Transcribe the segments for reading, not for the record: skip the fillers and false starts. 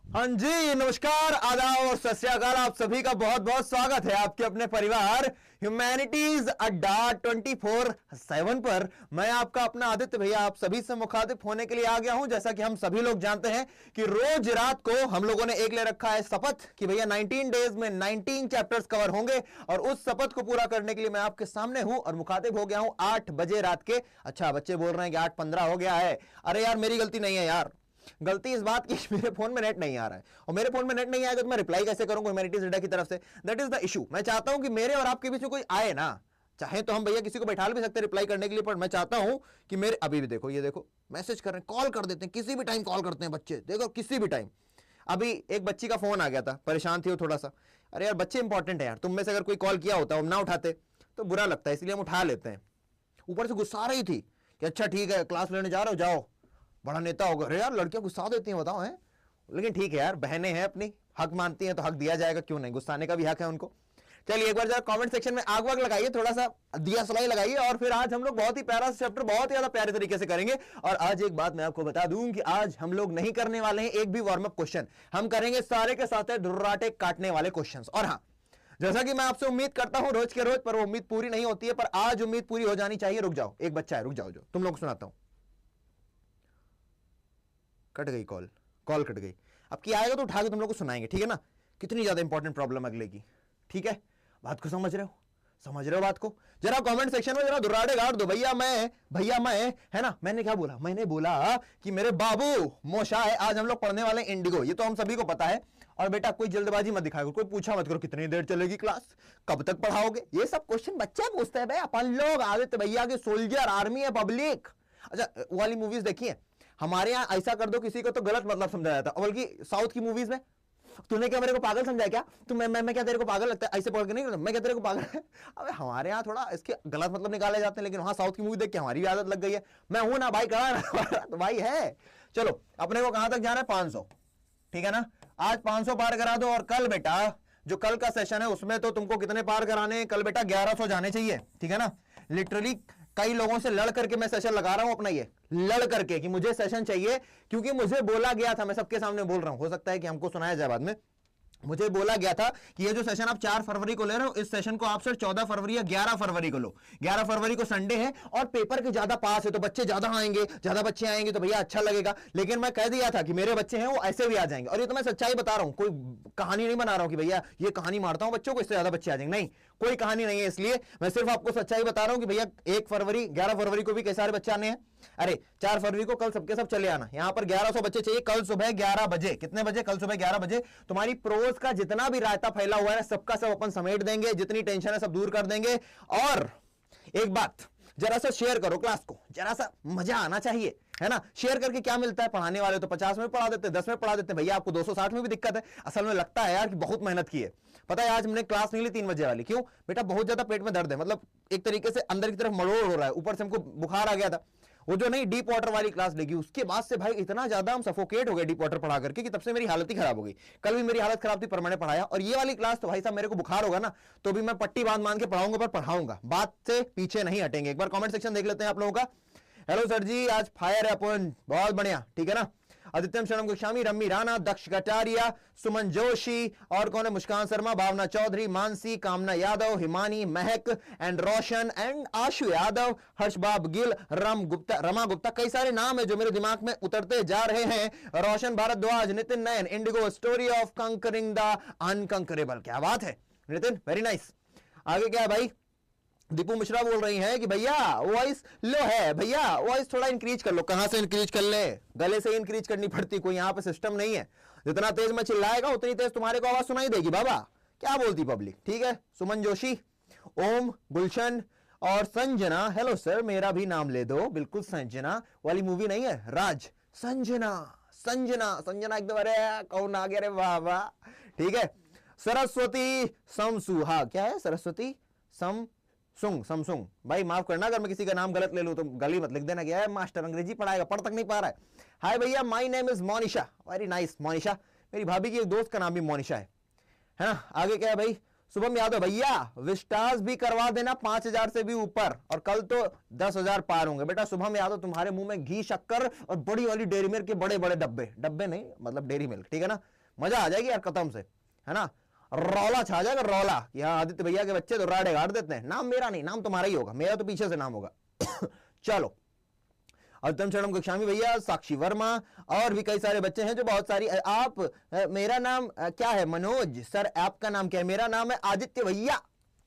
हाँ जी, नमस्कार, आदाब और सत श्री अकाल। आप सभी का बहुत बहुत स्वागत है आपके अपने परिवार ह्यूमैनिटीज अड्डा 24/7 पर। मैं आपका अपना आदित्य भैया आप सभी से मुखातिब होने के लिए आ गया हूं। जैसा कि हम सभी लोग जानते हैं कि रोज रात को हम लोगों ने एक ले रखा है शपथ कि भैया 19 डेज में 19 चैप्टर्स कवर होंगे, और उस शपथ को पूरा करने के लिए मैं आपके सामने हूं और मुखातिब हो गया हूं 8 बजे रात के। अच्छा, बच्चे बोल रहे हैं कि 8:15 हो गया है। अरे यार, मेरी गलती नहीं है यार। गलती इस बात की मेरे फोन में नेट नहीं आ रहा है, और मेरे फोन में नेट नहीं आएगा तो मैं रिप्लाई कैसे करूंगा ह्यूमैनिटीज अड्डा की तरफ से? That is the issue. मैं चाहता हूं कि मेरे और आपके बीच में कोई आए ना। चाहे तो हम भैया किसी को बैठा भी सकते हैं रिप्लाई करने के लिए, पर मैं चाहता हूं कि मेरे अभी भी देखो, ये देखो मैसेज कर रहे हैं, कॉल कर देते हैं, किसी भी टाइम कॉल करते हैं बच्चे, देखो किसी भी टाइम। अभी एक बच्ची का फोन आ गया था, परेशान थी वो थोड़ा सा। अरे यार, बच्चे इंपॉर्टेंट है यार। तुम में से अगर कोई कॉल किया होता, हम ना उठाते तो बुरा लगता है, इसलिए हम उठा लेते हैं। ऊपर से गुस्सा रही थी कि अच्छा ठीक है, क्लास लेने जा रहे हो, जाओ, बड़ा नेता होगा। अरे यार, लड़कियां गुस्सा देती हैं, बताओ हैं। लेकिन ठीक है यार, बहनें हैं अपनी, हक मानती हैं तो हक दिया जाएगा, क्यों नहीं, गुस्साने का भी हक है उनको। चलिए एक बार जरा कमेंट सेक्शन में आग वाग लगाइए, थोड़ा सा दिया सलाई लगाइए। और फिर आज हम लोग बहुत ही प्यारा चैप्टर बहुत ही ज्यादा प्यारे तरीके से करेंगे। और आज एक बात मैं आपको बता दूं कि आज हम लोग नहीं करने वाले हैं एक भी वार्म अप क्वेश्चन, हम करेंगे सारे के साथ दुर्राटे काटने वाले क्वेश्चन। और हाँ, जैसा कि मैं आपसे उम्मीद करता हूं रोज के रोज, पर वो उम्मीद पूरी नहीं होती है, पर आज उम्मीद पूरी हो जानी चाहिए। रुक जाओ, एक बच्चा है, रुक जाओ, जो तुम लोग सुनाता हूं। कट गई कॉल, कॉल कट गई। अब की आएगा तो उठा के तुम लोग को सुनाएंगे, ठीक है ना? कितनी ज्यादा इंपॉर्टेंट प्रॉब्लम अगले की, ठीक है? बात को समझ रहे हो? समझ रहे हो बात को? जरा कमेंट सेक्शन में जरा दुर्राटे गाड़ दो, भैया मैं, है ना? मैंने क्या बोला? मैंने बोला कि मेरे बाबू मोशा है, आज हम लोग पढ़ने वाले इंडिगो। ये तो हम सभी को पता है। और बेटा कोई जल्दबाजी मत दिखाओ, कोई पूछा मत करो कितनी देर चलेगी क्लास, कब तक पढ़ाओगे, ये सब क्वेश्चन बच्चे पूछते हैं। भाई अपन लोग आदित्य भैया के सोल्जर आर्मी है, पब्लिक। अच्छा, वाली मूवीज देखी है? हमारे यहाँ ऐसा कर दो किसी को तो गलत मतलब समझा जाता है, बल्कि साउथ की मूवीज में तूने क्या मेरे को पागल समझा क्या? तू मैं क्या तेरे को पागल लगता है? ऐसे पढ़ के नहीं करता, मैं क्या तेरे को पागल है? अबे हमारे यहाँ थोड़ा इसके गलत मतलब निकाले जाते हैं, लेकिन वहां साउथ की मूवी देख के हमारी भी आदत लग गई है। मैं हूं ना भाई, कहा तो भाई है। चलो, अपने को कहां तक जाना है? 500, ठीक है ना? आज 500 पार करा दो, और कल बेटा जो कल का सेशन है उसमें तो तुमको कितने पार कराने हैं? कल बेटा 1100 जाने चाहिए, ठीक है ना? लिटरली कई लोगों से लड़ करके मैं सेशन लगा रहा हूं अपना, ये लड़ करके कि मुझे सेशन चाहिए, क्योंकि मुझे बोला गया था, मैं सबके सामने बोल रहा हूं, हो सकता है कि हमको सुनाया जाए बाद में। मुझे बोला गया था कि ये जो सेशन आप 4 फरवरी को ले रहे हो, इस सेशन को आप सर 14 फरवरी या 11 फरवरी को लो। 11 फरवरी को संडे है और पेपर के ज्यादा पास है, तो बच्चे ज्यादा आएंगे, ज्यादा बच्चे आएंगे तो भैया अच्छा लगेगा। लेकिन मैं कह दिया था कि मेरे बच्चे हैं वो ऐसे भी आ जाएंगे, और ये तो मैं सच्चाई बता रहा हूं, कोई कहानी नहीं बना रहा हूं कि भैया ये कहानी मारता हूं बच्चों को इससे ज्यादा बच्चे आ जाएंगे, नहीं, कोई कहानी नहीं है। इसलिए मैं सिर्फ आपको सच्चाई बता रहा हूं कि भैया 1 फरवरी 11 फरवरी को भी कई सारे बच्चे आने हैं। अरे 4 फरवरी को कल सबके सब चले आना, यहां पर 1100 बच्चे चाहिए कल सुबह 11 बजे। कितने बजे? कल सुबह 11 बजे। तुम्हारी प्रोज का जितना भी रायता फैला हुआ है सबका सब अपन समेट देंगे, जितनी टेंशन है सब दूर कर देंगे। और एक बात, जरा सा शेयर करो क्लास को, जरा सा मजा आना चाहिए, है ना? शेयर करके क्या मिलता है? पढ़ाने वाले तो 50 में पढ़ा देते, 10 में पढ़ा देते, भैया आपको 260 में भी दिक्कत है। असल में लगता है यार कि बहुत मेहनत की है। पता है आज हमने क्लास नहीं ली 3 बजे वाली, क्यों? बेटा बहुत ज्यादा पेट में दर्द है, मतलब एक तरीके से अंदर की तरफ मरोड़ हो रहा है, ऊपर से हमको बुखार आ गया था। वो जो नहीं डीप वाटर वाली क्लास लेगी, उसके बाद से भाई इतना ज्यादा हम सफोकेट हो गए डीप वाटर पढ़ा करके कि तब से मेरी हालत ही खराब हो गई। कल भी मेरी हालत खराब थी, पर मैंने पढ़ाया। और ये वाली क्लास तो भाई साहब मेरे को बुखार होगा ना तो भी मैं पट्टी बांध के पढ़ाऊंगा, पर पढ़ाऊंगा, बात से पीछे नहीं हटेंगे। एक बार कमेंट सेक्शन देख लेते हैं आप लोगों का। हेलो सर जी, आज फायर है अपन, बहुत बढ़िया, ठीक है ना? आदित्यम शर्मा गोस्वामी, रम्मी राणा, दक्ष कटारिया, सुमन जोशी, और कौन है? मुस्कान शर्मा, भावना चौधरी, मानसी, कामना यादव, हिमानी, महक एंड रोशन एंड आशु यादव, हर्षबाब गिल, रमा गुप्ता। कई सारे नाम है जो मेरे दिमाग में उतरते जा रहे हैं। Roshan Bharadwaj, Nitin Nayan, indigo, story of conquering the unconquerable. क्या बात है नितिन, वेरी नाइस। आगे क्या है भाई? दीपू मिश्रा बोल रही हैं कि भैया वॉइस लो है, भैया वॉइस थोड़ा इंक्रीज कर लो। कहां से इंक्रीज कर ले? गले से इंक्रीज करनी पड़ती, कोई यहां पे सिस्टम नहीं है। जितना तेज मैं चिल्लाएगा उतनी तेज तुम्हारे को आवाज सुनाई देगी। बाबा क्या बोलती पब्लिक, ठीक है? सुमन जोशी, ओम, गुलशन और संजना। हेलो सर, मेरा भी नाम ले दो। बिल्कुल, संजना वाली मूवी नहीं है, राज, संजना संजना संजना एकदम, अरे कौन आ गया रे, वाह वाह, ठीक है? सरस्वती समसुहा, क्या है? सरस्वती समसुंग। भाई माफ करना अगर मैं किसी का नाम गलत ले लूं तो गली मत लिख देना, क्या है मास्टर अंग्रेजी पढ़ाएगा, पढ़ तक नहीं पा रहा है। हाय भैया, my name is Monisha, very nice Monisha. मेरी भाभी की एक दोस्त का नाम भी मोनिशा है ना? आगे क्या है भाई? शुभम यादव, भैया विस्टास भी करवा देना 5000 से भी ऊपर, और कल तो 10,000 पार होंगे। बेटा शुभम यादव, तुम्हारे मुंह में घी, शक्कर और बड़ी वाली डेयरी मिल्क के बड़े बड़े डब्बे नहीं, मतलब डेयरी मिल्क, ठीक है ना? मजा आ जाएगी यार कसम से, है ना, रौला छा जाएगा रौला कि हाँ आदित्य भैया के बच्चे तो राड़े गाड़ देते हैं। नाम मेरा नहीं, नाम तुम्हारा ही होगा, मेरा तो पीछे से नाम होगा। चलो, अत्यंत शरणम गोस्वामी भैया, साक्षी वर्मा और भी कई सारे बच्चे हैं जो बहुत सारी। आप मेरा नाम क्या है मनोज सर, आपका नाम क्या है? मेरा नाम है आदित्य भैया।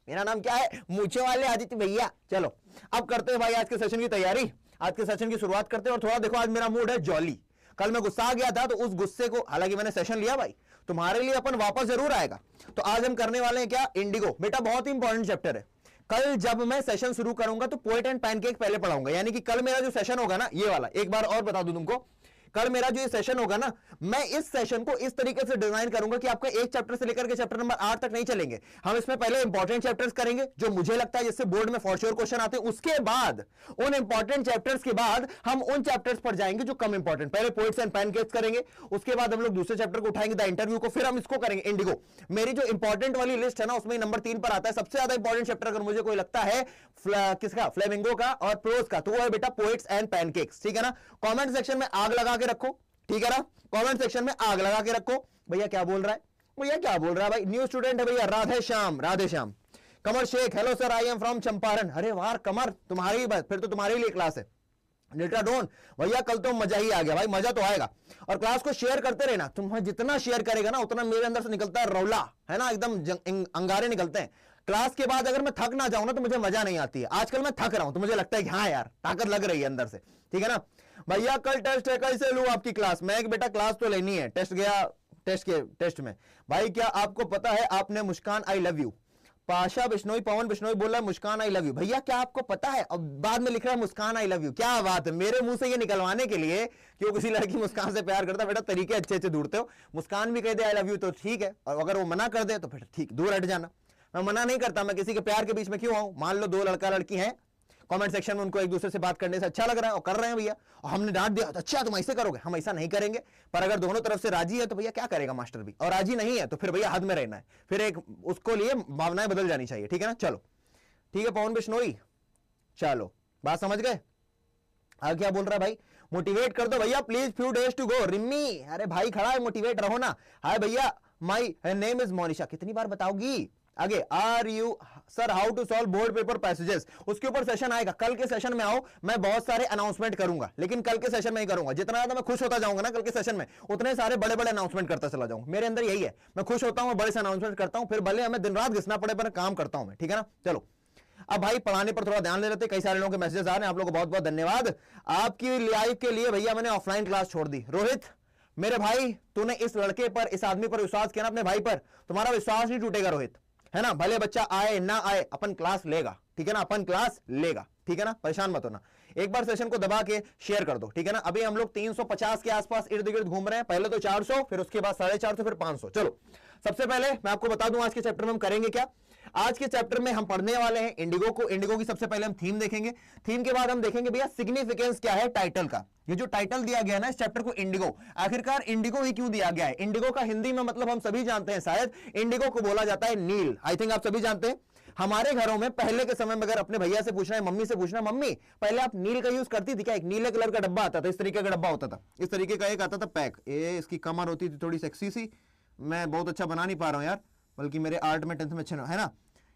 मेरा नाम क्या है? मूछे वाले आदित्य भैया। चलो अब करते हैं भाई आज के सेशन की तैयारी, आज के सेशन की शुरुआत करते हैं। और थोड़ा देखो आज मेरा मूड है जॉली। कल मैं गुस्सा आ गया था तो उस गुस्से को, हालांकि मैंने सेशन लिया भाई, तुम्हारे लिए अपन वापस जरूर आएगा। तो आज हम करने वाले हैं क्या? इंडिगो। बेटा बहुत ही इंपॉर्टेंट चैप्टर है। कल जब मैं सेशन शुरू करूंगा तो पोएट एंड पैनकेक पहले पढ़ाऊंगा, यानी कि कल मेरा जो सेशन होगा ना ये वाला, एक बार और बता दूं तुमको, कल मेरा जो ये सेशन होगा ना, मैं इस सेशन को इस तरीके से डिजाइन करूंगा कि आपका एक चैप्टर से लेकर के चैप्टर नंबर 8 तक नहीं चलेंगे। हम इसमें पहले इंपॉर्टेंट चैप्टर्स करेंगे जो मुझे लगता है जिससे बोर्ड में फॉर श्योर क्वेश्चन आते हैं। उसके बाद उन इंपॉर्टेंट चैप्टर्स के बाद हम उन चैप्टर्स पर जाएंगे जो कम इंपॉर्टेंट। पहले पोएट्स एंड पैनकेक्स करेंगे, उसके बाद हम लोग दूसरे चैप्टर को उठाएंगे द इंटरव्यू को, फिर हम इसको करेंगे इंडिगो। मेरी जो इंपॉर्टेंट वाली लिस्ट है ना उसमें नंबर 3 पर आता है सबसे ज्यादा इंपॉर्टेंट चैप्टर अगर मुझे कोई लगता है किसका, फ्लेमिंगो का और प्रोज का, तो वो है बेटा पोएट्स एंड पैनकेक्स। ठीक है ना? कमेंट सेक्शन में आग लगा के रखो, ठीक है ना? कमेंट सेक्शन में आग लगा के रखो। भैया क्या बोल रहा है, भैया क्या बोल रहा है भाई? न्यू स्टूडेंट है भैया, Radhe Shyam, Radhe Shyam. Qamar Sheikh, hello sir I am from Champaran. अरे वाह कमर, तुम्हारी बात, फिर तो तुम्हारे लिए क्लास है। डेल्टा डोन भैया कल तो मजा ही आ गया भाई, मजा तो आएगा। और क्लास को शेयर करते रहना, तुम जितना शेयर करेगा ना उतना मेरे अंदर से निकलता है रौला, है ना, एकदम अंगारे निकलते हैं। क्लास के बाद अगर मैं थक ना जाऊं ना तो मुझे मजा नहीं आती है। आजकल मैं थक रहा हूं तो मुझे लगता है कि हाँ यार ताकत लग रही है अंदर से, ठीक है ना? भैया कल टेस्ट है, कैसे लूं आपकी क्लास? मैं बेटा क्लास तो लेनी है, टेस्ट गया टेस्ट में। भाई क्या आपको पता है आपने Muskan I love you, Pasha Bishnoi, Pawan Bishnoi बोला मुस्कान आई लव यू। भैया क्या आपको पता है? अब बाद में लिख रहा है मुस्कान आई लव यू। क्या बात है, मेरे मुंह से ये निकलवाने के लिए कि वो किसी लड़की मुस्कान से प्यार करता। बेटा तरीके अच्छे अच्छे ढूंढते हो। मुस्कान भी कह दे आई लव यू तो ठीक है, और अगर वो मना कर दे तो फिर ठीक, दूर हट जाना। मैं मना नहीं करता, मैं किसी के प्यार के बीच में क्यों आऊं? मान लो दो लड़का लड़की हैं, कमेंट सेक्शन में उनको एक दूसरे से बात करने से अच्छा लग रहा है और कर रहे हैं भैया, और हमने डांट दिया तो अच्छा तुम ऐसे करोगे, हम ऐसा नहीं करेंगे। पर अगर दोनों तरफ से राजी है तो भैया क्या करेगा मास्टर भी, और राजी नहीं है तो फिर भैया हद में रहना है, फिर एक उसको लिए भावनाएं बदल जानी चाहिए, ठीक है ना? चलो ठीक है पवन बिश्नोई, चलो बात समझ गए। आगे क्या बोल रहा है भाई? मोटिवेट कर दो भैया please, few days to go. Rimmi, अरे भाई खड़ा है, मोटिवेट रहो ना। हाय भैया, माई नेम इज मोनिशा। कितनी बार बताओगी? आगे, are you sure how to solve board paper passages, उसके ऊपर सेशन आएगा। कल के सेशन में आओ, मैं बहुत सारे अनाउंसमेंट करूंगा, लेकिन कल के सेशन में ही करूंगा। जितना ज्यादा मैं खुश होता जाऊंगा ना कल के सेशन में, उतने सारे बड़े बड़े अनाउंसमेंट करता चला जाऊंगा। मेरे अंदर यही है, मैं खुश होता हूं, बड़े से अनाउंसमेंट करता हूं, फिर भले हमें दिन रात घिसना पड़े पर काम करता हूं मैं, ठीक है ना? चलो अब भाई पढ़ाने पर थोड़ा ध्यान दे लेते। कई सारे लोगों के मैसेजेस आ रहे हैं, आप लोगों को बहुत बहुत धन्यवाद। आपकी लाइव के लिए भैया मैंने ऑफलाइन क्लास छोड़ दी। रोहित मेरे भाई, तूने इस लड़के पर, इस आदमी पर विश्वास किया ना, अपने भाई पर, तुम्हारा विश्वास नहीं टूटेगा रोहित, है ना? भले बच्चा आए ना आए, अपन क्लास लेगा, ठीक है ना? अपन क्लास लेगा, ठीक है ना? परेशान मत होना। एक बार सेशन को दबा के शेयर कर दो, ठीक है ना? अभी हम लोग 350 के आसपास इर्द गिर्द घूम रहे हैं। पहले तो 400, फिर उसके बाद 450, फिर 500। चलो सबसे पहले मैं आपको बता दूं आज के चैप्टर में हम करेंगे क्या। आज के चैप्टर में हम पढ़ने वाले हैं इंडिगो को। इंडिगो की सबसे पहले हम थीम देखेंगे, थीम के बाद हम देखेंगे भैया सिग्निफिकेंस क्या है टाइटल का। ये जो टाइटल दिया गया है ना इस चैप्टर को, इंडिगो, आखिरकार इंडिगो ही क्यों दिया गया है? इंडिगो का हिंदी में मतलब हम सभी जानते हैं, शायद इंडिगो को बोला जाता है नील। आई थिंक आप सभी जानते हैं। हमारे घरों में पहले के समय में अगर अपने भैया से पूछना है, मम्मी से पूछना, मम्मी पहले आप नील का यूज करती थी क्या? एक नीले कलर का डब्बा आता था, इस तरीके का डब्बा होता था, इस तरीके का एक आता था पैक, ये इसकी कमर होती थी थोड़ी सेक्सी सी। मैं बहुत अच्छा बना नहीं पा रहा हूं यार, बल्कि मेरे आर्ट में 10th में अच्छा है ना।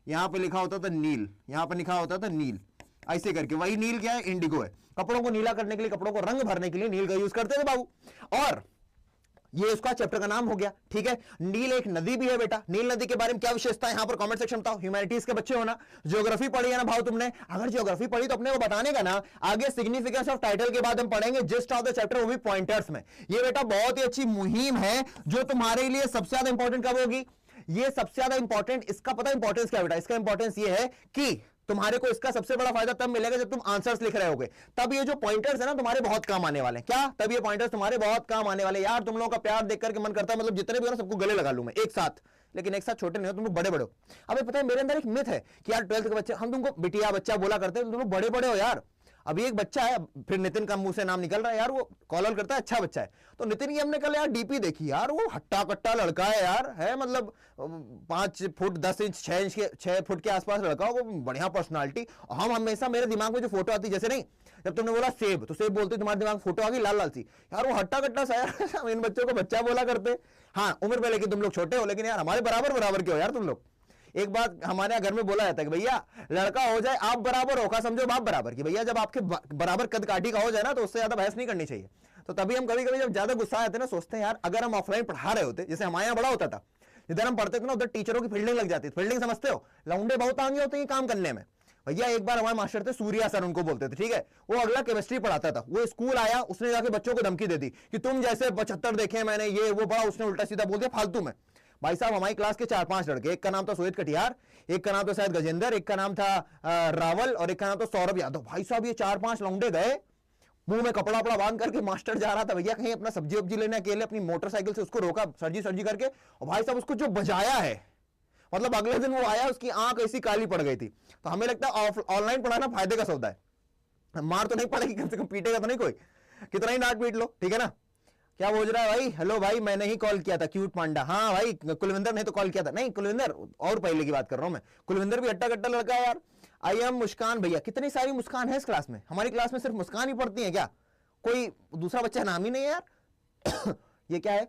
यहाँ पे लिखा होता था नील, यहाँ पे लिखा होता था नील, ऐसे करके। वही नील क्या है? इंडिगो है। कपड़ों को नीला करने के लिए, कपड़ों को रंग भरने के लिए नील का यूज करते थे बाबू। और ये उसका चैप्टर का नाम हो गया, ठीक है? नील एक नदी भी है बेटा। नील नदी के बारे में क्या विशेषता है यहां पर कमेंट सेक्शन बताओ। ह्यूमैनिटीज के बच्चे हो ना, ज्योग्राफी पढ़ी है ना भाव तुमने? अगर ज्योग्राफी पढ़ी तो अपने को बताने का ना। आगे सिग्निफिकेंस ऑफ टाइटल के बाद हम पढ़ेंगे जिस्ट ऑफ द चैप्टर, वो भी पॉइंटर्स में। ये बेटा बहुत ही अच्छी मुहिम है जो तुम्हारे लिए सबसे ज्यादा इंपॉर्टेंट कब होगी? ये सबसे ज्यादा इंपॉर्टेंट, इसका पता इंपॉर्टेंस क्या बेटा? इसका इंपॉर्टेंस ये है कि तुम्हारे को इसका सबसे बड़ा फायदा तब मिलेगा जब तुम आंसर्स लिख रहे होगे। तब ये जो पॉइंटर्स है ना तुम्हारे बहुत काम आने वाले हैं। क्या? तब ये पॉइंटर्स तुम्हारे बहुत काम आने वाले। यार तुम लोगों का प्यार देख करके मन करता है, मतलब जितने भी हो ना सबको गले लगा लूं मैं एक साथ, लेकिन एक साथ छोटे नहीं हो, तुम लोग बड़े बड़े हो। अबे पता है मेरे अंदर एक मिथ है कि यार 12th के बच्चे, हम तुमको बिटिया बच्चा बोला करते हैं, तुम लोग बड़े बड़े हो यार। अभी एक बच्चा है, फिर नितिन का मुंह से नाम निकल रहा है यार, वो कॉल करता है, अच्छा बच्चा है। तो नितिन की हमने कल यार डीपी देखी यार, वो हट्टा कट्टा लड़का है यार, है मतलब 5 फुट 10 इंच 6 इंच के 6 फुट के आसपास लड़का, वो बढ़िया पर्सनालिटी। हम हमेशा मेरे दिमाग में जो फोटो आती जैसे नहीं, जब तुमने बोला सेब तो सेब बोलते तुम्हारे दिमाग में फोटो आ गई लाल लाल सी, यार वो हट्टा कट्टा सा यार इन बच्चों को बच्चा बोला करते। हाँ उम्र में लेकिन तुम लोग छोटे हो, लेकिन यार हमारे बराबर बराबर के हो यार तुम लोग। एक बात हमारे यहाँ घर में बोला जाता है कि भैया लड़का हो जाए आप बराबर हो का समझो बाप बराबर की, भैया जब आपके बराबर कद काठी का हो जाए ना तो उससे ज्यादा बहस नहीं करनी चाहिए। तो तभी हम कभी कभी जब ज्यादा गुस्सा आते हैं ना, सोचते हैं यार अगर हम ऑफलाइन पढ़ा रहे होते, जैसे हमारे यहाँ बड़ा होता था, जिधर हम पढ़ते थे ना उधर टीचरों की फील्डिंग लग जाती थी। फील्डिंग समझते हो, लौंडे बहुत आगे होते हैं काम करने में। भैया एक बार हमारे मास्टर थे सूर्या सर उनको बोलते थे, ठीक है, वो अगला केमिस्ट्री पढ़ाता था। वो स्कूल आया, उसने जाके बच्चों को धमकी दे दी कि तुम जैसे 75 देखे मैंने, ये वो बड़ा, उसने उल्टा सीधा बोल दिया फालतू में। भाई साहब हमारी क्लास के 4-5 लड़के, एक का नाम था सोहित कटियार, एक का नाम था शायद गजेंद्र, एक का नाम था रावल और एक का नाम था सौरभ यादव। भाई साहब ये 4-5 लौंडे गए, मुंह में कपड़ा वपड़ा बांध करके, मास्टर जा रहा था भैया कहीं अपना सब्जी वब्जी लेने अकेले, अपनी मोटरसाइकिल से उसको रोका सर्जी सर्जी करके, और भाई साहब उसको जो बजाया है, मतलब अगले दिन वो आया उसकी आंख ऐसी काली पड़ गई थी। तो हमें लगता है ऑनलाइन पढ़ाना फायदे का सौदा है, मार तो नहीं पड़ेगी, कम से कम पीटेगा तो नहीं कोई, कितना ही डांट पीट लो, ठीक है ना। क्या बोल रहा है भाई, हेलो भाई मैंने ही कॉल किया था, क्यूट पांडा। हाँ भाई कुलविंदर ने तो कॉल किया था, नहीं कुलविंदर और पहले की बात कर रहा हूं मैं, कुलविंदर भी अट्टा कट्टा लड़का है यार। आई एम मुस्कान भैया, कितनी सारी मुस्कान है इस क्लास में, हमारी क्लास में सिर्फ मुस्कान ही पढ़ती है क्या, कोई दूसरा बच्चा नाम ही नहीं है यार ये क्या है,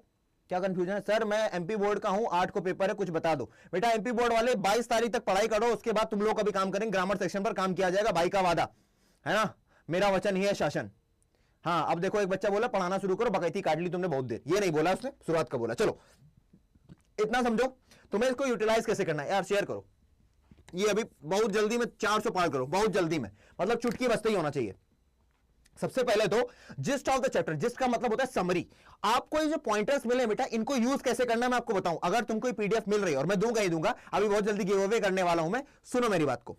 क्या कंफ्यूजन है सर? मैं एमपी बोर्ड का हूं, 8 को पेपर है, कुछ बता दो। बेटा एमपी बोर्ड वाले 22 तारीख तक पढ़ाई करो, उसके बाद तुम लोग कभी काम करेंगे, ग्रामर सेक्शन पर काम किया जाएगा, भाई का वादा है ना, मेरा वचन ही है शासन। हाँ अब देखो एक बच्चा बोला पढ़ाना शुरू करो, बकैती काट ली तुमने बहुत देर, ये नहीं बोला उसने, शुरुआत का बोला। चलो इतना समझो, तुम्हें इसको यूटिलाइज कैसे करना है यार, शेयर करो। ये अभी बहुत जल्दी में 400 पार करो, बहुत जल्दी में, मतलब चुटकी बजते ही होना चाहिए। सबसे पहले तो gist of the chapter, gist का मतलब होता है समरी। आपको ये जो पॉइंटर्स मिले बेटा, इनको यूज कैसे करना है मैं आपको बताऊं। अगर तुमको पीडीएफ मिल रही है, और मैं दूंगा ही दूंगा, अभी बहुत जल्दी गिव अवे करने वाला हूं मैं, सुनो मेरी बात को।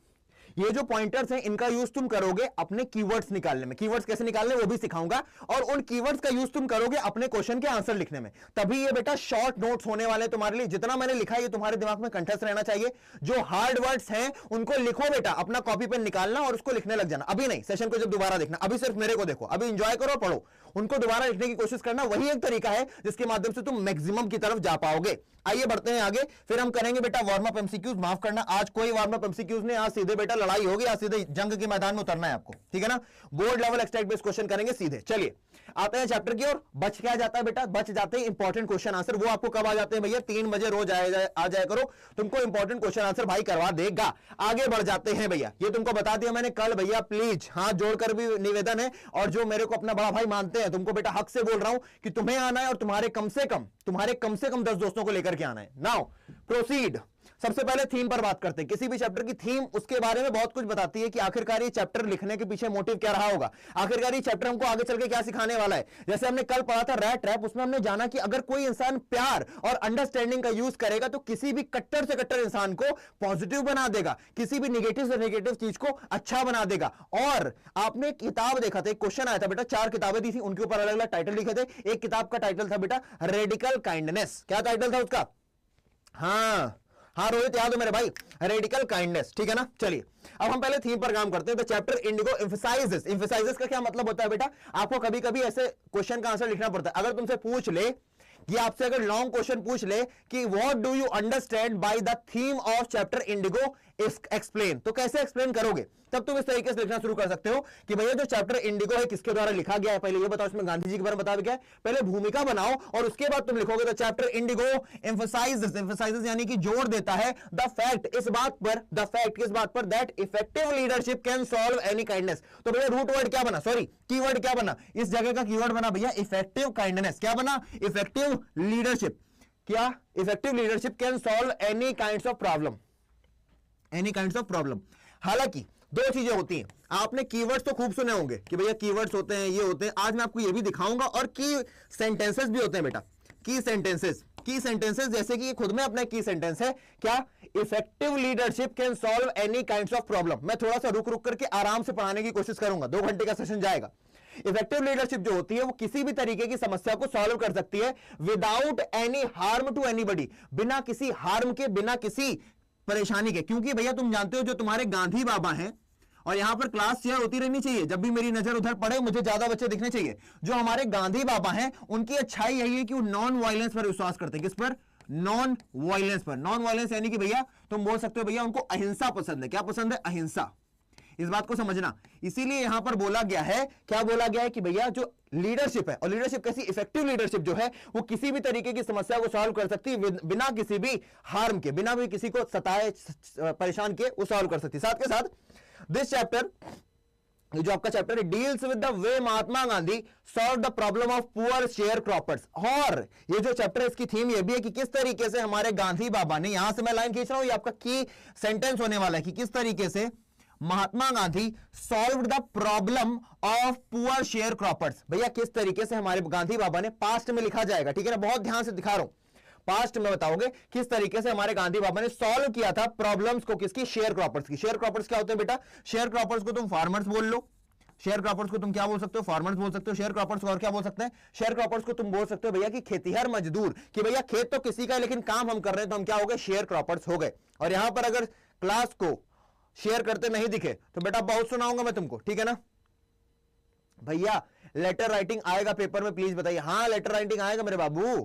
ये जो पॉइंटर्स हैं इनका यूज तुम करोगे अपने कीवर्ड्स निकालने में, कीवर्ड्स कैसे निकालने वो भी सिखाऊंगा, और उन कीवर्ड्स का यूज तुम करोगे अपने क्वेश्चन के आंसर लिखने में। तभी ये बेटा शॉर्ट नोट्स होने वाले तुम्हारे लिए। जितना मैंने लिखा है ये तुम्हारे दिमाग में कंठस्थ रहना चाहिए। जो हार्ड वर्ड्स हैं उनको लिखो बेटा, अपना कॉपी पेन निकालना और उसको लिखने लग जाना। अभी नहीं, सेशन को जब दोबारा देखना, अभी सिर्फ मेरे को देखो, अभी एंजॉय करो, पढ़ो, उनको दोबारा लिखने की कोशिश करना। वही एक तरीका है जिसके माध्यम से तुम मैक्सिमम की तरफ जा पाओगे। आइए बढ़ते हैं आगे, फिर हम करेंगे बेटा वार्म अप एमसीक्यूज। माफ करना आज कोई वार्म अप एमसीक्यूज नहीं, आज सीधे बेटा लड़ाई होगी, आज सीधे जंग के मैदान में उतरना है आपको, ठीक है ना। Board level extract based question करेंगे सीधे। चलिए आते हैं चैप्टर की ओर। बच क्या जाता है बेटा, बच जाते हैं इंपॉर्टेंट क्वेश्चन आंसर। वो आपको कब आ जाते हैं भैया, 3 बजे रोज आ जाया करो, तुमको इंपॉर्टेंट क्वेश्चन आंसर भाई करवा देगा। आगे बढ़ जाते हैं भैया, ये तुमको बता दिया मैंने कल भैया, प्लीज हाथ जोड़कर भी निवेदन है, और जो मेरे को अपना बड़ा भाई मानते हैं, तुमको बेटा हक से बोल रहा हूं कि तुम्हें आना है और तुम्हारे कम से कम 10 दोस्तों को लेकर के आना है। Now proceed. सबसे पहले थीम पर बात करते हैं। किसी भी चैप्टर की थीम उसके बारे में बहुत कुछ बताती है कि आखिरकार ये चैप्टर लिखने के पीछे मोटिव क्या रहा होगा, आखिरकार ये चैप्टर हमको आगे चल के क्या सिखाने वाला है। जैसे हमने कल पढ़ा था रैट ट्रैप, उसमें हमने जाना कि अगर कोई इंसान प्यार और अंडरस्टैंडिंग का यूज करेगा तो किसी भी कट्टर से कट्टर इंसान को पॉजिटिव बना देगा, किसी भी नेगेटिव से नेगेटिव चीज को अच्छा बना देगा। और आपने किताब देखा था, एक क्वेश्चन आया था बेटा, 4 किताबें दी थी, उनके ऊपर अलग अलग टाइटल लिखे थे। एक किताब का टाइटल था बेटा रेडिकल काइंडनेस। क्या टाइटल था उसका? हाँ रोहित याद हो मेरे भाई, रेडिकल काइंडनेस, ठीक है ना। चलिए अब हम पहले थीम पर काम करते हैं। तो चैप्टर इंडिगो एम्फसाइजेस का क्या मतलब होता है बेटा, आपको कभी कभी ऐसे क्वेश्चन का आंसर लिखना पड़ता है। अगर तुमसे पूछ ले कि आपसे अगर लॉन्ग क्वेश्चन पूछ ले कि what do you understand by the theme of chapter Indigo explain, तो कैसे एक्सप्लेन करोगे? तब तुम इस तरीके से लिखना शुरू कर सकते हो कि भैया जो चैप्टर इंडिगो है किसके द्वारा लिखा गया है, पहले ये बताओ, इसमें गांधी जी के बारे में बता गया है, पहले भूमिका बनाओ और उसके बाद तुम लिखोगे द चैप्टर इंडिगो एम्फसाइजेस यानी कि जोर देता है द फैक्ट किस बात पर that effective leadership can solve any kindness. तो भैया रूट वर्ड क्या बना, सॉरी कीवर्ड क्या बना, इस जगह का कीवर्ड बना भैया इफेक्टिव काइंडनेस। क्या बना? Effective leadership. क्या? Effective leadership can solve any kinds of problem. हालांकि 2 चीजें होती हैं, आपने कीवर्ड्स तो खूब सुने होंगे कि भैया कीवर्ड्स होते हैं, ये होते हैं, आज मैं आपको ये भी दिखाऊंगा। और की सेंटेंसेस भी होते हैं बेटा, की सेंटेंसेस जैसे कि ये खुद में अपना की सेंटेंस है। क्या? Effective leadership can solve any kinds of problem. मैं थोड़ा सा रुक करके आराम से पढ़ाने की कोशिश करूंगा, 2 घंटे का सेशन जाएगा। इफेक्टिव लीडरशिप जो होती है वो किसी भी तरीके की समस्या को सॉल्व कर सकती है without any harm to anybody, बिना किसी हार्म के, बिना किसी परेशानी के। क्योंकि भैया तुम जानते हो जो तुम्हारे गांधी बाबा हैं और यहां पर क्लास शेयर होती रहनी चाहिए। जब भी मेरी नजर उधर पड़े मुझे ज्यादा बच्चे दिखने चाहिए। जो हमारे गांधी बाबा हैं उनकी अच्छाई यही है कि वो नॉन वायलेंस पर विश्वास करते हैं। किस पर? नॉन वायलेंस पर। नॉन वायलेंस यानी कि भैया तुम बोल सकते हो भैया उनको अहिंसा पसंद है। क्या पसंद है? अहिंसा। इस बात को समझना। इसीलिए यहां पर बोला गया है, क्या बोला गया है कि भैया जो लीडरशिप है, और लीडरशिप कैसी? इफेक्टिव लीडरशिप जो है वो किसी भी तरीके की समस्या को सॉल्व कर सकती है बिना किसी भी हार्म के, बिना भी किसी को सताए परेशान किए वो सॉल्व कर सकती है। साथ के साथ दिस चैप्टर, जो आपका चैप्टर है, deals with the way Mahatma Gandhi solve the problem of poor share croppers. और ये जो चैप्टर है इसकी थीम ये भी है कि किस तरीके से हमारे गांधी बाबा ने, यहां से मैं लाइन खींच रहा हूं, ये आपका की सेंटेंस होने वाला है कि किस तरीके से Mahatma Gandhi solve the problem of poor sharecroppers. भैया किस तरीके से हमारे गांधी बाबा ने, पास्ट में लिखा जाएगा, ठीक है ना, बहुत ध्यान से दिखा रहा हूं, पास्ट में बताओगे किस तरीके से हमारे गांधी बाबा ने सॉल्व किया था प्रॉब्लम्स को, किसकी? शेयर क्रॉपर्स की। शेयर क्रॉपर्स क्या होते हैं बेटा? शेयर क्रॉपर्स को तुम फार्मर्स बोल लो, शेयर क्रॉपर्स को तुम क्या बोल सकते हो? फार्मर्स बोल सकते हो। शेयर क्रॉपर्स को और क्या बोल सकते हैं? शेयर क्रॉपर्स को तुम बोल सकते हो भैया कि खेतीहर मजदूर, कि भैया खेत तो किसी का है लेकिन काम हम कर रहे हैं तो हम क्या हो गए? शेयर क्रॉपर्स हो गए। और यहां पर अगर क्लास को शेयर करते नहीं दिखे तो बेटा बहुत सुनाऊंगा मैं तुमको, ठीक है ना। भैया लेटर राइटिंग आएगा पेपर में, प्लीज बताइए। हाँ लेटर राइटिंग आएगा मेरे बाबू।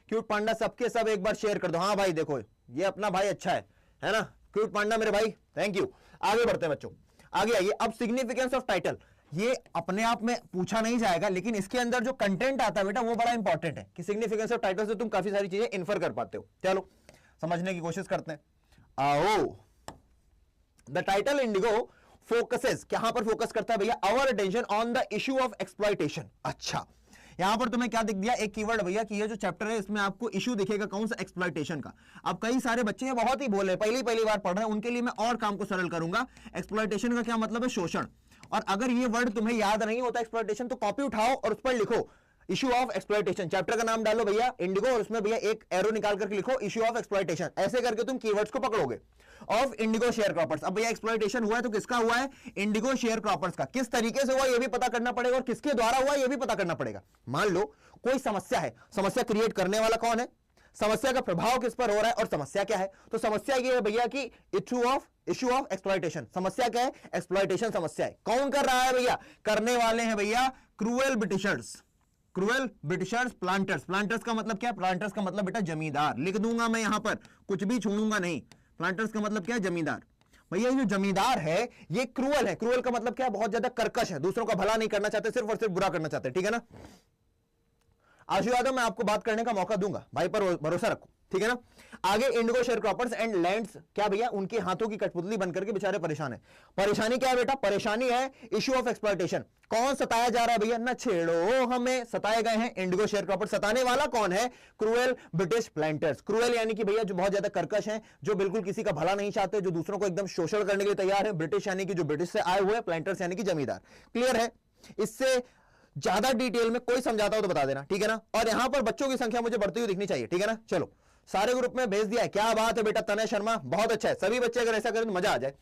क्यूट पांडा सबके सब एक बार शेयर कर दो। हाँ भाई देखो ये अपना भाई अच्छा है ना, क्यूट पांडा मेरे भाई, थैंक यू। आगे बढ़ते हैं बच्चों, आगे आइए। अब सिग्निफिकेंस ऑफ टाइटल, ये अपने आप में पूछा नहीं जाएगा लेकिन इसके अंदर जो कंटेंट आता है बेटा वो बड़ा इंपॉर्टेंट है कि सिग्निफिकेंस ऑफ टाइटल से तुम काफी सारी चीजें इन्फर कर पाते हो। चलो समझने की कोशिश करते हैं, आओ। द टाइटल इंडिगो फोकसेस, कहां पर फोकस करता है भैया? Our attention on the issue of exploitation. अच्छा यहां पर तुम्हें क्या दिख दिया? एक कीवर्ड भैया कि ये जो चैप्टर है इसमें आपको इश्यू दिखेगा कौन सा? एक्सप्लॉयटेशन का। अब कई सारे बच्चे हैं बहुत ही बोले, पहली बार पढ़ रहे हैं, उनके लिए मैं और काम को सरल करूंगा। एक्सप्लॉयटेशन का क्या मतलब है? शोषण। और अगर ये वर्ड तुम्हें याद नहीं होता एक्सप्लॉयटेशन, तो कॉपी उठाओ और उस पर लिखो इश्यू ऑफ एक्सप्लॉयटेशन। चैप्टर का नाम डालो भैया इंडिगो और उसमें भैया एक एरो निकाल करके लिखो इश्यू ऑफ एक्सप्लॉयटेशन। ऐसे करके तुम कीवर्ड्स को पकड़ोगे। Of indigo sharecroppers. अब भैया एक्सप्लॉयटेशन हुआ है तो किसका हुआ है? इंडिगो शेयर क्रॉपर्स का। किस तरीके से हुआ ये भी पता करना पड़ेगा और किसके द्वारा हुआ ये भी पता करना पड़ेगा। मान लो कोई समस्या है, समस्या क्रिएट करने वाला कौन है, समस्या का प्रभाव किस पर हो रहा है और समस्या क्या है। तो समस्या ये है भैया कि इश्यू ऑफ एक्सप्लॉयटेशन। समस्या क्या है? एक्सप्लॉयटेशन समस्या है। कौन कर रहा है भैया? करने वाले हैं भैया cruel Britishers. Cruel Britishers planters. Planters का मतलब क्या? प्लांटर्स का मतलब बेटा जमींदार। लिख दूंगा मैं यहां पर, कुछ भी छोड़ूंगा नहीं। प्लांटर्स का मतलब क्या है? जमींदार। भैया ये जो जमींदार है ये क्रूएल है। क्रूएल का मतलब क्या है? बहुत ज्यादा कर्कश है, दूसरों का भला नहीं करना चाहते, सिर्फ और सिर्फ बुरा करना चाहते हैं, ठीक है ना। आशीर्वाद मैं आपको बात करने का मौका दूंगा, भाई पर भरोसा रखो, ठीक है ना। आगे Indigo share croppers and lands, क्या भैया? उनके हाथों की कठपुतली बनकर के बेचारे परेशान है। परेशानी क्या है बेटा? परेशानी है इश्यू ऑफ एक्सप्लॉयटेशन। कौन सताया जा रहा है भैया? न छेड़ो हमें, सताए गए हैं इंडिगो शेयर क्रॉपर्स। सताने वाला कौन है? Cruel British planters. क्रूएल यानी कि भैया जो बहुत ज्यादा कर्कश हैं, जो बिल्कुल किसी का भला नहीं चाहते, जो दूसरों को एकदम शोषण करने के लिए तैयार है। ब्रिटिश यानी कि जो ब्रिटिश से आए हुए, प्लांटर्स यानी कि जमींदार। क्लियर है? इससे ज्यादा डिटेल में कोई समझाता हो तो बता देना, ठीक है ना। और यहां पर बच्चों की संख्या मुझे बढ़ती हुई दिखनी चाहिए, ठीक है ना। चलो सारे ग्रुप में भेज दिया है, क्या बात है बेटा तनय शर्मा, बहुत अच्छा है। सभी बच्चे अगर ऐसा करें तो मजा आ जाए।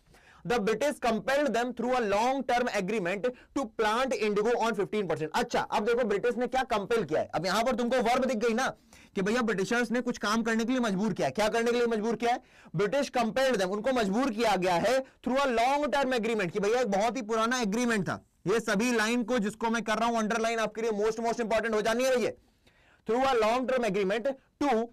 The British compelled them through a long-term agreement to plant indigo on 15%। अच्छा अब देखो ब्रिटिश ने क्या कंपेल किया है। अब यहां पर तुमको वर्ब दिख गई ना कि भैया ब्रिटिशर्स ने कुछ काम करने के लिए मजबूर किया है। क्या करने के लिए मजबूर किया है? ब्रिटिश कंपेल्ड देम, उनको मजबूर किया गया है through a long term agreement, कि भैया एक बहुत ही पुराना एग्रीमेंट था। ये सभी लाइन को जिसको मैं कर रहा हूं अंडरलाइन आपके लिए मोस्ट इंपॉर्टेंट हो जानी है भैया। Through a long term agreement to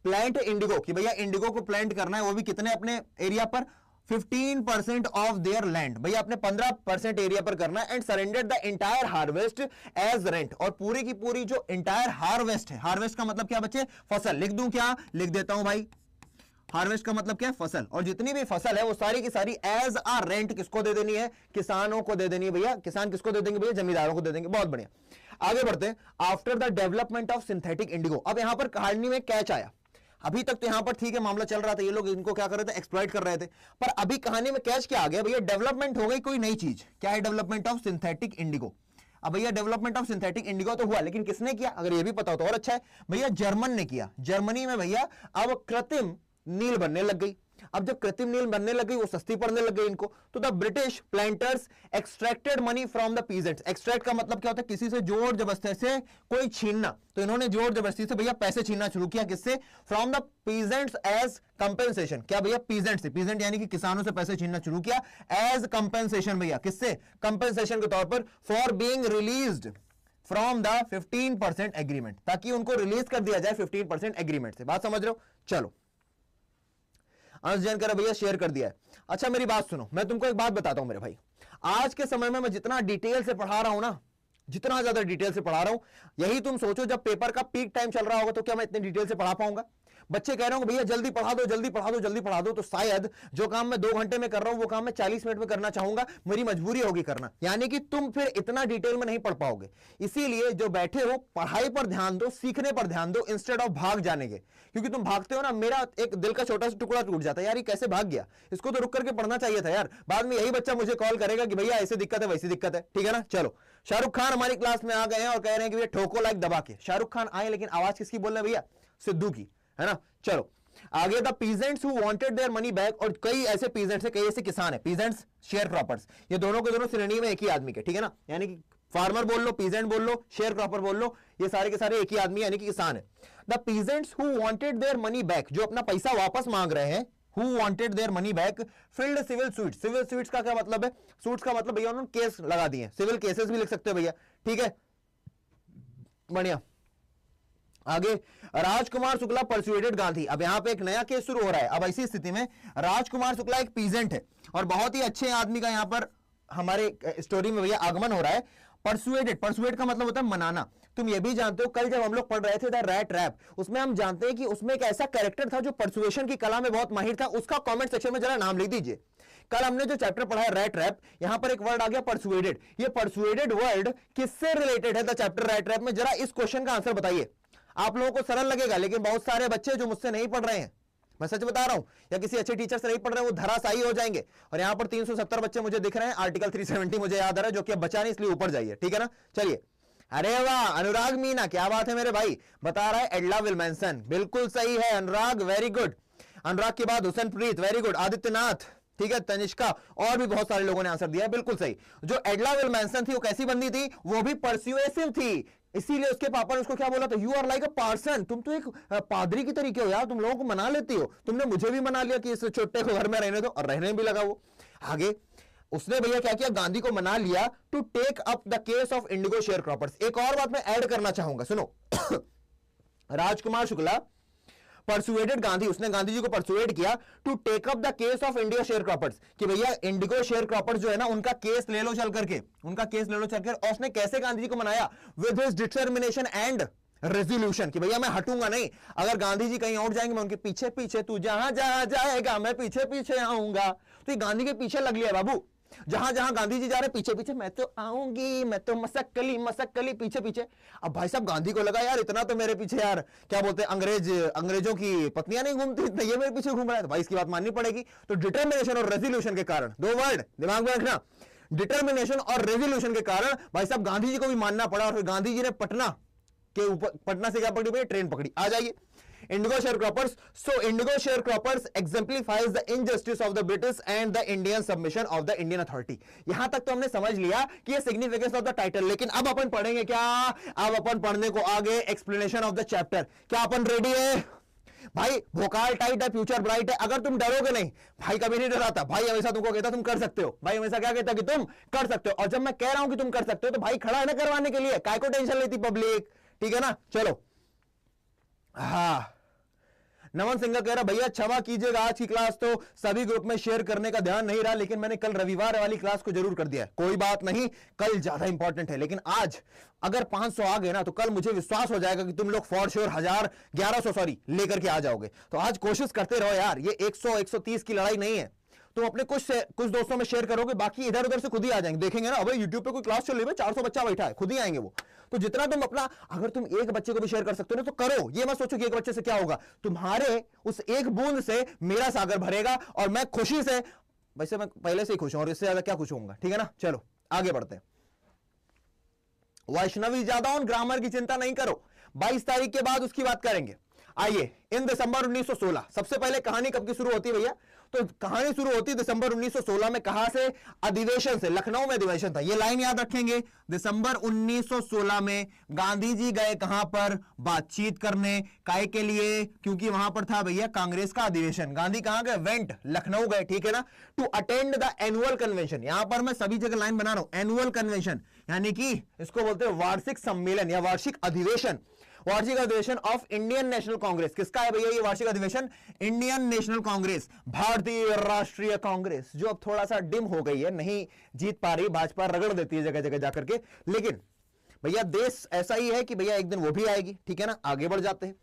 plant indigo, कि भैया इंडिगो को प्लांट करना है, वो भी कितने अपने एरिया पर? 15% ऑफ देयर लैंड, भैया अपने 15% एरिया पर करना है। And surrender the entire harvest as rent, और पूरी की पूरी जो इंटायर हार्वेस्ट है, हार्वेस्ट का मतलब क्या बच्चे? फसल। लिख दूं क्या? लिख देता हूं भाई। हार्वेस्ट का मतलब क्या है? फसल। और जितनी भी फसल है वो सारी की सारी एज आ रेंट किसको दे देनी है? किसानों को दे देनी है भैया। किसान किसको दे देंगे भैया? जमींदारों को दे देंगे। बहुत बढ़िया, आगे बढ़ते हैं। After the development of synthetic Indigo, अब यहां पर कहानी में कैच आया। अभी तक तो यहां पर ठीक है मामला चल रहा था, ये लोग इनको क्या कर रहे थे? एक्सप्लॉइट कर रहे थे। पर अभी कहानी में कैच क्या आ गया भैया? डेवलपमेंट हो गई कोई नई चीज। क्या है? Development of synthetic Indigo. अब भैया डेवलपमेंट ऑफ सिंथेटिक इंडिगो तो हुआ, लेकिन किसने किया? अगर ये भी पता हो तो और अच्छा है भैया। जर्मन ने किया। जर्मनी में भैया अब कृत्रिम नील बनने लग गई। अब जब कृत्रिम नील बनने लगी, वो सस्ती पड़ने लग गई इनको, तो the British planters extracted money from the peasants. Extract का मतलब क्या होता है, किसी से जोर जबरदस्ती से कोई छीनना, तो इन्होंने जोर जबरदस्ती से भैया पैसे छीनना शुरू किया, किससे, from the peasants as compensation. क्या भैया, पीजेंट से, पीजेंट यानी कि किसानों से पैसे छीनना शुरू किया एज कंपेंसेशन, भैया किससे, कंपेंसेशन के तौर पर, for being released from the 15% agreement, ताकि उनको रिलीज कर दिया जाए 15% एग्रीमेंट से। बात समझ रहे हो? चलो, अंश जैन कह भैया शेयर कर दिया है। अच्छा मेरी बात सुनो, मैं तुमको एक बात बताता हूं मेरे भाई, आज के समय में मैं जितना डिटेल से पढ़ा रहा हूं ना, जितना ज्यादा डिटेल से पढ़ा रहा हूं, यही तुम सोचो जब पेपर का पीक टाइम चल रहा होगा तो क्या मैं इतने डिटेल से पढ़ा पाऊंगा? बच्चे कह रहे हो भैया जल्दी पढ़ा दो, जल्दी पढ़ा दो, जल्दी पढ़ा दो, तो शायद जो काम मैं 2 घंटे में कर रहा हूं वो काम मैं 40 मिनट में करना चाहूंगा, मेरी मजबूरी होगी करना, यानी कि तुम फिर इतना डिटेल में नहीं पढ़ पाओगे। इसीलिए जो बैठे हो पढ़ाई पर ध्यान दो, सीखने पर ध्यान दो, इंस्टेड ऑफ भाग जाने के। क्योंकि तुम भागते हो ना, मेरा एक दिल का छोटा सा टुकड़ा टूट जाता है यार, ये कैसे भाग गया, इसको तो रुक करके पढ़ना चाहिए था यार। बाद में यही बच्चा मुझे कॉल करेगा कि भैया ऐसी दिक्कत है, वैसी दिक्कत है, ठीक है ना। चलो, शाहरुख खान हमारी क्लास में आ गए हैं और कह रहे हैं कि भैया ठोको लाइक दबा के। शाहरुख खान आए, लेकिन आवाज किसकी बोल रहे हैं भैया? सिद्धू की, है ना। चलो आगे, the peasants who wanted their money back, और कई ऐसे पीजेंट्स है, कई ऐसे किसान है, पीजेंट्स शेयर क्रॉपर्स, ये दोनों के दोनों श्रेणी में एक ही आदमी के, ठीक है ना। यानी कि फार्मर बोल लो, पीजेंट बोल लो, शेयर क्रॉपर बोल लो, ये सारे के सारे एक ही आदमी यानी कि किसान है। The peasants who wanted their money back, जो अपना पैसा वापस मांग रहे हैं, who wanted their money back filed civil suits। civil suits का क्या मतलब है? suits का मतलब भैया उन्होंने केस लगा दिए, सिविल केसेस भी लिख सकते हो भैया, ठीक है, बढ़िया। आगे, राजकुमार शुक्ला परसुएडेड गांधी। अब यहां पे एक नया केस शुरू हो रहा है। अब ऐसी स्थिति में राजकुमार शुक्ला एक पीजेंट है और बहुत ही अच्छे आदमी का यहां पर हमारे स्टोरी में भैया आगमन हो रहा है। परसुएडेड, परसुएड का मतलब होता है मनाना। तुम ये भी जानते हो, कल जब हम लोग पढ़ रहे थे द रैट रैप, उसमें हम जानते हैं कि उसमें एक ऐसा कैरेक्टर था जो परसुएशन की कला में बहुत माहिर था, उसका कमेंट सेक्शन में जरा नाम लिख दीजिए। कल हमने जो चैप्टर पढ़ा है रैट रैप, यहां पर एक वर्ड आ गया परसुएडेड। ये परसुएडेड वर्ड किससे रिलेटेड है द चैप्टर रैट रैप में? जरा इस क्वेश्चन का आंसर बताइए। आप लोगों को सरल लगेगा, लेकिन बहुत सारे बच्चे जो मुझसे नहीं पढ़ रहे हैं, मैं सच बता रहा हूं, या किसी अच्छे टीचर से नहीं पढ़ रहे हैं, वो धराशायी हो जाएंगे। और यहां पर 370 बच्चे मुझे दिख रहे हैं, आर्टिकल 370 मुझे याद आ रहा है, जो कि अब बचा नहीं, इसलिए ऊपर जाइए, ठीक है ना। चलिए, अरे वाह अनुराग मीना, क्या बात है मेरे भाई, बता रहा है एडला विल्मैंसन, बिल्कुल सही है अनुराग, वेरी गुड। अनुराग के बाद हुसैन प्रीत, वेरी गुड। आदित्यनाथ, ठीक है, तनिष्का, और भी बहुत सारे लोगों ने आंसर दिया, बिल्कुल सही। जो एडला विल्मैंसन थी वो कैसी बंदी थी? वो भी परस्यूएसिव थी, इसीलिए उसके पापा ने उसको क्या बोला था? You are like a parson, तुम तो एक पादरी की तरीके हो यार, तुम लोगों को मना लेती हो। तुमने मुझे भी मना लिया कि इस छोटे को घर में रहने दो, और रहने भी लगा वो। आगे उसने भैया क्या किया? गांधी को मना लिया to take up the case of indigo sharecroppers. एक और बात मैं ऐड करना चाहूंगा, सुनो। राजकुमार शुक्ला परसुएडेड गांधी, उसने गांधी जी को परसुएड किया to take up the case of indigo sharecroppers, कि भैया इंडिगो शेयर क्रॉपर्स जो है ना, उनका केस ले लो चल करके, उनका केस ले लो चल कर। और उसने कैसे गांधी जी को मनाया? With his determination and resolution, कि भैया मैं हटूंगा नहीं, अगर गांधी जी कहीं और जाएंगे मैं उनके पीछे पीछे, तू जहां जहां जाएगा मैं पीछे पीछे आऊंगा। तो ये गांधी के पीछे लग लिया बाबू, जहां जहां गांधी जी जा रहे पीछे पीछे, मैं तो आऊंगी, मैं तो मसक्कली पीछे पीछे। अब भाई साहब गांधी को लगा यार इतना तो मेरे पीछे यार क्या बोलते हैं अंग्रेजों की पत्नियां नहीं घूमती, इतना ये मेरे पीछे घूम रहा है, तो भाई इसकी बात माननी पड़ेगी। तो डिटर्मिनेशन और रेजोल्यूशन के कारण, 2 वर्ड दिमाग में रखना, डिटर्मिनेशन और रेजोल्यूशन के कारण भाई साहब गांधी जी को भी मानना पड़ा, और फिर गांधी जी ने पटना के ऊपर, पटना से क्या पकड़ी भाई? ट्रेन पकड़ी। आ जाइए, Indigo share croppers. So Indigo share croppers exemplifies the injustice of the British and the Indian submission of the Indian authority। यहां तक तो हमने समझ लिया कि ये सिग्निफिकेंस ऑफ द टाइटल, लेकिन अब अपन पढ़ेंगे क्या? अब अपन पढ़ने को आगे एक्सप्लेनेशन ऑफ द चैप्टर। क्या अपन रेडी है भाई? भोकाल टाइट है, फ्यूचर ब्राइट है। अगर तुम डरोगे नहीं, भाई कभी नहीं डराता, भाई हमेशा तुमको कहता तुम कर सकते हो, भाई हमेशा क्या कहता कि तुम कर सकते हो। और जब मैं कह रहा हूं कि तुम कर सकते हो, तो भाई खड़ा है ना करवाने के लिए, काय को टेंशन लेती पब्लिक, ठीक है ना। चलो, हाँ, नमन सिंह कह रहा भैया क्षमा कीजिएगा, आज की क्लास तो सभी ग्रुप में शेयर करने का ध्यान नहीं रहा, लेकिन मैंने कल रविवार वाली क्लास को जरूर कर दिया है। कोई बात नहीं, कल ज्यादा इंपॉर्टेंट है, लेकिन आज अगर 500 आ गए ना, तो कल मुझे विश्वास हो जाएगा कि तुम लोग फॉर श्योर 1100 लेकर के आ जाओगे। तो आज कोशिश करते रहो यार, ये 100-130 की लड़ाई नहीं है। तुम अपने कुछ दोस्तों में शेयर करोगे, बाकी इधर उधर से खुद ही आ जाएंगे। देखेंगे ना, अबे यूट्यूब पे कोई क्लास चल रही है, 400 बच्चा बैठा है, खुद ही आएंगे वो। तो जितना तुम अपना, अगर तुम एक बच्चे को भी शेयर कर सकते हो ना, तो करो। ये मत सोचो कि एक बच्चे से क्या होगा, तुम्हारे उस एक बूंद से मेरा सागर भरेगा, और मैं खुशी से, वैसे मैं पहले से ही खुश हूं, और इससे ज्यादा क्या खुश होऊंगा, ठीक है ना। चलो आगे बढ़ते हैं। वैष्णवी ज्यादा ऑन ग्रामर की चिंता नहीं करो, 22 तारीख के बाद उसकी बात करेंगे। आइए, इन दिसंबर 1916 सबसे पहले कहानी कब की शुरू होती है भैया? तो कहानी शुरू होती है दिसंबर 1916 में। कहां से? अधिवेशन से। लखनऊ में अधिवेशन था। ये लाइन याद रखेंगे, दिसंबर 1916 में गांधी जी गए कहां पर? बातचीत करने। काय के लिए? क्योंकि वहां पर था भैया कांग्रेस का अधिवेशन। गांधी कहां गए? वेंट, लखनऊ गए, ठीक है ना, to attend the annual convention. यहां पर मैं सभी जगह लाइन बना रहा हूं, एनुअल कन्वेंशन यानी कि इसको बोलते हैं वार्षिक सम्मेलन या वार्षिक अधिवेशन। वार्षिक अधिवेशन ऑफ इंडियन नेशनल कांग्रेस। किसका है भैया ये वार्षिक अधिवेशन? इंडियन नेशनल कांग्रेस, भारतीय राष्ट्रीय कांग्रेस, जो अब थोड़ा सा डिम हो गई है, नहीं जीत पा रही, भाजपा रगड़ देती है जगह जगह जाकर के। लेकिन भैया देश ऐसा ही है कि भैया एक दिन वो भी आएगी, ठीक है ना। आगे बढ़ जाते हैं।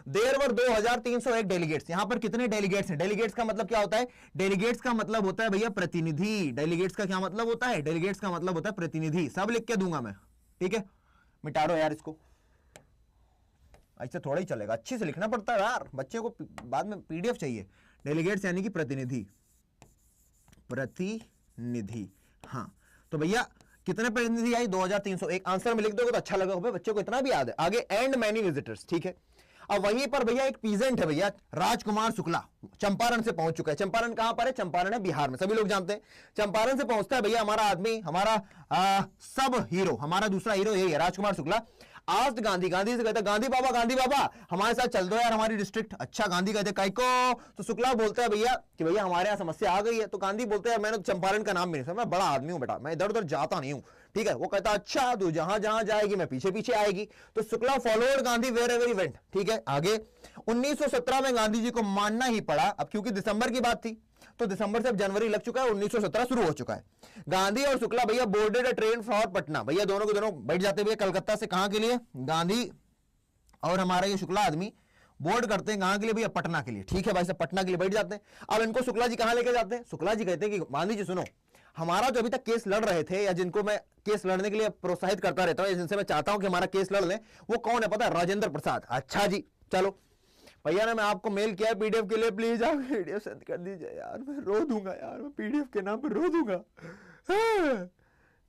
देर वर 2301 डेलीगेट्स। यहां पर कितने डेलीगेट्स हैं? डेलीगेट्स का मतलब क्या होता है? डेलीगेट्स का मतलब होता है भैया प्रतिनिधि। डेलीगेट्स का क्या मतलब होता है? डेलीगेट्स का मतलब होता है प्रतिनिधि। सब लिख के दूंगा मैं, ठीक है। मिटा दो यार इसको, ऐसे थोड़ा ही चलेगा, अच्छे से लिखना पड़ता है यार, बच्चे को बाद में पीडीएफ चाहिए। डेलीगेट्स यानी कि प्रतिनिधि, प्रतिनिधि। हाँ, तो भैया कितने प्रतिनिधि आई? 2301। आंसर में लिख दोगे तो अच्छा लगेगा, बच्चों को इतना भी याद है। आगे एंड मैनी विजिटर्स, ठीक है। अब वहीं पर भैया एक पीजेंट है भैया, राजकुमार शुक्ला, चंपारण से पहुंच चुका है। चंपारण कहां पर है? चंपारण है बिहार में, सभी लोग जानते हैं। चंपारण से पहुंचता है भैया हमारा आदमी, हमारा सब हीरो, हमारा दूसरा हीरो यही है, राजकुमार शुक्ला। आज गांधी, गांधी से कहते गांधी बाबा हमारे साथ चल दो यार हमारी डिस्ट्रिक्ट। अच्छा, गांधी कहते काय को? तो शुक्ला बोलता है भैया कि भैया हमारे यहाँ समस्या आ गई है। तो गांधी बोलते हैं मैंने चंपारण का नाम भी नहीं सुना, मैं बड़ा आदमी हूं बेटा, मैं इधर उधर जाता नहीं हूं, ठीक है। वो कहता अच्छा तू जहां जहां जाएगी मैं पीछे पीछे आएगी। तो Shukla followed Gandhi wherever he went, ठीक है। आगे 1917 में गांधी जी को मानना ही पड़ा, अब क्योंकि दिसंबर की बात थी, तो दिसंबर से अब जनवरी लग चुका है, 1917 शुरू हो चुका है। गांधी और शुक्ला भैया boarded a train for Patna. भैया दोनों के दोनों बैठ जाते भैया कलकत्ता से, कहां के लिए? गांधी और हमारा ये शुक्ला आदमी बोर्ड करते हैं कहां के लिए भैया? पटना के लिए, ठीक है भाई साहब, पटना के लिए बैठ जाते हैं। अब इनको शुक्ला जी कहां लेके जाते हैं? शुक्ला जी कहते हैं कि गांधी जी सुनो, हमारा जो अभी तक केस लड़ रहे थे, या जिनको मैं केस लड़ने के लिए प्रोत्साहित करता रहता हूं, जिनसे मैं चाहता हूं कि हमारा केस लड़ लें, वो कौन है पता है? राजेंद्र प्रसाद। अच्छा जी, चलो भैया ने मैं आपको मेल किया है पीडीएफ के लिए, प्लीज आप पीडीएफ सेंड कर दीजिए यार, मैं रो दूंगा यार, मैं पीडीएफ के नाम पर रो दूंगा।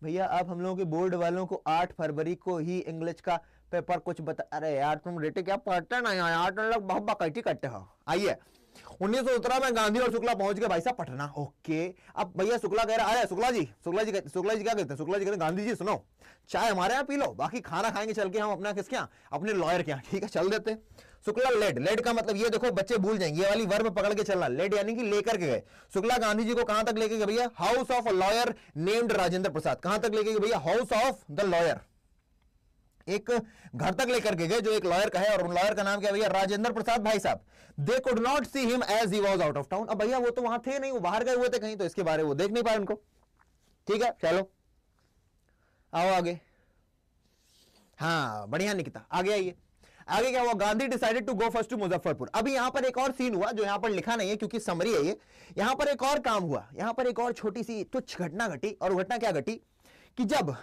भैया आप हम लोगों के बोर्ड वालों को 8 फरवरी को ही इंग्लिश का पेपर कुछ बता, अरे यार तुम बेटे क्या पढ़ते ना यार, तुम लोग बहुत बकैती करते हो। आइए 1917 में गांधी और शुक्ला पहुंच गए भाई साहब पटना। ओके, अब भैया शुक्ला कह रहा है शुक्ला जी क्या कहते हैं? शुक्ला जी कहते हैं गांधी जी सुनो, चाय हमारे यहाँ पी लो, बाकी खाना खाएंगे चल के हम अपना किसके यहाँ? अपने लॉयर के यहाँ, ठीक है, चल देते। शुक्ला लेड, लेड का मतलब ये देखो बच्चे भूल जाएंगे, ये वाली वर्ब पकड़ के चलना, लेड यानी कि लेकर के गए। शुक्ला गांधी जी को कहां तक लेके गए भैया? House of a lawyer named Rajendra Prasad. कहां तक लेके गए भैया? हाउस ऑफ द लॉयर, एक घर तक लेकर के गए जो एक लॉयर का है, और लॉयर का नाम क्या भैया? राजेंद्र प्रसाद भाई साहब। They could not see him as he was out of town. अब भैया वो तो वहां थे नहीं, वो बाहर गए हुए थे कहीं, तो इसके बारे में वो देख नहीं पाए उनको, ठीक है। चलो आओ आगे। हाँ बढ़िया निकिता, आगे आइए। आगे क्या हुआ? Gandhi decided to go first to Muzaffarpur. अभी यहां पर एक और सीन हुआ जो यहां पर लिखा नहीं है क्योंकि समरी है ये। यहां पर एक और काम हुआ, यहां पर एक और छोटी सी तुच्छ घटना घटी। और घटना क्या घटी कि जब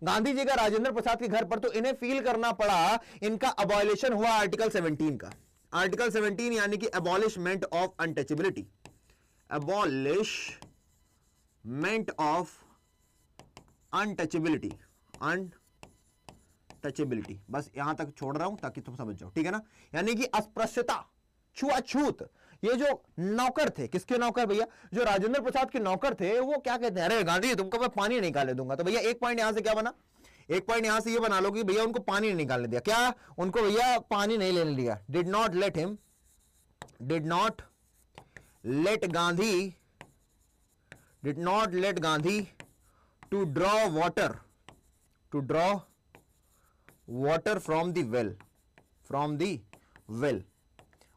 गांधी जी का राजेंद्र प्रसाद के घर पर, तो इन्हें फील करना पड़ा, इनका अबॉलिशन हुआ आर्टिकल 17 का। आर्टिकल 17 यानी कि abolishment of untouchability, abolishment of untouchability, untouchability. बस यहां तक छोड़ रहा हूं ताकि तुम समझ जाओ, ठीक है ना। यानी कि अस्पृश्यता, छुआछूत। ये जो नौकर थे, किसके नौकर भैया? जो राजेंद्र प्रसाद के नौकर थे, वो क्या कहते हैं? अरे गांधी तुमको मैं पानी निकाले दूंगा। तो भैया एक पॉइंट यहां से क्या बना? एक पॉइंट यहां से ये बना लो कि भैया उनको पानी नहीं निकालने दिया। क्या उनको भैया पानी नहीं लेने दिया? Did not let Gandhi to draw water from the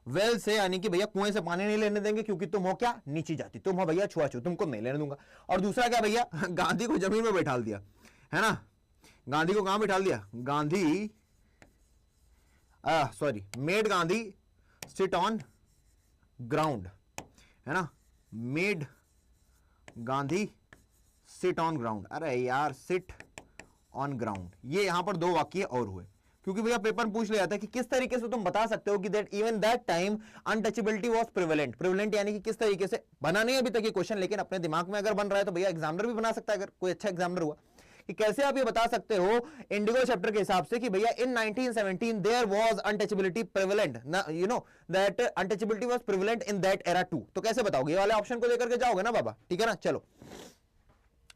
well से, यानी कि भैया कुएं से पानी नहीं लेने देंगे क्योंकि तुम हो क्या? नीची जाति, तुम हो भैया छुआछूत, तुमको नहीं लेने दूंगा। और दूसरा क्या भैया? गांधी को जमीन में बैठा दिया, है ना। गांधी को कहां बैठा दिया? Made Gandhi sit on ground, है ना। Made Gandhi sit on ground. अरे यार सिट ऑन ग्राउंड, ये यहां पर 2 वाक्य और हुए क्योंकि भैया पेपर पूछ ले जाता है कि किस तरीके से तुम बता सकते हो कि that even that time untouchability was prevalent यानी कि किस तरीके से। बना नहीं अभी तक ये क्वेश्चन, लेकिन अपने दिमाग में अगर बन रहा है तो भैया एग्जामिनर भी बना सकता है, अगर कोई अच्छा एग्जामिनर हुआ, कि कैसे आप ये बता सकते हो इंडिगो चैप्टर के हिसाब से कि भैया in 1917 there was untouchability prevalent, you know that untouchability was prevalent in that era too. तो कैसे बताओगे, ये वाले ऑप्शन को लेकर के जाओगे ना बाबा, ठीक है ना। चलो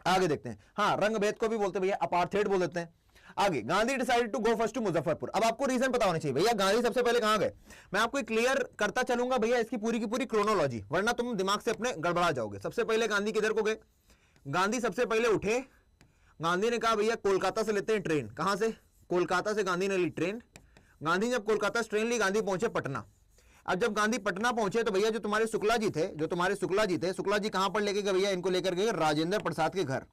आगे देखते हैं। हाँ, रंग भेद को भी बोलते भैया अपार्थेड बोल देते हैं। आगे, Gandhi decided to go first to Muzaffarpur. अब आपको रीजन पता होना चाहिए भैया, गांधी सबसे पहले कहां गए। मैं आपको क्लियर करता चलूंगा भैया इसकी पूरी की पूरी क्रोनोलॉजी, वरना तुम दिमाग से अपने गड़बड़ा जाओगे। सबसे पहले गांधी किधर को गए, गांधी सबसे पहले उठे, गांधी ने कहा भैया कोलकाता से लेते हैं ट्रेन। कहां से, कोलकाता से गांधी ने ली ट्रेन। गांधी जब कोलकाता से ट्रेन ली, गांधी पहुंचे पटना। अब जब गांधी पटना पहुंचे तो भैया जो तुम्हारे शुक्ला जी थे, शुक्ला जी कहां पर लेके गए भैया, इनको लेकर गए राजेंद्र प्रसाद के घर।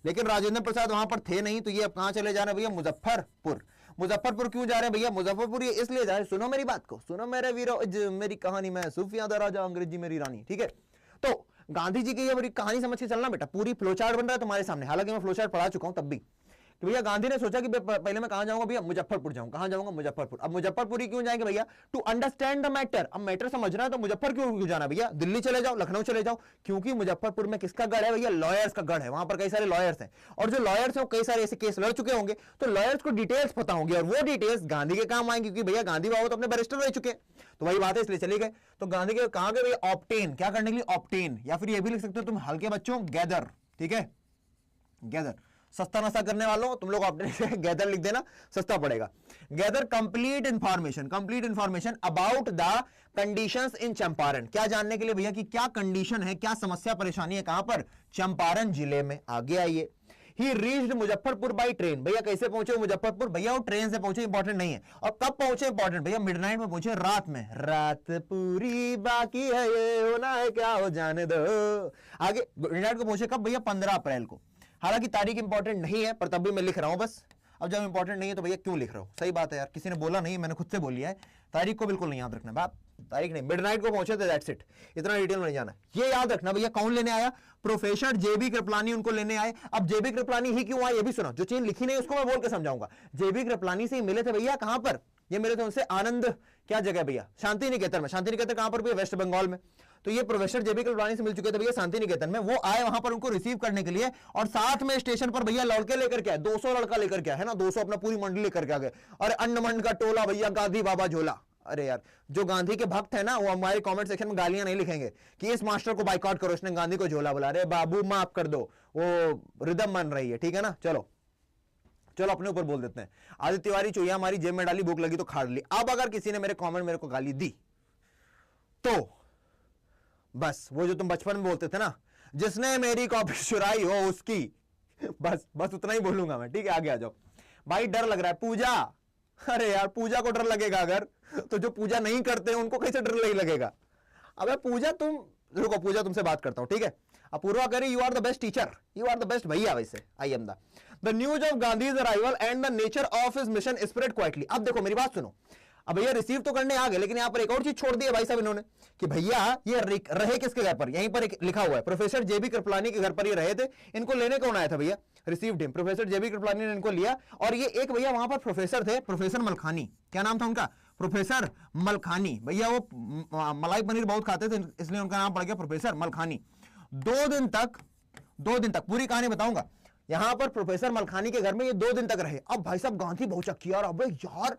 लेकिन राजेंद्र प्रसाद वहां पर थे नहीं, तो ये अब कहां चले जा रहे हैं भैया, मुजफ्फरपुर। मुजफ्फरपुर क्यों जा रहे हैं भैया, मुजफ्फरपुर ये इसलिए जा रहे हैं, सुनो मेरी बात को, सुनो मेरे वीरो, मेरी कहानी में सूफिया दा राजा अंग्रेजी मेरी रानी, ठीक है। तो गांधी जी की ये बड़ी कहानी समझ के चलना बेटा, पूरी फ्लोचार्ट बन रहा है तुम्हारे सामने, हालांकि मैं फ्लोचार्ट पढ़ा चुका हूं तब भी। तो भैया गांधी ने सोचा कि पहले मैं कहां जाऊंगा भैया, मुजफ्फरपुर जाऊंगा। कहां जाऊंगा, मुजफ्फरपुर। अब मुजफ्फरपुर ही क्यों जाएंगे भैया, टू अंडरस्टैंड द मैटर। अब मैटर समझना है तो मुजफ्फर क्यों जाना भैया, दिल्ली चले जाओ, लखनऊ चले जाओ, क्योंकि मुजफ्फरपुर में किसका गढ़ है भैया, लॉयर्स का गढ़ है। वहां पर कई सारे लॉयर्स हैं, और जो लॉयर्स हैं कई सारे ऐसे केस लड़ चुके होंगे, तो लॉयर्स को डिटेल्स पता होंगे, और वो डिटेल्स गांधी के काम आएंगे, क्योंकि भैया गांधी बाबू तो अपने बैरिस्टर रह चुके हैं। तो वही बात है, इसलिए चले गए। तो गांधी के कहां गए भैया, ऑब्टेन, क्या करने के लिए, ऑब्टेन, या फिर ये भी लिख सकते हो तुम हल्के बच्चों, गैदर, ठीक है, गैदर। सस्ता नशा करने वालों तुम लोग ऑप्शन गैदर लिख देना, सस्ता पड़ेगा। Gather complete information about the conditions इन चंपारण। क्या जानने के लिए भैया कि क्या कंडीशन है, क्या समस्या परेशानी है, कहां पर, चंपारण जिले में। आगे आइए, ही रीच्ड मुजफ्फरपुर बाई ट्रेन। भैया कैसे पहुंचे मुजफ्फरपुर, भैया वो ट्रेन से पहुंचे, इंपॉर्टेंट नहीं है। और कब पहुंचे इंपॉर्टेंट भैया, मिडनाइट में पहुंचे, रात में। रात पूरी बाकी है, ये होना है क्या हो जाने दो। आगे मिडनाइट को पहुंचे कब भैया, 15 अप्रैल को। हालांकि तारीख इंपॉर्टेंट नहीं है, पर तब भी मैं लिख रहा हूं बस। अब जब इंपॉर्टेंट नहीं है तो भैया क्यों लिख रहा हूं, सही बात है यार, किसी ने बोला नहीं, मैंने खुद से बोल लिया है। तारीख को बिल्कुल नहीं याद रखना बाप, तारीख नहीं, मिडनाइट को पहुंचे थे, दैट्स इट, इतना डिटेल में नहीं जाना। ये याद रखना भैया, कौन लेने आया, प्रोफेसर जेबी कृपलानी उनको लेने आए। अब जेबी कृपलानी ही क्यों आए ये भी सुनो, जो चीज लिखी नहीं उसको मैं बोल के समझाऊंगा। जेबी कृपलानी से मिले थे भैया, कहां पर, ये मिले थे उनसे आनंद, क्या जगह भैया, शांति निकेतन में। शांति निकेतन कहां पर भैया, वेस्ट बंगाल में। तो ये प्रोफेसर जेबी कृपलानी से मिल चुके थे भैया शांति निकेतन में। वो आए वहां पर उनको रिसीव करने के लिए, और साथ में स्टेशन पर भैया लड़के लेकर के आए, 200 लड़का लेकर के आए, है ना, 200 अपना पूरी मंडली लेकर के आ गए। और अन्नमंड का टोला भैया, गांधी बाबा झोला। अरे यार, जो गांधी के भक्त है ना, वो हमारे कमेंट सेक्शन में गालियां नहीं लिखेंगे कि इस मास्टर को बाइकआउट करो, इसने गांधी को झोला बोला। अरे बाबू माफ कर दो, वो रिदम बन रही है, ठीक है ना। चलो अपने ऊपर बोल देते हैं। आदित्य तिवारी, चुईया हमारी जेब में डाली, भूख लगी तो खाड़ ली। अब अगर किसी ने मेरे कमेंट मेरे को गाली दी तो बस वो जो तुम बचपन में बोलते थे ना, जिसने मेरी कॉपी चुराई हो उसकी, बस उतना ही बोलूंगा मैं, ठीक है। आगे आ जाओ भाई, डर लग रहा है, पूजा, अरे यार पूजा को डर लगेगा अगर, तो जो पूजा नहीं करते हैं उनको कैसे डर नहीं लगेगा। अबे पूजा, तुम रुको, पूजा तुमसे बात करता हूं, ठीक है। अपूर्वा करी, you are the best teacher, you are the best भैया, वैसे I am the news of Gandhi's arrival and the nature of his mission spread quietly. अब देखो मेरी बात सुनो, अब भैया रिसीव तो करने आ गए, लेकिन यहां पर एक और चीज छोड़ दी है भाई साहब इन्होंने, कि भैया ये रहे किसके घर पर, यहीं पर एक लिखा हुआ है, प्रोफेसर जेबी कृपलानी के घर पर ये रहे थे। इनको लेने कौन आया था भैया, रिसीव्ड हिम, प्रोफेसर जेबी कृपलानी ने इनको लिया। और ये एक भैया वहां पर प्रोफेसर थे, प्रोफेसर मलखानी, क्या नाम था उनका, प्रोफेसर मलखानी। भैया वो मलाई पनीर बहुत खाते थे, इसलिए उनका नाम पड़ गया प्रोफेसर मलखानी। 2 दिन तक पूरी कहानी बताऊंगा। यहां पर प्रोफेसर मलखानी के घर में ये 2 दिन तक रहे। अब भाई साहब गांधी बहुत चक्की यार, अब यार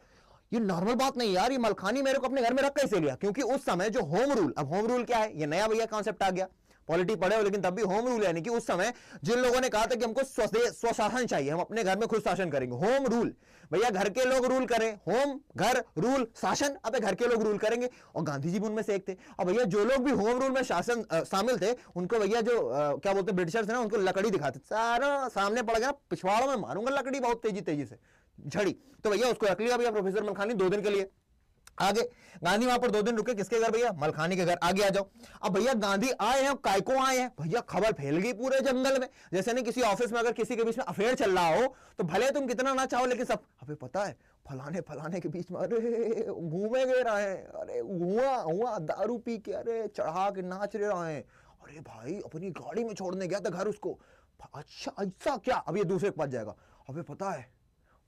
ये नॉर्मल बात नहीं यार, ये मलखानी मेरे को अपने घर में रख कैसे लिया, क्योंकि उस समय जो होम रूल, अब होम रूल क्या है, ये नया भैया कॉन्सेप्ट आ गया, पॉलिटी पढ़े हो लेकिन तब भी होम रूल, यानी कि उस समय जिन लोगों ने कहा था कि हमको स्वशासन चाहिए, हम अपने घर में खुद शासन करेंगे, होम रूल, भैया घर के लोग रूल करें, होम घर रूल शासन, अब घर के लोग रूल करेंगे। और गांधी जी भी उनमें से एक थे। और भैया जो लोग भी होम रूल में शासन शामिल थे, उनको भैया जो क्या बोलते ब्रिटिशर्स ना, उनको लकड़ी दिखाते, सारा सामने पड़ गया, पिछवाड़ों में मारूंगा लकड़ी बहुत तेजी से झड़ी। तो भैया उसको रख लिया भैया प्रोफेसर मलखानी 2 दिन के लिए। आगे गांधी वहां पर 2 दिन रुके, किसके घर भैया, मलखानी के घर। आगे आ जाओ, अब भैया गांधी आए हैं, काय को आए हैं भैया, खबर फैल गई पूरे जंगल में। जैसे नहीं किसी ऑफिस में अगर किसी के बीच में अफेयर चल रहा हो, तो भले तुम कितना ना चाहो, लेकिन सब अबे पता है फलाने के बीच में, अरे घूमे गए रहे, अरे हुआ दारू पी के, अरे चढ़ा के नाच रहे हैं, अरे भाई अपनी गाड़ी में छोड़ने गया था घर उसको, अच्छा ऐसा क्या, अब ये दूसरे के पास जाएगा, अबे पता है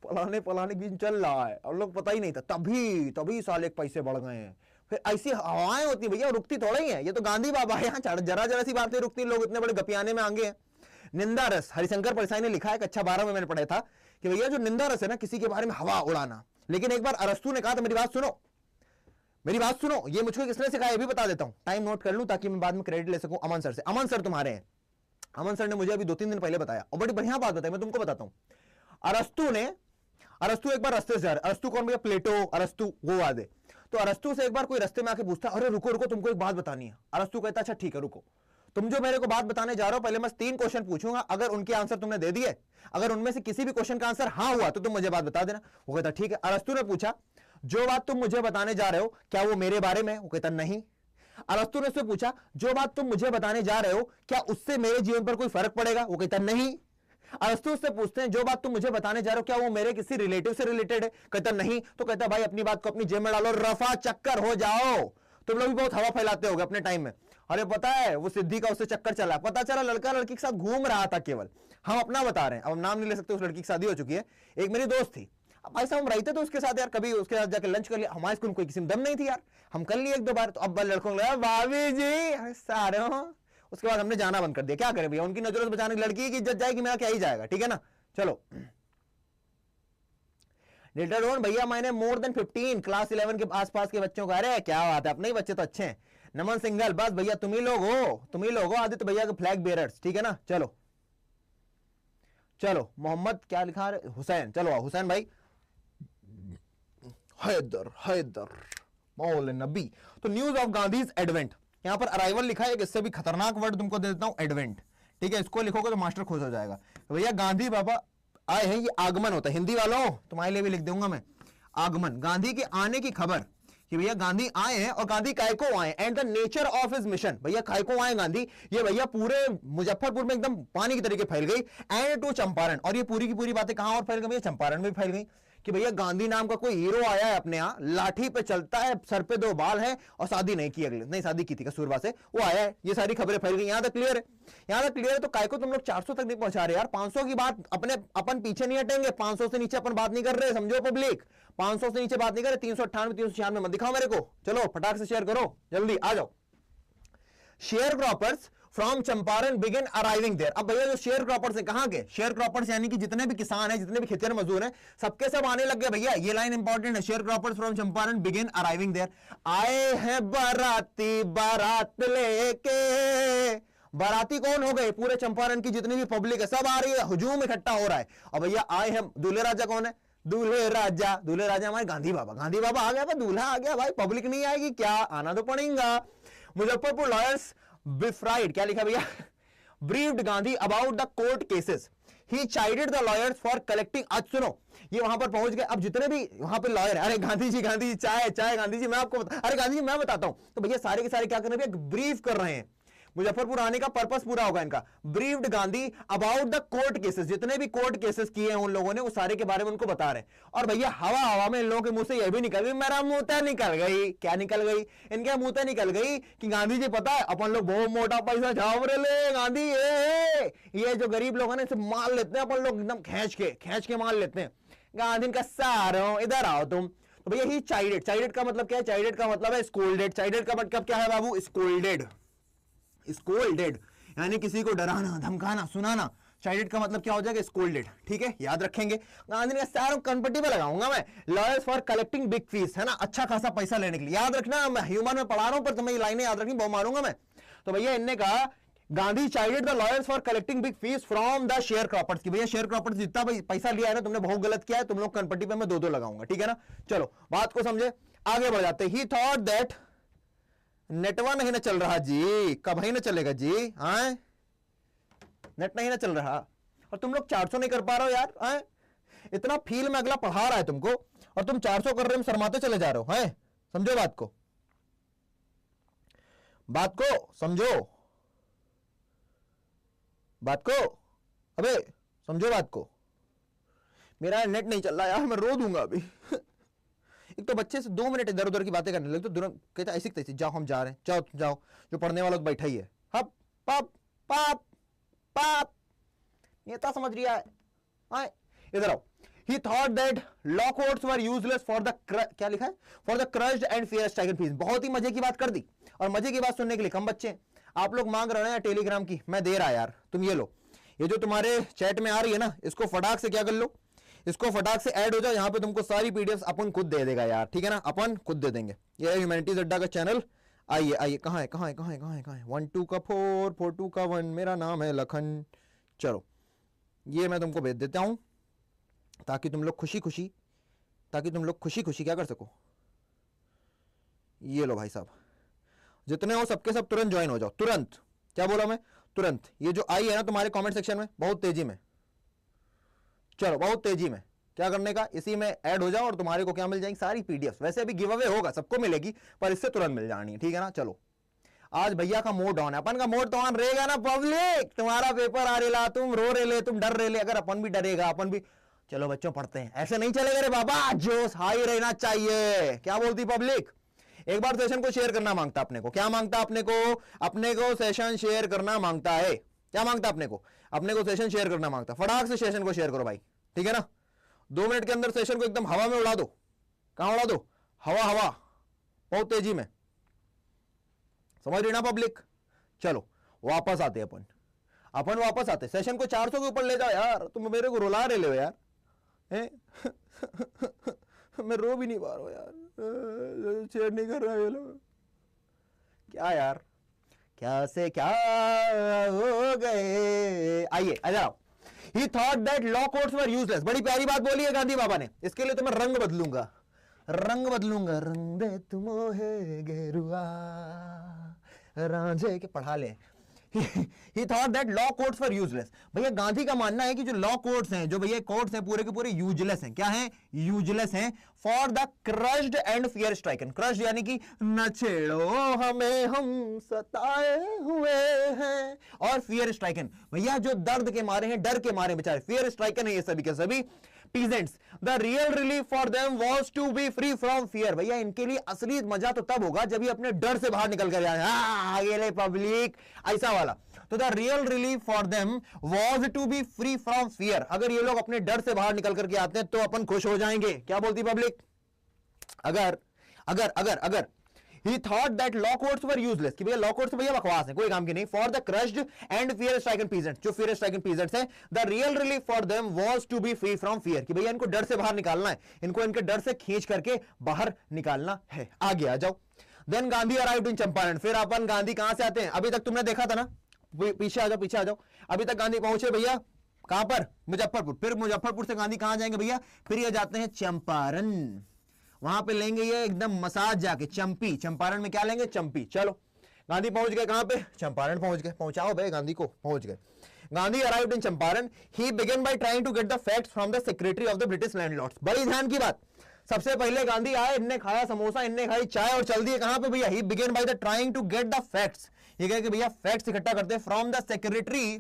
फलाने बीच चल रहा है, और लोग पता ही नहीं था, तभी साले पैसे बढ़ गए हैं। फिर ऐसी हवाएं होती भैया, रुकती थोड़ा ही है, ये तो गांधी बाबा है, यहाँ जरा सी बात नहीं रुकती, लोग इतने बड़े गपियाने में आगे हैं। निंदा रस, हरिशंकर परसाई ने लिखा है, कक्षा 12 में मैंने पढ़ा था कि भैया जो निंदा रस है ना, किसी के बारे में हवा उड़ाना। लेकिन एक बार अरस्तु ने कहा था, मेरी बात सुनो, मेरी बात सुनो, ये मुझको किसने सिखाया ये भी बता देता हूं, टाइम नोट कर लूं ताकि मैं बाद में क्रेडिट ले सकूं अमन सर से। अमन सर तुम्हारे हैं, अमन सर ने मुझे अभी 2-3 दिन पहले बताया और बड़ी बढ़िया बात बताई, मैं तुमको बताता हूं। अरस्तु एक बार रास्ते से जा रहा है, अरस्तु कौन भैया, प्लेटो अरस्तु वो वादे। तो अरस्तु से एक बार कोई रास्ते में आके पूछता, अरे रुको रुको तुमको एक बात बतानी है। अरस्तु कहता अच्छा ठीक है रुको, तुम जो मेरे को बात बताने जा रहे हो, पहले मैं 3 क्वेश्चन पूछूंगा, अगर उनके आंसर तुमने दे दिए, अगर उनमें से किसी भी क्वेश्चन का आंसर हाँ हुआ तो तुम मुझे बात बता देना। वो कहता ठीक है। अरस्तु ने पूछा जो बात तुम मुझे बताने जा रहे हो क्या वो मेरे बारे में? वो कहता नहीं। अरस्तु ने उससे पूछा जो बात तुम मुझे बताने जा रहे हो क्या उससे मेरे जीवन पर कोई फर्क पड़ेगा? वो कहता नहीं। अरस्तु उससे पूछते हैं जो बात तुम मुझे बताने जा रहे हो क्या वो मेरे किसी रिलेटिव से रिलेटेड है? कहता नहीं। तो कहता भाई अपनी बात को अपनी जेब में डालो, रफा चक्कर हो जाओ। तुम लोग भी बहुत हवा फैलाते होगे अपने टाइम में। अरे पता है वो सिद्धि का उससे चक्कर चला, पता चला लड़का लड़की के साथ घूम रहा था केवल। हम अपना बता रहे हैं, अब नाम नहीं ले सकते, उस लड़की की शादी हो चुकी है। एक मेरी दोस्त थी, अब भाई साहब हम रहते तो उसके साथ यार, कभी उसके साथ जाकर लंच कर लिया, हमारे स्कूल कोई किसी में दम नहीं थी यार, हम कर लिए 1-2 बार। तो अब लड़कों को लगा भाभी जी सारे हो, उसके बाद हमने जाना बंद कर दिया। क्या करें भैया, उनकी नजरों से बचाने की लड़की की इज्जत जाएगी, मेरा क्या ही जाएगा, ठीक है ना। चलो डेल्टा डॉन भैया मैंने मोर देन 15 क्लास 11 के आसपास के बच्चों का। अरे क्या बात है, अपने ही बच्चे तो अच्छे हैं। नमन सिंघल, बस भैया तुम ही लोग हो आदित्य भैया के फ्लैग बेयरर्स, ठीक है ना। चलो चलो मोहम्मद क्या लिखा है, हुसैन, चलो हुसैन भाई। हैदर मौल नबी। तो न्यूज ऑफ गांधीज एडवेंट, यहां पर अराइवल लिखा है, इससे भी खतरनाक वर्ड तुमको दे देता हूं, एडवेंट, ठीक है। इसको लिखोगे तो मास्टर खुश हो जाएगा। भैया गांधी बाबा आए हैं, ये आगमन होता है। हिंदी वालों तुम्हारे लिए भी लिख दूंगा मैं, आगमन, गांधी के आने की खबर कि भैया गांधी आए हैं और गांधी काय को आए, and the nature of his mission. भैया काय को आए गांधी, ये भैया पूरे मुजफ्फरपुर में एकदम पानी की तरीके फैल गई, एंड टू चंपारण। और ये पूरी की पूरी बातें कहां और फैल गई भैया, चंपारण में भी फैल गई कि भैया गांधी नाम का कोई हीरो आया है अपने यहाँ, लाठी पे चलता है, सर पे 2 बाल है और शादी नहीं की, अगले नहीं शादी की थी कसूरबा से, वो आया है। ये सारी खबरें फैल गई, यहां तक क्लियर है, यहां तक क्लियर है। तो काय को तुम लोग 400 तक नहीं पहुंचा रहे यार, 500 की बात अपन पीछे नहीं हटेंगे, 500 से नीचे अपन बात नहीं कर रहे, समझो पब्लिक, 500 से नीचे बात नहीं कर रहे। 398 396 मत दिखाओ मेरे को। चलो फटाक से शेयर करो, जल्दी आ जाओ। Sharecroppers from Champaran begin arriving there. अब भैया जो शेयर क्रॉपर्स है कहां के? शेयर क्रॉपर्स यानी कि जितने भी किसान हैं, जितने भी खेतिहर मजदूर हैं, सबके सब आने लग गए भैया। ये लाइन इंपॉर्टेंट है, sharecroppers from Champaran begin arriving there. आए हैं बाराती बारात लेके। बाराती कौन हो गए? पूरे चंपारण की जितनी भी पब्लिक है सब आ रही है, हुजूम इकट्ठा हो रहा है। और भैया आए हैं, दूल्हे राजा कौन है? दूल्हे राजा हमारे गांधी बाबा आ गया, दूल्हा आ गया भाई, पब्लिक नहीं आएगी क्या? आना तो पड़ेगा। मुजफ्फरपुर लॉयर्स बिफ्राइड, क्या लिखा भैया, briefed Gandhi about the court cases, he chided the lawyers for collecting. आज सुनो ये वहां पर पहुंच गए, अब जितने भी वहां पे लॉयर, अरे गांधी जी चाय गांधी जी मैं आपको अरे गांधी जी मैं बताता हूं। तो भैया सारे के सारे क्या कर रहे हैं, ब्रीफ कर रहे हैं। मुजफ्फरपुर आने का पर्पस पूरा होगा इनका। Briefed Gandhi about the court cases, जितने भी कोर्ट केसेस किए हैं उन लोगों ने, वो सारे के बारे में उनको बता रहे हैं। और भैया हवा में इन लोगों के मुंह से यह भी निकल गई, मेरा मुंह निकल गई। क्या निकल गई? इनके मुंह निकल गई कि गांधी जी पता है अपन लोग बहुत मोटा पैसा झाप रहे गांधी, ये जो गरीब लोग हैं इसे मार लेते हैं अपन लोग, एकदम खींच के मार लेते हैं। गांधी का सारो इधर आओ तुम। तो भैया ही चाइडेड का मतलब क्या है? चाइडेड का मतलब है स्कोल्डेड। चाइडेड का मतलब क्या है बाबू? स्कोल्डेड यानी किसी को डराना, धमकाना, सुनाना। चाइल्ड का मतलब क्या हो जाएगा? स्कोल्डेड, ठीक है, याद रखेंगे। गांधी ने सारों कंपटी पे लगाऊंगा मैं, lawyers for collecting big fees, है ना, अच्छा खासा पैसा लेने के लिए। याद रखना, मैं ह्यूमन में पढ़ा रहा हूं पर तुम्हें ये लाइनें याद रखनी, बहुत मारूंगा मैं। तो भैया इनने कहा Gandhi child the lawyers for collecting big fees from the share croppers की। भैया शेयर क्रॉपर्स जितना पैसा लिया है ना तुमने, बहुत गलत किया है, तुम लोग कंपटी पे मैं 2-2 लगाऊंगा, ठीक है ना। चलो बात को समझे, आगे बढ़ जाते। ही थॉट दैट नेटवा नहीं ना चल रहा जी, कब ही ना चलेगा जी, हाँ नेट नहीं ना चल रहा, और तुम लोग 400 नहीं कर पा रहे हो यार, हाँ इतना फील में अगला पढ़ा रहा है तुमको और तुम 400 कर रहे हो, शर्माते चले जा रहे हो, हैं समझो बात को समझो, अबे समझो बात को। मेरा नेट नहीं चल रहा यार, मैं रो दूंगा अभी। एक तो बच्चे से 2 मिनट इधर उधर की बातें करने लगे तो तुरंत कहता ऐसी तैसी, जाओ हम जा रहे हैं, जाओ जो पढ़ने वाला तो बैठा ही है, हप पप पाप पाप नेता समझ रिया है। इधर आओ। He thought that law courts were useless for the क्या लिखा है, for the crushed and fear stricken peasants। बहुत ही मजे की बात कर दी, और मजे की बात सुनने के लिए कम बच्चे हैं। आप लोग मांग रहे हैं टेलीग्राम की, मैं दे रहा यार, तुम ये लो। ये जो तुम्हारे चैट में आ रही है ना, इसको फटाक से क्या कर लो, इसको फटाक से ऐड हो जाओ, यहां पे तुमको सारी पीडीएफ अपन खुद दे देगा यार, ठीक है ना, अपन खुद दे देंगे। ये है ह्यूमैनिटीज अड्डा का चैनल। आइए आइए, कहाँ है कहाँ है कहाँ है कहाँ है कहाँ है, 1 2 का 4 4 2 का 1, मेरा नाम है लखन। चलो ये मैं तुमको भेज देता हूं, ताकि तुम लोग खुशी खुशी क्या कर सको। ये लो भाई साहब, जितने हो सबके सब तुरंत ज्वाइन हो जाओ, तुरंत। क्या बोला मैं, तुरंत। ये जो आई है ना तुम्हारे कमेंट सेक्शन में, बहुत तेजी में, चलो बहुत तेजी में क्या करने का, इसी में ऐड हो जाओ और तुम्हारे को क्या मिल जाएंगी, सारी पीडीएफ। वैसे अभी गिव अवे होगा, सबको मिलेगी, पर इससे तुरंत मिल जानी है, ठीक है ना। चलो आज भैया का मोड ऑन है, अपन का मोड तो ऑन रहेगा ना पब्लिक। तुम्हारा पेपर आ रेला, तुम रो रेले, तुम डर रेले, अगर अपन भी डरेगा, अपन भी चलो बच्चों पढ़ते हैं, ऐसे नहीं चलेगा रे बाबा, जोश हाई रहना चाहिए। क्या बोलती पब्लिक, एक बार सेशन को शेयर करना मांगता अपने को, क्या मांगता अपने को सेशन शेयर करना मांगता है। क्या मांगता अपने को सेशन शेयर करना मांगता। फटाक से सेशन को शेयर करो भाई, ठीक है ना। 2 मिनट के अंदर सेशन को एकदम हवा में उड़ा दो। कहां उड़ा दो, हवा, बहुत तेजी में, समझ रही ना पब्लिक। चलो वापस आते अपन वापस आते, सेशन को 400 के ऊपर ले जाओ यार, तुम मेरे को रुला रहे हो यार। मैं रो भी नहीं पा रहा हूं यार, शेयर नहीं कर रहा है ये लोग, क्या यार, क्या से क्या हो गए। आइए आ He thought that law courts were useless। बड़ी प्यारी बात बोली है गांधी बाबा ने, इसके लिए तो मैं रंग बदलूंगा, रंग दे तुम है गेरुआ रांझे के पढ़ा ले। He thought that law courts were useless। भैया गांधी का मानना है कि जो लॉ कोर्ट्स हैं, जो भैया कोर्ट्स हैं, पूरे के पूरे यूजलेस हैं। क्या हैं, यूजलेस हैं for the crushed and fear stricken. Crushed यानी कि न छेड़ो हमें, हम सताए हुए हैं, और फियर स्ट्राइकन भैया जो दर्द के मारे हैं, डर के मारे बेचारे, फियर स्ट्राइकन है ये सभी के सभी peasants। The real relief for them was to be free from fear। भैया इनके लिए असली मजा तो तब होगा जब ये अपने डर से बाहर निकल कर जाए, ये ले पब्लिक, ऐसा वाला। तो the real relief for them was to be free from fear. अगर ये लोग अपने डर से बाहर निकल करके आते हैं तो अपन खुश हो जाएंगे। क्या बोलती पब्लिक, अगर अगर अगर अगर He thought that law courts were useless, कि भैया लॉ कोर्ट्स भैया बकवास है, कोई काम की नहीं। For the crushed and fear stricken peasants, जो फियर स्ट्राइकन पीजेंट्स हैं, the real relief for them was to be free from fear, कि भैया इनको डर से बाहर निकालना है, इनको इनके डर से खींच करके बाहर निकालना है। आगे आ जाओ। Then Gandhi arrived in Champaran. फिर अपन गांधी कहां से आते हैं, अभी तक तुमने देखा था ना, पीछे आ जाओ, पीछे आ जाओ। अभी तक गांधी पहुंचे भैया कहां पर, मुजफ्फरपुर। फिर मुजफ्फरपुर से गांधी कहां जाएंगे भैया, फिर ये जाते हैं चंपारण। वहां पे लेंगे ये एकदम मसाज जाके चंपी, चंपारण में क्या लेंगे, चंपी। चलो गांधी पहुंच गए कहां पे, चंपारण पहुंच गए। पहुंचाओ भाई गांधी को, पहुंच गए। Gandhi arrived in Champaran. He began by trying to get the facts from the secretary of the British landlords. बड़ी ध्यान की बात, सबसे पहले गांधी आए, इनने खाया समोसा, इनने खाई चाय और चल दिए कहां पे भैया, he began by the trying to get the facts. ये कहे कि भैया फैक्ट्स इकट्ठा करते हैं from the secretary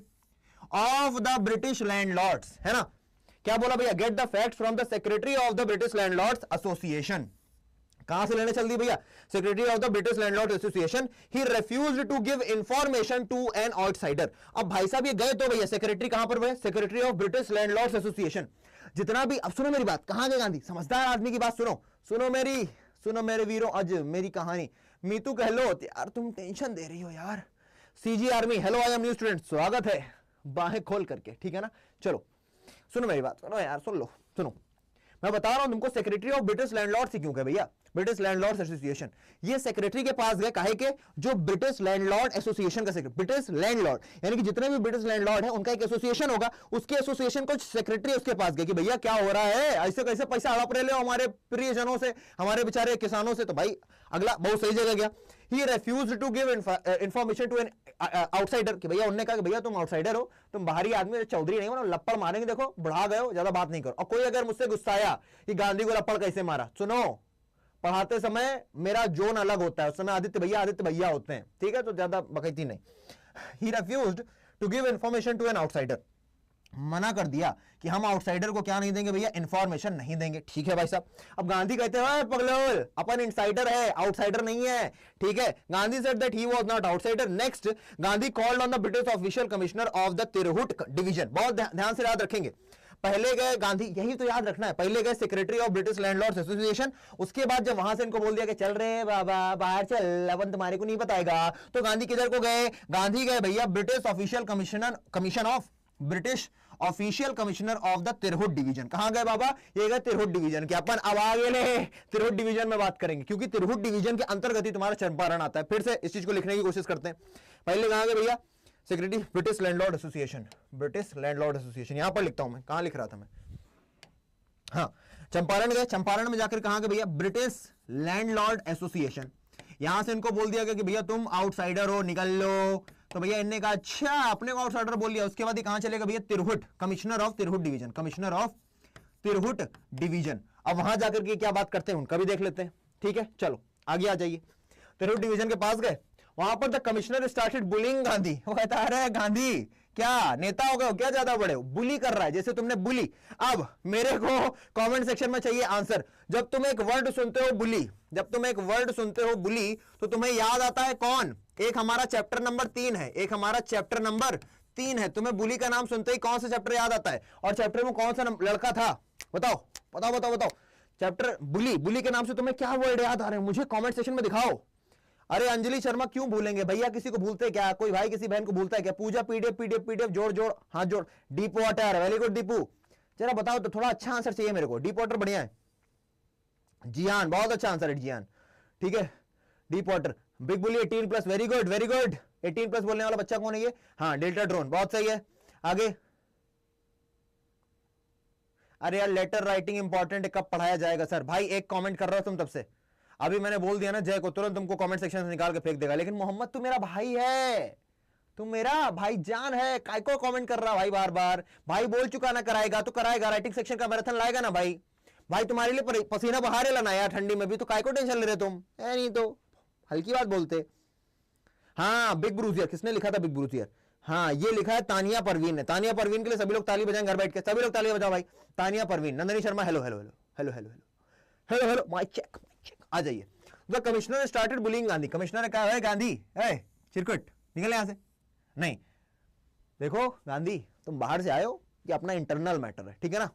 of the British landlords, है ना। क्या बोला भैया, get the facts from the secretary of the British landlords association. कहां से लेने चल दी भैया, secretary of the British landlord association. He refused to give information to an outsider. अब भाई साहब ये गए तो भैया सेक्रेटरी कहां पर, secretary of British landlords association. जितना भी, अब सुनो मेरी बात, कहां गए गांधी, समझदार आदमी की बात सुनो, सुनो मेरे वीरों, आज मेरी कहानी। मीतू गहलोत, यार तुम टेंशन दे रही हो यार। CG army, hello I am new student, स्वागत है बाहें खोल करके, ठीक है ना। चलो सुनो मेरी बात, सुनो यार, सुन लो, सुनो मैं बता रहा हूं तुमको, सेक्रेटरी ऑफ ब्रिटिश लैंडलॉर्ड से क्यों गए भैया, ब्रिटिश लैंडलॉर्ड एसोसिएशन। ये सेक्रेटरी के पास गए काहे के, जो ब्रिटिश लैंडलॉर्ड एसोसिएशन का सेक्रेटरी, ब्रिटिश लैंडलॉर्ड यानी कि जितने भी ब्रिटिश लैंडलॉर्ड है उनका एक एसोसिएशन होगा, उसके एसोसिएशन को सेक्रेटरी उसके पास गए कि भैया क्या हो रहा है, ऐसे कैसे पैसा हड़प रहे हो हमारे प्रियजनों से, हमारे बेचारे किसानों से। तो भाई अगला बहुत सही जगह गया। He refused to give information to an outsider, कि भैया उन्होंने कहा कि भैया तुम आउटसाइडर हो, तुम बाहरी आदमी, चौधरी नहीं हो ना, लप्पड़ मारेंगे, देखो बढ़ा गए हो, ज्यादा बात नहीं करो। और कोई अगर मुझसे गुस्साया कि गांधी को लप्पड़ कैसे मारा, सुनो पढ़ाते समय मेरा जोन अलग होता है, उस समय आदित्य भैया होते हैं, ठीक है, तो ज्यादा बकैती नहीं। He refused to give information to an outsider, मना कर दिया कि हम आउटसाइडर को क्या नहीं देंगे भैया, इंफॉर्मेशन नहीं देंगे, ठीक है भाई साहब। अब गांधी कहते हैं पगलोल, अपन इनसाइडर है, आउटसाइडर नहीं है, ठीक है। Gandhi said that he was not outsider. Next, Gandhi called on the British official commissioner of the Tirhut division. बहुत ध्यान से याद रखेंगे, पहले गए गांधी, यही तो याद रखना है, पहले गए secretary of British landlords association, उसके बाद जब वहां से इनको बोल दिया कि चल रहे बाबा बाहर चल, अपन तुम्हारे को नहीं बताएगा, तो गांधी किधर को गए, गांधी गए भैया British official commission of British official commissioner of the Tirhut division. कहां गए बाबा? ये गए तिरहुत डिवीजन के। अपन अब आगे ले तिरहुत डिवीजन में बात करेंगे, क्योंकि तिरहुत डिवीजन के अंतर्गत ही तुम्हारा चंपारण आता है। फिर से इस चीज को लिखने की कोशिश करते हैं। पहले कहां गए भैया? Secretary British landlord association, British landlord association यहां पर लिखता हूं मैं, कहां लिख रहा था मैं? हाँ, चंपारण गए। चंपारण में जाकर कहां गए भैया? British landlord association. यहां से इनको बोल दिया गया कि भैया तुम आउटसाइडर हो, निकल लो। तो भैया इनने कहा अच्छा, अपने को आउटसाइडर बोल लिया। उसके बाद कहां चलेगा भैया? Tirhut, commissioner of Tirhut division, commissioner of Tirhut division. अब वहां जाकर के क्या बात करते हैं उनका भी देख लेते हैं। ठीक है, चलो आगे आ जाइए। तिरहुत डिवीजन के पास गए, वहां पर the commissioner started bullying Gandhi. वो कहता है गांधी क्या नेता हो गए हो क्या, ज्यादा बड़े हो, बुली कर रहा है जैसे तुमने बुली। अब मेरे को कमेंट सेक्शन में चाहिए आंसर। जब तुम एक वर्ड सुनते हो बुली, जब तुम एक वर्ड सुनते हो बुली, तो तुम्हें याद आता है कौन? एक हमारा चैप्टर नंबर 3 है, एक हमारा चैप्टर नंबर 3 है। तुम्हें बुली का नाम सुनते ही कौन सा चैप्टर याद आता है? और चैप्टर में कौन सा लड़का था? बताओ बताओ बताओ बताओ। चैप्टर बुली, बुली के नाम से तुम्हें क्या वर्ड याद आ रहे हैं? मुझे कमेंट सेक्शन में दिखाओ। अरे अंजलि शर्मा क्यों भूलेंगे भैया? किसी को भूलते क्या? कोई भाई किसी बहन को भूलता है क्या? पूजा पीडीएफ पीडीएफ पीडीएफ जोड़ जोड़ हाथ जोड़। Deep water, very good Deepu. जरा बताओ तो, थोड़ा अच्छा आंसर चाहिए मेरे को। डीप वाटर बढ़िया है। जियान बहुत अच्छा आंसर है जियान। ठीक है, डीप वाटर। बिग बुली 18+, वेरी गुड वेरी गुड। 18+ बोलने वाला बच्चा कौन है ये? हाँ, डेल्टा ड्रोन, बहुत सही है। आगे। अरे यार लेटर राइटिंग इंपॉर्टेंट है, कब पढ़ाया जाएगा सर? भाई एक कमेंट कर रहा हो तुम तब से, अभी मैंने बोल दिया ना जय को, तुरंत तुमको कमेंट सेक्शन से निकाल के फेंक देगा। लेकिन मोहम्मद तू मेरा भाई है, तू मेरा भाई जान है, काय को कमेंट कर रहा भाई बार बार? भाई बोल चुका ना कराएगा तो कराएगा, राइटिंग सेक्शन का मैराथन लाएगा ना भाई। भाई तुम्हारे लिए पसीना बहा रहे लाना यार ठंडी में भी, तो काय को टेंशन ले रहे तुम? नहीं तो हल्की बात बोलते। हाँ बिग ब्रूजियर, किसने लिखा था बिग ब्रूजियर? हाँ ये लिखा है तानिया परवीन ने। तानिया परवीन के लिए सभी लोग ताली बजाएं घर बैठ के, सभी लोग ताली बजाओ भाई। Tania Parveen. Nandni Sharma hello hello hello hello hello hello hello hello, mic check आ जाइए। The commissioner started bullying Gandhi. Commissioner ने कहा है गांधी ए चिरकुट निकल यहां से। नहीं देखो गांधी, तुम बाहर से आए हो, ये अपना इंटरनल मैटर है, ठीक है ना?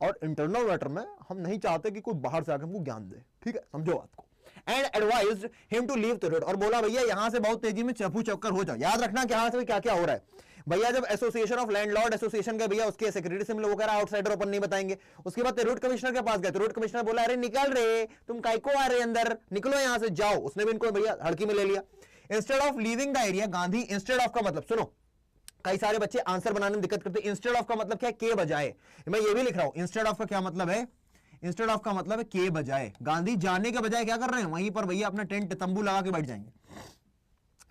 और इंटरनल मैटर में हम नहीं चाहते कि कोई बाहर से आकर हमको ज्ञान दे, ठीक है? समझो बात को। And advised him to leave Tirhut, और बोला भैया यहां से बहुत तेजी में चप्पू चक्कर हो जाओ। याद रखना कि यहां से क्या क्या हो रहा है भैया। जब एसोसिएशन ऑफ लैंडलॉर्ड एसोसिएशन के भैया उसके सेक्रेटरी से मिले, वो कह रहा आउटसाइडर ओपन नहीं बताएंगे। उसके बाद तिरहुत कमिश्नर के पास गए, तिरहुत कमिश्नर बोला अरे निकल रे, तुम काय को आ रहे अंदर, निकलो यहां से जाओ। उसने भी इनको भैया हड़की में ले लिया। Instead of leaving the area Gandhi, instead of का मतलब सुनो, कई सारे बच्चे आंसर बनाने में दिक्कत करते हैं। इंस्टेड ऑफ का मतलब क्या है? के बजाय। मैं ये भी लिख रहा हूं, इंस्टेड ऑफ का क्या मतलब है? इंस्टेड ऑफ का मतलब है के बजाय। गांधी जाने के बजाय क्या कर रहे हैं? वहीं पर भैया अपना टेंट तंबू लगा के बैठ जाएंगे।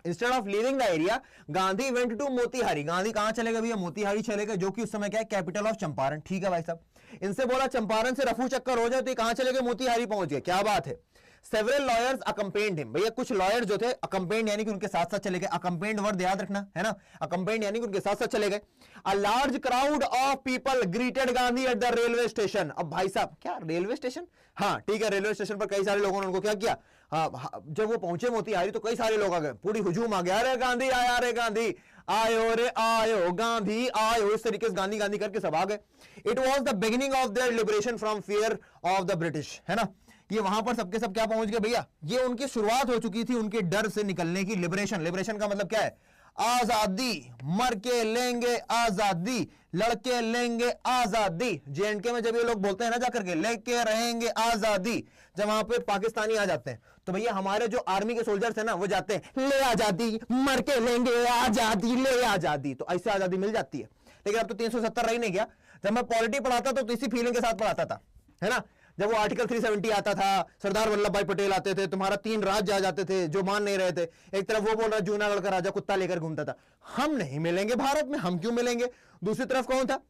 Instead of leaving the area Gandhi went to Motihari. Gandhi कहां चले गए भैया? मोतिहारी चले गए, जो कि उस समय क्या है? Capital of Champaran. ठीक है भाई साहब, इनसे बोला चंपारण से रफू चक्कर हो जाए, तो कहां चले गए? मोतिहारी पहुंच गए। क्या बात है। Several lawyers accompanied him. भैया कुछ लॉयर जो थे अकम्पेंड यानी कि उनके साथ साथ चले गए। अकम्पेंड वर्ड याद रखना है ना, अकम्पेंड यानी कि उनके साथ साथ चले गए। A large crowd of people greeted Gandhi at the railway station. अब भाई साहब क्या रेलवे स्टेशन? हाँ ठीक है, रेलवे स्टेशन पर कई सारे लोगों ने उनको क्या किया? जब वो पहुंचे मोतिहारी तो कई सारे लोग आ गए, पूरी हुजूम आ गया, अरे गांधी आया, अरे गांधी आयो, रे आयो, गांधी आयो। इस तरीके से गांधी गांधी करके सब आ गए। It was the beginning of their liberation from fear of the British, है ना? ये वहां पर सबके सब क्या पहुंच गए भैया? ये उनकी शुरुआत हो चुकी थी उनके डर से निकलने की। लिबरेशन, लिबरेशन का मतलब क्या है? आजादी। मर के लेंगे आजादी, लड़के लेंगे आजादी। जेएंडके में जब ये लोग बोलते हैं ना जाकर के लेके रहेंगे आजादी, जब वहां पे पाकिस्तानी आ जाते हैं तो भैया हमारे जो आर्मी के सोल्जर्स हैं ना वो जाते हैं ले आजादी, मर के लेंगे आजादी, ले आजादी। तो ऐसे आजादी मिल जाती है। लेकिन अब तो 370 रही नहीं गया। जब मैं पॉलिटी पढ़ाता तो इसी फीलिंग के साथ पढ़ाता था, है ना? जब वो आर्टिकल 370 आता था, सरदार वल्लभ भाई पटेल आते थे, तुम्हारा 3 राज्य आ जाते थे जो मान नहीं रहे थे। एक तरफ वो बोल रहा जूनागढ़ का राजा कुत्ता लेकर घूमता था, हम नहीं मिलेंगे भारत में, हम क्यों मिलेंगे? दूसरी तरफ कौन था?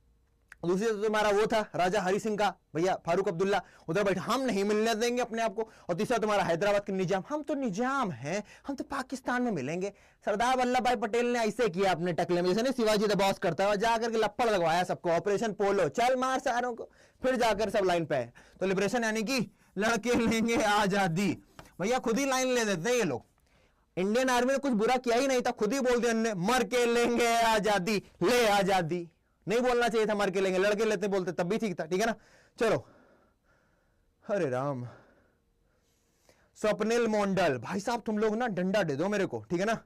दूसरी तरफ तुम्हारा वो था राजा हरि सिंह का भैया फारूक अब्दुल्ला, उधर बैठे हम नहीं मिलने देंगे अपने आप को। और तीसरा तुम्हारा हैदराबाद के निजाम, हम तो निजाम हैं, हम तो पाकिस्तान में मिलेंगे। सरदार वल्लभ भाई पटेल ने ऐसे किया अपने टकले में, जैसे नहीं शिवाजी द बॉस करता है, जाकर के लप्पड़ लगवाया सबको, ऑपरेशन पोलो, चल मार सारों को, फिर जाकर सब लाइन पे है। तो लिबरेशन यानी कि लड़के लेंगे आजादी। भैया खुद ही लाइन ले देते हैं ये लोग। इंडियन आर्मी ने कुछ बुरा किया ही नहीं था, खुद ही बोल दिया मर के लेंगे आजादी, ले आजादी। नहीं बोलना चाहिए था मर के लेंगे, लड़के लेते बोलते तब भी ठीक था, ठीक है ना? चलो, हरे राम। स्वप्निल मोंडल, भाई साहब तुम लोग ना डंडा दे दो मेरे को, ठीक है ना?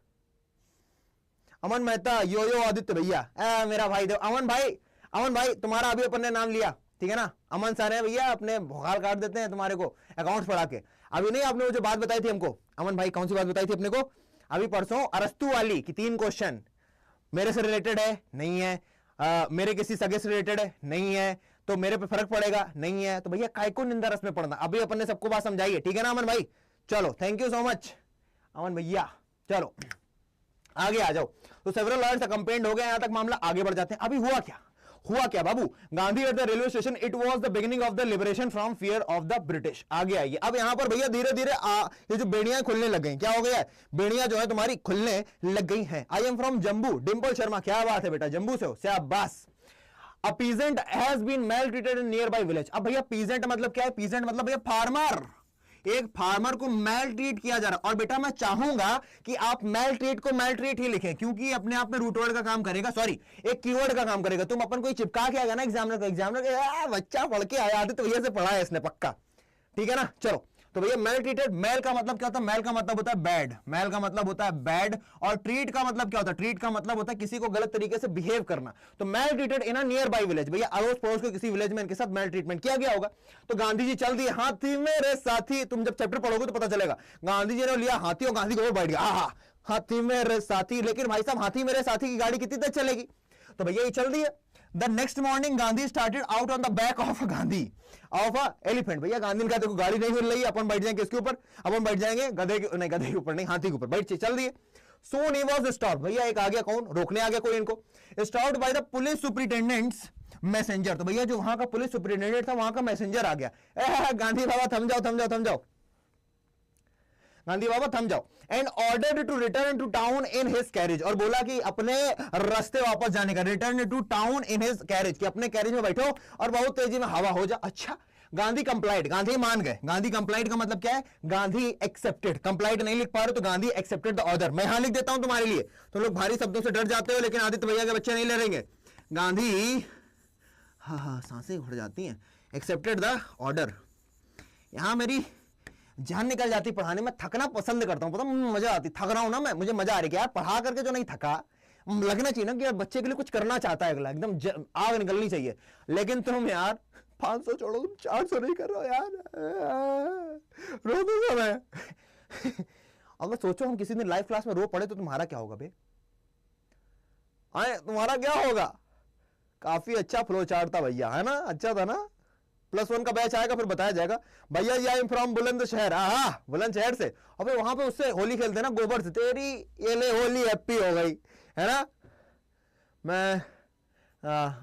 अमन मेहता, यो यो आदित्य भैया, मेरा भाई दो अमन भाई। अमन भाई तुम्हारा अभी अपन ने नाम लिया, ठीक है ना। अमन सर है भैया, अपने भोकाल काट देते हैं तुम्हारे को अकाउंट्स पढ़ा के। अभी नहीं, आपने वो जो बात बताई थी हमको, अमन भाई कौन सी बात बताई थी अपने को अभी परसों, अरस्तु वाली कि 3 क्वेश्चन मेरे से रिलेटेड है नहीं है, मेरे किसी सगे से रिलेटेड है नहीं है, तो मेरे पे फर्क पड़ेगा नहीं है, तो भैया काय को निंदा रस में पढ़ना। अभी अपन ने सबको बात समझाई है, ठीक है ना अमन भाई। चलो थैंक यू सो मच अमन भैया। चलो आगे आ जाओ। तो सेवरल लॉयर्स कंप्लेंट हो गए, यहां तक मामला आगे बढ़ जाते हैं। अभी हुआ क्या, हुआ क्या बाबू, Gandhi at the railway station, it was the beginning of the liberation from fear of the British. आगे आइए। अब यहां पर भैया धीरे धीरे ये जो बेड़ियां खुलने लग गई, क्या हो गया है, बेड़ियां जो है तुम्हारी खुलने लग गई हैं। I am from Jammu, Dimple Sharma, क्या बात है बेटा, जम्बू से हो, शाबाश। A peasant has been maltreated in nearby village। अब भैया पीजेंट मतलब क्या है, पीजेंट मतलब भैया फार्मर, एक फार्मर को मैल ट्रीट किया जा रहा है। और बेटा मैं चाहूंगा कि आप मैल ट्रीट को मैल ट्रीट ही लिखें, क्योंकि अपने आप में रूट वर्ड का काम करेगा, सॉरी एक कीवर्ड का काम करेगा। तुम अपन कोई चिपका के आएगा ना एग्जामिनर को, एग्जामिनर बच्चा पढ़ के आया, आदित्य भैया से पढ़ा है इसने पक्का, ठीक है ना। चलो तो भैया मैल ट्रीटेड, मैल का मतलब क्या होता है, मैल का मतलब होता है बैड, मैल का मतलब होता है बैड, और ट्रीट का मतलब क्या होता है, ट्रीट का मतलब होता है किसी को गलत तरीके से बिहेव करना। तो मैल treated in a nearby village, भैया अड़ोस पड़ोस के किसी विलेज में इनके साथ मैल ट्रीटमेंट किया गया होगा। तो गांधी जी चल दिए हाथी मेरे साथी, तुम जब चैप्टर पढ़ोगे तो पता चलेगा, गांधी जी ने लिया हाथी और गांधी को बैठ गया, आहा हाथी मेरे साथी। लेकिन भाई साहब हाथी मेरे साथी की गाड़ी कितनी देर चलेगी, तो भैया ये चल दी है। The next morning Gandhi started out on the back of a elephant। भैया गांधी ने कहा देखो गाड़ी नहीं मिल रही है, अपन बैठ जाएंगे इसके ऊपर, अपन बैठ जाएंगे गधे के, नहीं गधे के ऊपर नहीं, हाथी के ऊपर बैठ चल दिए। Soon he was stopped, भैया एक आ गया, कौन रोकने आ गया कोई इनको, stopped by the police superintendent's messenger। तो भैया जो वहां का पुलिस सुपरिटेंडेंट था वहां का मैसेंजर आ गया, गांधी बाबा थम जाओ थम जाओ थम जाओ, गांधी बाबा थम जाओ। And ordered to return to town in his carriage, और बोला कि अपने रास्ते वापस जाने का, return to town in his carriage, कि अपने कैरेज में बैठो और बहुत तेजी में हवा हो जा। अच्छा गांधी कंप्लाइड, गांधी मान गए। गांधी कंप्लाइड का मतलब क्या है, गांधी एक्सेप्टेड, कंप्लाइड नहीं लिख पा रहे तो गांधी एक्सेप्टेड द ऑर्डर। मैं यहां लिख देता हूं तुम्हारे लिए, तुम लोग भारी शब्दों से डर जाते हो, लेकिन आदित्य भैया के बच्चे नहीं लड़ेंगे। गांधी, हाँ सांसें उड़ जाती हैं, एक्सेप्टेड द ऑर्डर। यहां मेरी जान निकल जाती पढ़ाने में, थकना पसंद करता हूं, पता मजा आती, थक रहा हूं ना मैं, मुझे मजा आ रही है यार पढ़ा करके जो नहीं थका, लगना चाहिए ना कि यार बच्चे के लिए कुछ करना चाहता है अगला, एकदम आग निकलनी चाहिए। लेकिन तुम यार 500 छोड़ो, तुम 400 नहीं कर रहे हो यार, रो दूंगा मैं। अगर सोचो हम किसी दिन लाइव क्लास में रो पड़े तो तुम्हारा क्या होगा बे, तुम्हारा क्या होगा। काफी अच्छा फ्लो चार्ट था भैया, है ना, अच्छा था ना। +1 का बैच आएगा फिर बताया जाएगा। भैया आई एम फ्रॉम बुलंदशहर, बुलंदशहर से, अबे वहां पे उससे होली खेलते ना गोबर से, तेरी ये ले होली हैप्पी हो गई, है ना। मैं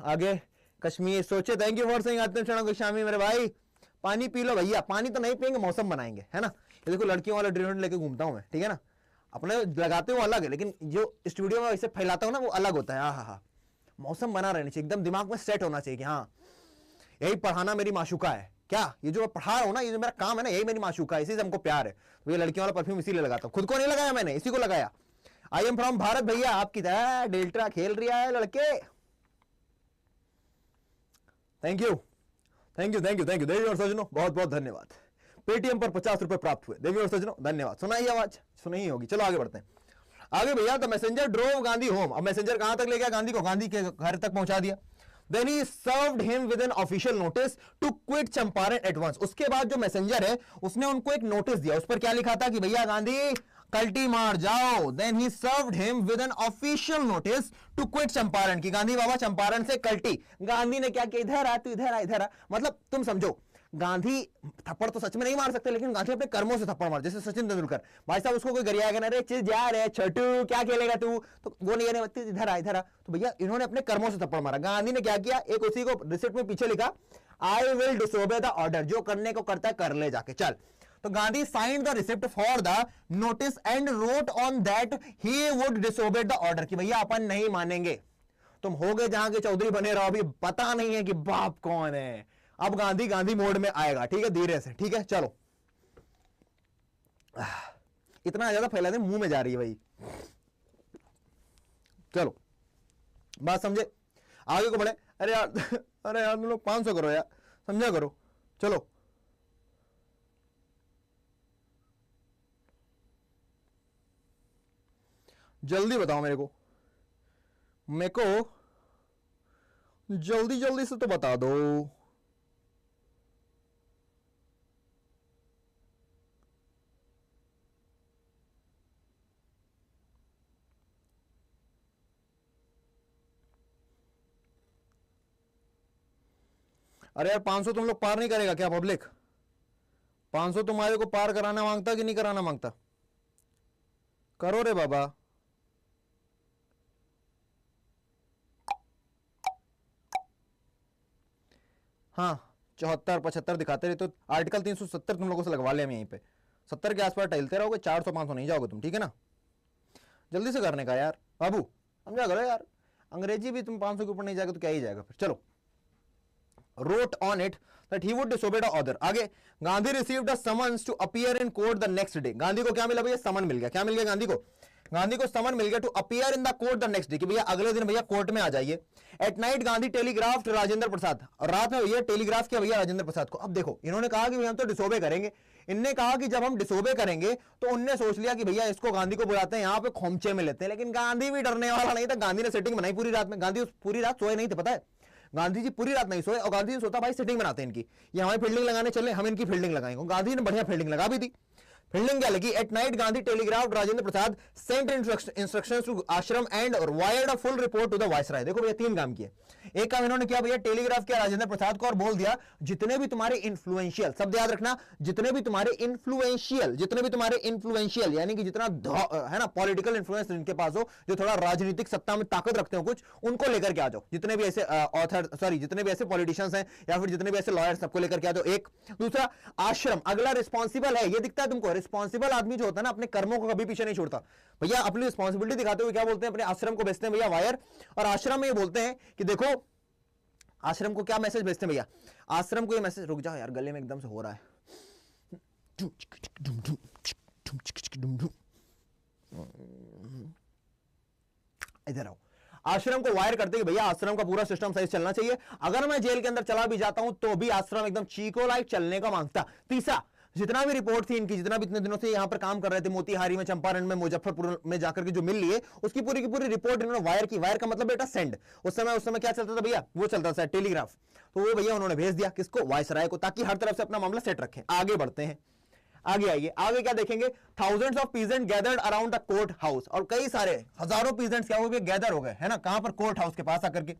आगे कश्मीर सोचे, थैंक यू फॉर सेइंग आत्म गोस्वामी मेरे भाई। पानी पी लो भैया, पानी तो नहीं पियेंगे, मौसम बनाएंगे, है ना। ये देखो लड़कियों वाला ड्रिंक लेके घूमता हूं मैं, ठीक है ना, अपने लगाते हुए अलग है, लेकिन जो स्टूडियो में वैसे फैलाता हूं ना वो अलग होता है। हाँ, मौसम बना रहना चाहिए, एकदम दिमाग में सेट होना चाहिए कि हाँ यही पढ़ाना मेरी माशूका है, क्या ये जो मैं पढ़ा रहा हूं ना, ये जो मेरा काम है ना, यही मेरी माशूका है, इसी से हमको प्यार है। तो ये लड़कियों वाला परफ्यूम इसीलिए लगाता हूं, खुद को नहीं लगाया मैंने, इसी को लगाया। आई एम फ्रॉम भारत भैया, आपकी तरह डेल्टा खेल रहा है लड़के। Thank you thank you thank you thank you देवी और सजनों, बहुत बहुत धन्यवाद। पेटीएम पर 50 रुपए प्राप्त हुए, देवी और सजनों धन्यवाद। सुना ही आवाज, सुनी ही होगी। चलो आगे बढ़ते हैं। आगे भैया, the messenger drove Gandhi home. अब मैसेंजर कहां तक ले गया गांधी को, गांधी के घर तक पहुंचा दिया। Then he served him with an official notice to quit Champaran at once। उसके बाद जो मैसेंजर है उसने उनको एक नोटिस दिया, उस पर क्या लिखा था कि भैया गांधी कल्टी मार जाओ। Then he served him with an official notice to quit Champaran, कि गांधी बाबा चंपारण से कल्टी। गांधी ने क्या किया, इधर आ तू, इधर आ इधर आ, मतलब तुम समझो, गांधी थप्पड़ तो सच में नहीं मार सकते, लेकिन गांधी अपने कर्मों से थप्पड़ मार, जैसे सचिन तेंदुलकर भाई साहब, उसको कोई गरियाएगा ना, रे चल जा रे छोटू क्या खेलेगा तू, तो वो नहीं कहने इधर आ इधर आ। तो भैया इन्होंने अपने कर्मों से थप्पड़ मारा। गांधी ने क्या किया, एक उसी को रिसिप्ट में पीछे लिखा, I will disobey the order, जो करने को करता है कर ले जाके चल। तो Gandhi signed the receipt for the notice and wrote on that he would disobey the order, कि भैया अपन नहीं मानेंगे, तुम हो गए जहां के चौधरी बने रहो, अभी पता नहीं है कि बाप कौन है। अब गांधी गांधी मोड में आएगा, ठीक है, धीरे से, ठीक है। चलो इतना ज्यादा फैला दे, मुंह में जा रही है भाई। चलो बात समझे, आगे को बढ़े। अरे यार अरे यार तुम लोग 500 करो यार, समझा करो। चलो जल्दी बताओ मेरे को, मेरे को जल्दी जल्दी से तो बता दो। अरे यार 500 तुम लोग पार नहीं करेगा क्या पब्लिक? 500 तुम्हारे को पार कराना मांगता कि नहीं कराना मांगता? करो रे बाबा। हाँ 74 75 दिखाते रहे तो आर्टिकल 370 तुम लोगों से लगवा ले हम यहीं पे। 70 के आसपास टहलते रहोगे, 400 500 नहीं जाओगे तुम, ठीक है ना? जल्दी से करने का यार बाबू, समझा करो यार। अंग्रेजी भी तुम 500 के ऊपर नहीं जाएगा तो क्या ही जाएगा फिर। चलो, wrote on it that he would disobey the order। आगे, Gandhi received a summons to appear in court the next day। Gandhi को क्या मिला भैया? समन मिल गया। क्या मिल गया गांधी को? गांधी को समन मिल गया to appear in the court the next day, कि भैया अगले दिन भैया कोर्ट में आ जाइए। At night Gandhi telegraph Rajendra Prasad, और रात में भैया टेलीग्राफ किया भैया राजेंद्र प्रसाद को। अब देखो, इन्होंने कहा कि भैया हम तो डिसोबे करेंगे। इनने कहा कि जब हम डिसोबे करेंगे तो उनने सोच लिया कि भैया इसको गांधी को बुलाते हैं, यहां पे खोमचे में लेते हैं। लेकिन गांधी भी डरने वाला नहीं था। गांधी ने सेटिंग बनाई पूरी रात में। गांधी पूरी रात सोए नहीं थे, पता है? गांधी जी पूरी रात नहीं सोए, और गांधी जी सोता भाई सेटिंग बनाते हैं इनकी, ये हमारी फील्डिंग लगाने चले, हम इनकी फील्डिंग लगाएंगे। गांधी ने बढ़िया फील्डिंग लगा भी दी। फील्डिंग क्या लगी? At night Gandhi telegraph Rajendra Prasad sent instructions to ashram and wired a full report to the viceroy. देखो भैया 3 काम किए। एक काम इन्होंने किया भैया, टेलीग्राफ किया राजेंद्र प्रसाद को और बोल दिया जितने भी तुम्हारे इन्फ्लुएंशियल, शब्द याद रखना, जितने भी तुम्हारे इन्फ्लुएंशियल यानी कि जितना है ना पॉलिटिकल इन्फ्लुएंस जिनके पास हो, जो थोड़ा राजनीतिक सत्ता में ताकत रखते हो कुछ, उनको लेकर के आ जाओ। जितने भी ऐसे जितने भी ऐसे पॉलिटिशियंस हैं या फिर जितने भी ऐसे लॉयर्स, सबको लेकर के आ जाओ। एक। दूसरा, आश्रम, अगला रिस्पॉन्सिबल है, ये दिखता है तुमको? रिस्पॉन्सिबल आदमी जो होता है ना अपने कर्मों को कभी पीछे नहीं छोड़ता भैया। अपनी रिस्पॉन्सिबिलिटी दिखाते हुए क्या बोलते हैं? अपने आश्रम को भेजते हैं भैया वायर, और आश्रम में ये बोलते हैं कि देखो, आश्रम को क्या मैसेज भेजते हैं भैया? आश्रम को ये मैसेज, रुक जाओ यार गले में एकदम से हो रहा है, इधर आओ। आश्रम को वायर करते हैं भैया आश्रम का पूरा सिस्टम सही चलना चाहिए। अगर मैं जेल के अंदर चला भी जाता हूं तो भी आश्रम एकदम चीको लाइक चलने का मांगता। तीसरा, जितना भी रिपोर्ट थी इनकी, जितना भी इतने दिनों से यहां पर काम कर रहे थे, मोतिहारी में, चंपारण में, मुजफ्फरपुर में जाकर के जो मिल लिए, उसकी पूरी की पूरी रिपोर्ट इन्होंने वायर की। वायर का मतलब बेटा सेंड। उस समय क्या चलता था भैया? वो चलता था टेलीग्राफ। तो वो भैया उन्होंने भेज दिया किसको? वायसराय को, ताकि हर तरफ से अपना मामला सेट रखें। आगे बढ़ते हैं, आगे आइए। आगे क्या देखेंगे? Thousands of peasant gathered around the court house, और कई सारे हजारों पीजेंट्स क्या हुए? गैदर हो गए, है ना? कहां पर? कोर्ट हाउस के पास आकर के।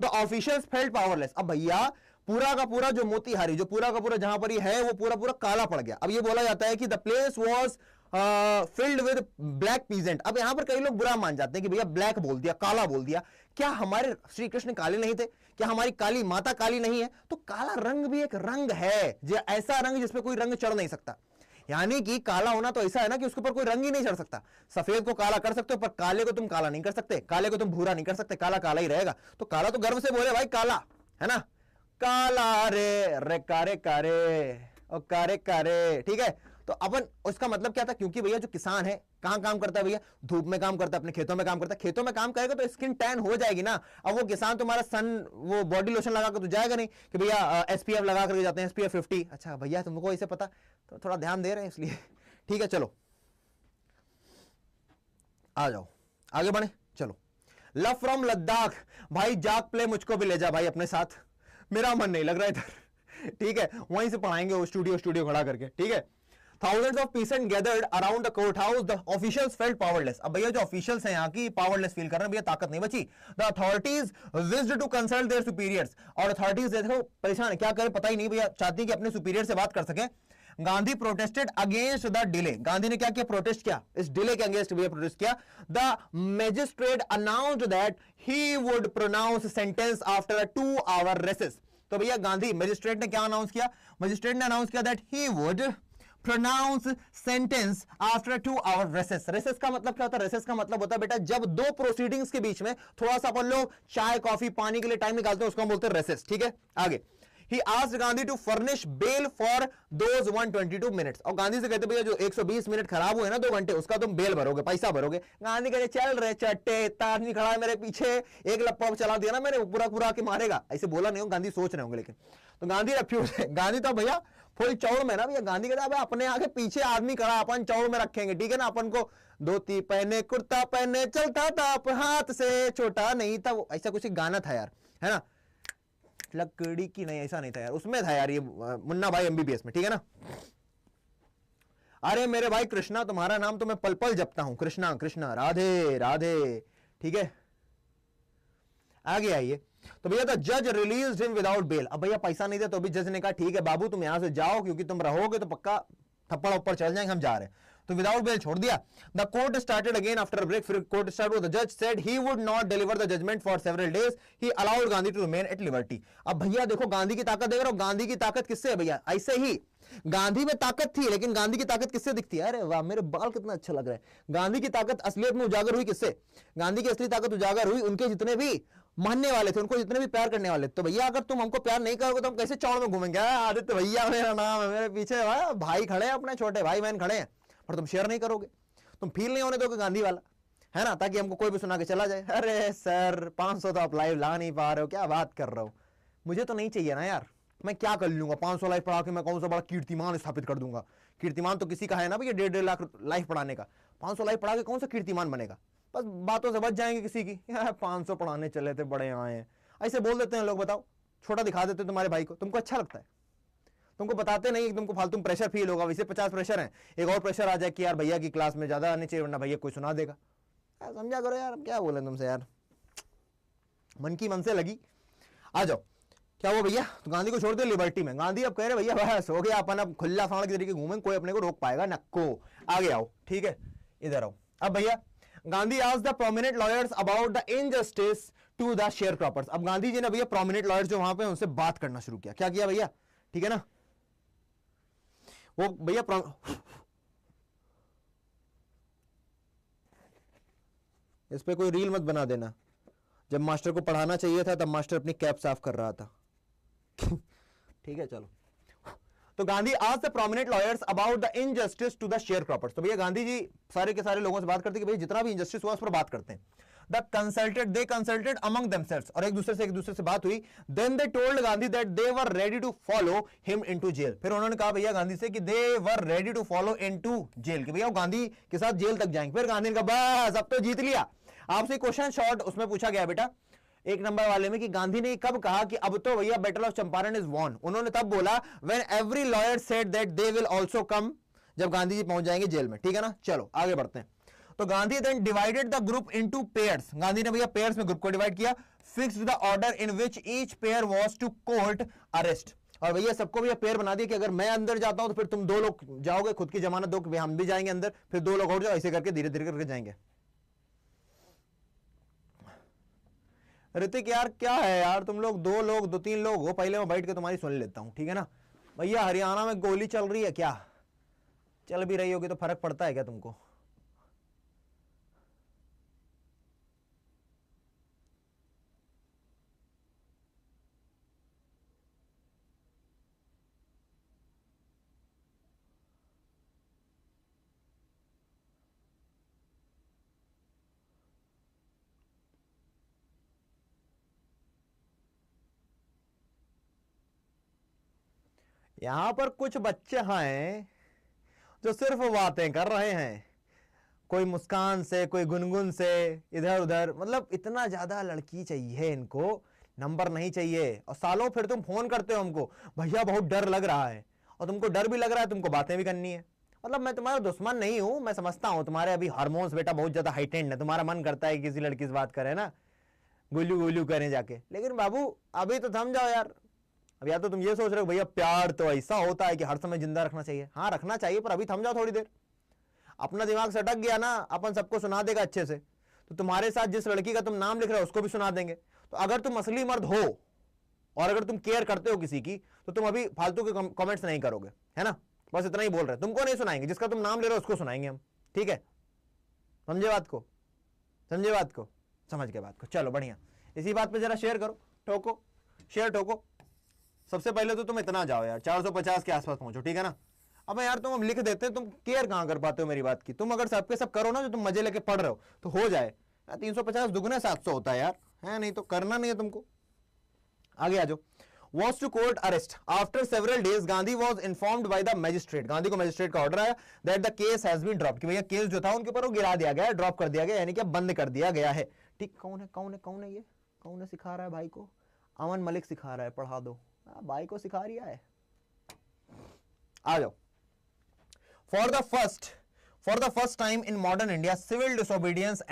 The officials felt powerless. अब भैया पूरा का पूरा जो मोतिहारी, जो पूरा का पूरा जहां पर ये है, वो पूरा पूरा काला पड़ गया। अब ये बोला जाता है कि the place was filled with black peasant. अब यहां पर कई लोग बुरा मान जाते हैं कि भैया ब्लैक बोल दिया, काला बोल दिया। क्या हमारे श्री कृष्ण काले नहीं थे? क्या हमारी काली माता काली नहीं है? तो काला रंग भी एक रंग है, जो ऐसा रंग जिसपे कोई रंग चढ़ नहीं सकता। यानी कि काला होना तो ऐसा है ना कि उसके ऊपर कोई रंग ही नहीं चढ़ सकता। सफेद को काला कर सकते हो, पर काले को तुम काला नहीं कर सकते, काले को तुम भूरा नहीं कर सकते, काला काला ही रहेगा। तो काला तो गर्व से बोले भाई काला, है ना? काला रे रे कारे कारे और कारे कारे, ठीक है? तो अपन उसका मतलब क्या था? क्योंकि भैया जो किसान है कहां काम करता है भैया? धूप में काम करता है, अपने खेतों में काम करता है। खेतों में काम करेगा तो स्किन टैन हो जाएगी ना। अब वो किसान तुम्हारा वो बॉडी लोशन लगा कर तो जाएगा नहीं कि भैया SPF लगा करके जाते हैं, SPF 50। अच्छा भैया तुमको ऐसे पता, तो थोड़ा ध्यान दे रहे हैं इसलिए, ठीक है? चलो आ जाओ, आगे बढ़े। चलो, लव फ्रॉम लद्दाख। भाई जाक प्ले मुझको भी ले जा भाई अपने साथ, मेरा मन नहीं लग रहा इधर, ठीक है? वहीं से पढ़ाएंगे वो स्टूडियो खड़ा करके, ठीक है? Thousands of peasants gathered around the courthouse. The officials felt powerless. अब भैया जो ऑफिशियल्स हैं यहाँ की पावरलेस फील कर रहे हैं, भैया ताकत नहीं बची। The authorities wished to consult their superiors, और अथॉरिटीज देखो परेशान, क्या करें पता ही नहीं भैया, चाहती कि अपने सुपीरियर से बात कर सके। Gandhi protested against the delay. Gandhi ने क्या किया? प्रोटेस्ट किया, इस डिले के अगेंस्ट भैया प्रोटेस्ट किया। The magistrate announced that he would pronounce sentence after a 2 hour recess. तो भैया गांधी मैजिस्ट्रेट ने क्या अनाउंस किया? मैजिस्ट्रेट ने अनाउंस किया that he would pronounce sentence after 2 hour recess. Recess का मतलब क्या होता है? रेसेस का मतलब होता है बेटा जब 2 प्रोसीडिंग्स के बीच में थोड़ा सा अपन लोग चाय कॉफी पानी के लिए टाइम निकालते हैं, उसको हम बोलते हैं रेसेस, ठीक है? आगे, He asked Gandhi to furnish bail for those 122 minutes. और गांधी से कहते भैया जो 120 मिनट खराब हुए ना 2 घंटे, उसका तुम बेल भरोगे, पैसा भरोगे। गांधी कहते चल रहे चट्टे, इतना आदमी खड़ा है मेरे पीछे, एक लप्पा चला दिया ना मैंने, पूरा पूरा के मारेगा। ऐसे बोला नहीं हो, गांधी सोच रहे होंगे। लेकिन तो गांधी रिफ्यूज, गांधी तो भैया फुल चौड़ में ना भैया। गांधी कहता है अपने आगे पीछे आदमी खड़ा, अपन चौड़ में रखेंगे, ठीक है ना। अपन को धोती पहने कुर्ता पहने चलता था, हाथ से छोटा नहीं था। वो ऐसा कुछ गाना था यार, है ना, लकड़ी की, नहीं ऐसा नहीं था यार, उसमें था यार ये मुन्ना भाई एमबीबीएस में, ठीक है ना। अरे मेरे भाई कृष्णा, तुम्हारा नाम तो मैं पल पल जपता हूं, कृष्णा कृष्णा, राधे राधे, ठीक है। आगे आइए। तो भैया द जज रिलीज्ड हिम विदाउट बेल। अब भैया पैसा नहीं था तो भी जज ने कहा ठीक है बाबू तुम यहां से जाओ, क्योंकि तुम रहोगे तो पक्का थप्पड़ ऊपर चल जाएंगे, हम जा रहे हैं। तो विदाउट बेल छोड़ दिया। The court started again after break. फिर कोर्ट स्टार्ट हुआ। द जज said he would not deliver the judgement for several days, he allowed Gandhi to remain at liberty. अब भैया देखो गांधी की ताकत देख रहे हो, गांधी की ताकत किससे है भैया, ऐसे ही गांधी में ताकत थी, लेकिन गांधी की ताकत किससे दिखती है, अरे वाह मेरे बाल कितना अच्छा लग रहा है। गांधी की ताकत असलियत में उजागर हुई किससे, गांधी की असली ताकत उजागर हुई उनके जितने भी मानने वाले थे, उनको जितने भी प्यार करने वाले। तो भैया अगर तुम हमको प्यार नहीं करोगे तो हम कैसे चौड़ में घूमेंगे। आदित्य भैया मेरा नाम है, मेरे पीछे भाई खड़े हैं, अपने छोटे भाई बहन खड़े हैं, पर तुम शेयर नहीं करोगे, तुम फील नहीं होने दोगे गांधी वाला, है ना, ताकि हमको कोई भी सुना के चला जाए। अरे सर 500 तो आप लाइव ला नहीं पा रहे हो, क्या बात कर रहे हो। मुझे तो नहीं चाहिए ना यार, मैं क्या कर लूंगा 500 लाइफ पढ़ा के, मैं कौन सा बड़ा कीर्तिमान स्थापित कर दूंगा। कीर्तिमान तो किसी का है ना भैया 1.5 लाख लाइफ पढ़ाने का, 500 लाइफ पढ़ा के कौन सा कीर्तिमान बनेगा। बस बातों से बच जाएंगे किसी की, 500 पढ़ाने चले थे बड़े आए हैं, ऐसे बोल देते हैं लोग। बताओ, छोटा दिखा देते तुम्हारे भाई को, तुमको अच्छा लगता है, तुमको बताते नहीं, तुमको फालतू प्रेशर फील होगा। वैसे 50 प्रेशर है, एक और प्रेशर आ जाए कि यार भैया की क्लास में ज्यादा आने चाहिए, वरना भैया कोई सुना देगा। समझा करो यार, क्या बोले तुमसे यार, मन की मन से लगी। आ जाओ, क्या वो भैया तो गांधी को छोड़ दे लिबर्टी में। गांधी अब कह रहे भैया बस हो गया, अपन अब खुला फाड़ के तरीके घूमें, कोई अपने को रोक पाएगा नक्को। आगे आओ, ठीक है, इधर आओ। अब भैया Gandhi asked the prominent lawyers about the injustice to the sharecroppers. अब गांधी जी ने भैया प्रोमिनेंट लॉयर्स जो वहां पे उनसे बात करना शुरू किया। क्या किया भैया, ठीक है ना, वो भैया इस पे कोई रील मत बना देना। जब मास्टर को पढ़ाना चाहिए था तब मास्टर अपनी कैप साफ कर रहा था। ठीक है चलो। तो Gandhi asked the prominent lawyers about the injustice to the sharecroppers. तो भैया गांधी जी सारे के सारे लोगों से बात करते कि भाई जितना भी इनजस्टिस हुआ उस पर बात करते हैं। दे कंसल्टेड अमंग देमसेल्व्स, और एक दूसरे से बात हुई। Then they told Gandhi that they were ready to follow him into jail. फिर उन्होंने कहा भैया गांधी से कि they were ready to follow into jail, कि भैया वो गांधी के साथ जेल तक जाएंगे। फिर गांधी ने कहा बस अब तो जीत लिया। आपसे क्वेश्चन शॉर्ट उसमें पूछा गया बेटा 1 नंबर वाले में कि गांधी ने कब कहा कि अब तो भैया battle of Champaran is won. उन्होंने तब बोला when every lawyer said that they will also come, जब गांधी जी पहुंच जाएंगे जेल में, ठीक है ना। चलो आगे बढ़ते हैं। तो Gandhi then divided the group into pairs. Gandhi ने भैया पेयर्स में ग्रुप को डिवाइड किया। Fixed the order in which each pair was to court arrest. और भैया सबको भैया पेयर बना दिया कि अगर मैं अंदर जाता हूं तो फिर तुम 2 लोग जाओगे, खुद की जमानत दो कि हम भी जाएंगे अंदर, फिर 2 लोग और जाओ, ऐसे करके धीरे धीरे करके जाएंगे। ऋतिक यार क्या है यार, तुम लोग 2 लोग 2-3 लोग हो, पहले मैं बैठ के तुम्हारी सुन लेता हूं, ठीक है ना। भैया हरियाणा में गोली चल रही है क्या, चल भी रही होगी तो फर्क पड़ता है क्या तुमको। यहां पर कुछ बच्चे हैं जो सिर्फ बातें कर रहे हैं, कोई मुस्कान से, कोई गुनगुन से, इधर उधर, मतलब इतना ज्यादा लड़की चाहिए इनको, नंबर नहीं चाहिए। और सालों फिर तुम फोन करते हो हमको भैया बहुत डर लग रहा है, और तुमको डर भी लग रहा है, तुमको बातें भी करनी है। मतलब मैं तुम्हारा दुश्मन नहीं हूं, मैं समझता हूं तुम्हारे अभी हार्मोन्स बेटा बहुत ज्यादा हाइटेंड है, तुम्हारा मन करता है किसी लड़की से बात करे ना, गुल्लू गुल्लू करें जाके। लेकिन बाबू अभी तो थम जाओ यार। अब या तो तुम ये सोच रहे हो भैया प्यार तो ऐसा होता है कि हर समय जिंदा रखना चाहिए, हाँ रखना चाहिए, पर अभी थम जाओ थोड़ी देर। अपना दिमाग सटक गया ना, अपन सबको सुना देगा अच्छे से। तो तुम्हारे साथ जिस लड़की का तुम नाम लिख रहे हो उसको भी सुना देंगे। तो अगर तुम असली मर्द हो और अगर तुम केयर करते हो किसी की, तो तुम अभी फालतू के कमेंट्स नहीं करोगे, है ना। बस इतना ही बोल रहे, तुमको नहीं सुनाएंगे, जिसका तुम नाम ले रहे हो उसको सुनाएंगे हम, ठीक है। समझे बात को, समझे बात को, समझ के बात को। चलो बढ़िया, इसी बात पे जरा शेयर करो, ठोको शेयर, ठोको सबसे पहले तो तुम इतना जाओ यार, 450 के आसपास पहुंचो, ठीक है ना। अब यार तुम अब लिख देते हैं, तुम केयर कहां कर पाते हो मेरी बात की। तुम अगर सबके सब करो ना, जो तुम मजे लेके पढ़ रहे हो तो हो जाए। 350 दुगने 700 होता है यार, है नहीं तो करना नहीं है तुमको। आगे आ जाओ। Was to court arrest. After several days, Gandhi was informed by the magistrate. Gandhi को मैजिस्ट्रेट का ऑर्डर आया that the case has been dropped, कि भैया केस जो था उनके ऊपर वो गिरा दिया गया है, ड्रॉप कर दिया गया, यानी कि बंद कर दिया गया है। ठीक, कौन है ये कौन है सिखा रहा है भाई को? अमन मलिक सिखा रहा है, पढ़ा दो। भाई को सिखा रिया है। आ जाओ। For the first time in modern India, civil disobedience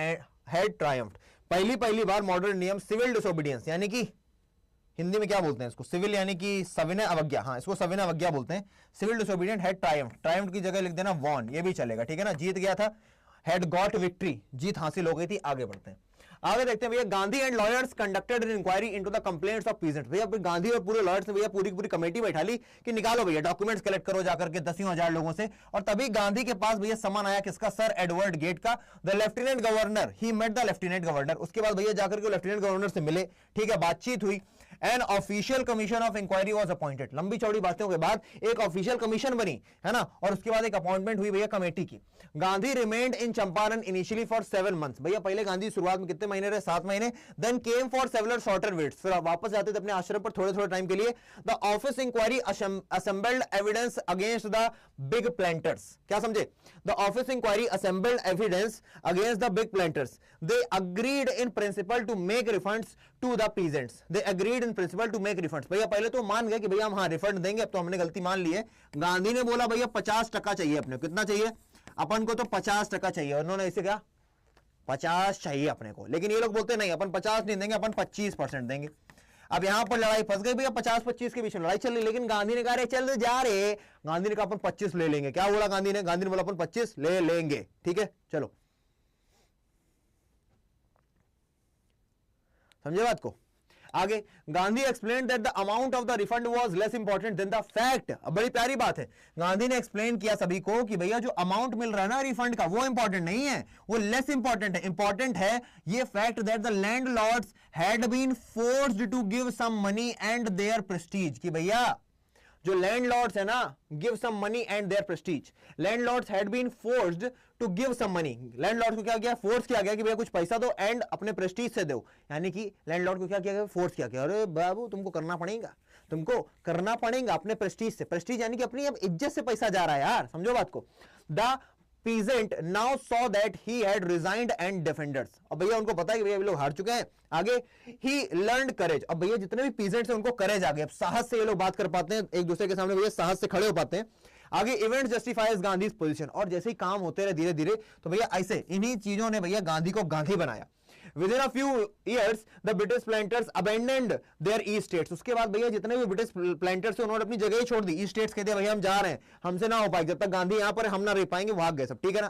had triumphed. पहली बार मॉडर्न इंडिया में सिविल डिसोबीडियंस, यानी कि हिंदी में क्या बोलते हैं इसको, सिविल यानी कि सविनय अवज्ञा, हाँ इसको सविनय अवज्ञा बोलते हैं। Civil disobedient had triumphed, triumphed की जगह लिख देना वॉन, ये भी चलेगा, ठीक है ना। जीत गया था, हैड गॉट विक्ट्री, जीत हासिल हो गई थी। आगे बढ़ते हैं, आगे देखते हैं भैया। Gandhi and lawyers conducted an inquiry into the complaints of peasants. भैया गांधी और पूरे लॉयर्स ने भैया पूरी कमेटी बैठा ली कि निकालो भैया डॉक्यूमेंट्स कलेक्ट करो जाकर के 10,000 लोगों से। और तभी गांधी के पास भैया सम्मान आया किसका? सर एडवर्ड गेट का, the lieutenant governor. He met the lieutenant governor. उसके बाद भैया जाकर के लेफ्टिनेंट गवर्नर से मिले, ठीक है, बातचीत हुई। An official commission of inquiry was appointed. लंबी चौड़ी बातों के बाद एक ऑफिशियल कमीशन बनी, है ना, और उसके बाद एक अपॉइंटमेंट हुई भैया कमेटी की। Gandhi remained in Champaran initially for 7 months। भैया पहले गांधी शुरुआत में कितने महीने रहे? 7 महीने। Then came for several shorter visits, फिर वापस जाते थे अपने आश्रम पर थोड़े टाइम के लिए। The office inquiry assembled evidence against the big planters. क्या समझे? The office inquiry assembled evidence against the big planters. They agreed in principle to make refunds to the peasants. They agreed in principle to make refunds. भैया पहले तो मान गए कि भैया हम हाँ रिफंड देंगे, अब तो हमने गलती मान ली है। गांधी ने बोला भैया 50% चाहिए अपने, कितना चाहिए अपन को? तो 50% चाहिए। उन्होंने इसे क्या 50 चाहिए अपने को, लेकिन ये लोग बोलते नहीं अपन 50 नहीं देंगे, अपन 25% देंगे। अब यहां पर लड़ाई फंस गई भैया, 50-25 के बीच में लड़ाई चल रही, लेकिन गांधी ने कहा रे चल जा रे, गांधी ने कहा अपन 25 ले लेंगे। क्या बोला गांधी ने? गांधी ने बोला अपन 25 ले लेंगे, ठीक है। चलो समझे बात को? आगे Gandhi explain that the amount of the refund was less important than the fact. अब बड़ी प्यारी बात है, गांधी ने एक्सप्लेन किया सभी को कि भैया जो अमाउंट मिल रहा है ना रिफंड का, वो इंपॉर्टेंट नहीं है, वो लेस इंपॉर्टेंट है। इंपॉर्टेंट है ये fact that the landlords had been forced to give some money and their prestige. कि भैया जो लैंडलॉर्ड्स है ना, give some money and their prestige. Landlords had been forced to give some money. Landlord को क्या किया? फोर्स किया गया कि भैया कुछ पैसा दो एंड अपने प्रेस्टीज से दो। यानी कि लैंडलॉर्ड को क्या किया गया? फोर्स किया गया। अरे बाबू तुमको करना पड़ेगा अपने प्रेस्टीज से। प्रेस्टीज यानी कि अपनी अब इज्जत से पैसा जा रहा है यार, समझो बात को। The peasant now saw that he had resigned and defenders। अब भैया उनको पता है कि भैया ये लोग हार चुके हैं। आगे he learned courage। अब भैया जितने भी peasants हैं उनको करेज आ गया, अब साहस से ये लोग बात कर पाते हैं एक दूसरे के सामने, भैया साहस से खड़े हो पाते हैं। आगे इवेंट जस्टिफाइज गांधी पोजीशन। और जैसे ही काम होते रहे धीरे धीरे तो भैया ऐसे इन्हीं चीजों ने भैया गांधी को गांधी बनाया। Within a few years, the British planters abandoned their east states। उसके बाद भैया जितने भी ब्रिटिश प्लांटर्स थे उन्होंने अपनी जगह ही छोड़ दी, ईस्ट स्टेट्स कहते भैया हम जा रहे हैं, हमसे ना हो पाएगा, जब तक गांधी यहां पर हम ना रह पाएंगे, भाग गए सब, ठीक है ना।